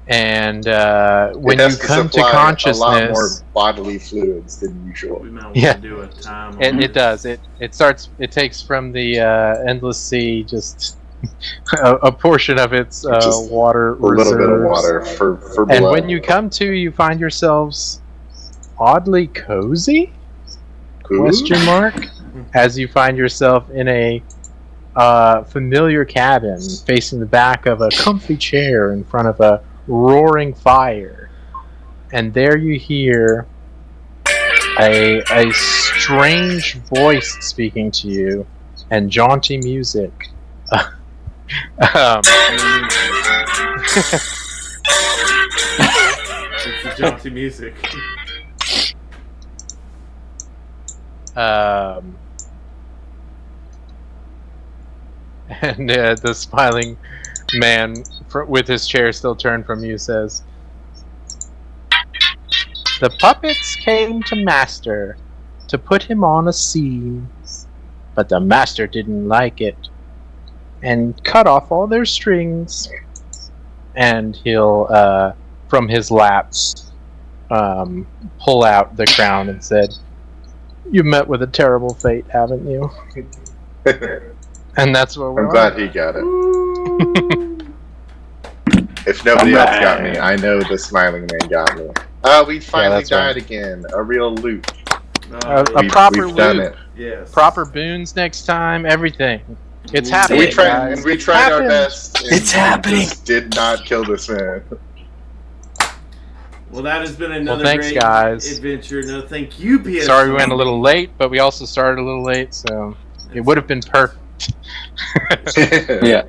S3: and when you come to consciousness,
S2: a lot more bodily fluids than usual.
S1: We might want
S3: Yeah.
S1: to do a time.
S3: and
S1: on
S3: it does. It takes from the endless sea just a portion of its
S2: Just
S3: water
S2: A little bit of
S3: reserves.
S2: water for blood.
S3: And when you come to, you find yourselves oddly cozy?
S2: Ooh.
S3: Question mark. As you find yourself in a familiar cabin, facing the back of a comfy chair in front of a roaring fire. And there you hear a strange voice speaking to you and jaunty music.
S1: It's the jaunty music.
S3: And the smiling man with his chair still turned from you says, "The puppets came to Master to put him on a scene, but the Master didn't like it and cut off all their strings." And he'll, from his lap, pull out the crown and said, "You met with a terrible fate, haven't you?" And that's what we're
S2: I'm glad he got it. If nobody else got me, I know the smiling man got me. We finally died again. A real loop.
S3: A proper
S2: we've done
S3: loop.
S2: it.
S1: Yes.
S3: Proper boons next time, everything. It's happening.
S2: We tried.
S3: Guys.
S2: We tried our best. And
S4: It's happening.
S2: Just did not kill this man.
S1: Well, that has been another
S3: thanks,
S1: great
S3: guys.
S1: adventure. No, thank you, PS.
S3: Sorry we went a little late, but we also started a little late, so it would have been perfect.
S4: Yeah.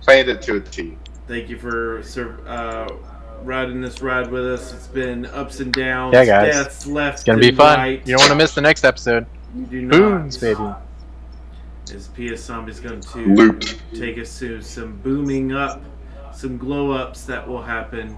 S2: Planned it to a T.
S1: Thank you for riding this ride with us. It's been ups and downs,
S3: Yeah, guys.
S1: deaths left
S3: It's gonna be
S1: and
S3: fun.
S1: right.
S3: You don't want to miss the next episode.
S1: You do not.
S3: Boons, baby.
S1: As PS Zombie's going to
S2: Looped.
S1: take us to some booming up, some glow ups that will happen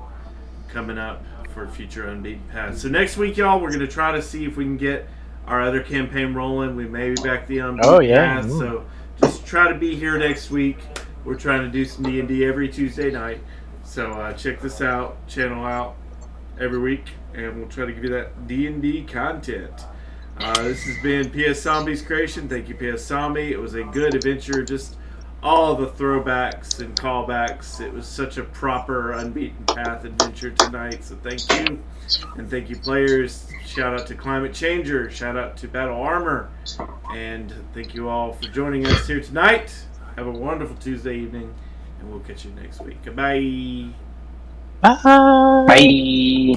S1: coming up for future Unbeaten Path. So next week, y'all, we're going to try to see if we can get our other campaign rolling. We may be back the Unbeaten Path. So just try to be here next week. We're trying to do some D&D every Tuesday night. So check this out, channel out every week, and we'll try to give you that D&D content. This has been PS Zombie's creation. Thank you, PS Zombie. It was a good adventure. Just all the throwbacks and callbacks. It was such a proper Unbeaten Path adventure tonight. So thank you. And thank you, players. Shout out to Climate Changer. Shout out to Battle Armor. And thank you all for joining us here tonight. Have a wonderful Tuesday evening. And we'll catch you next week. Goodbye.
S3: Bye.
S4: Bye.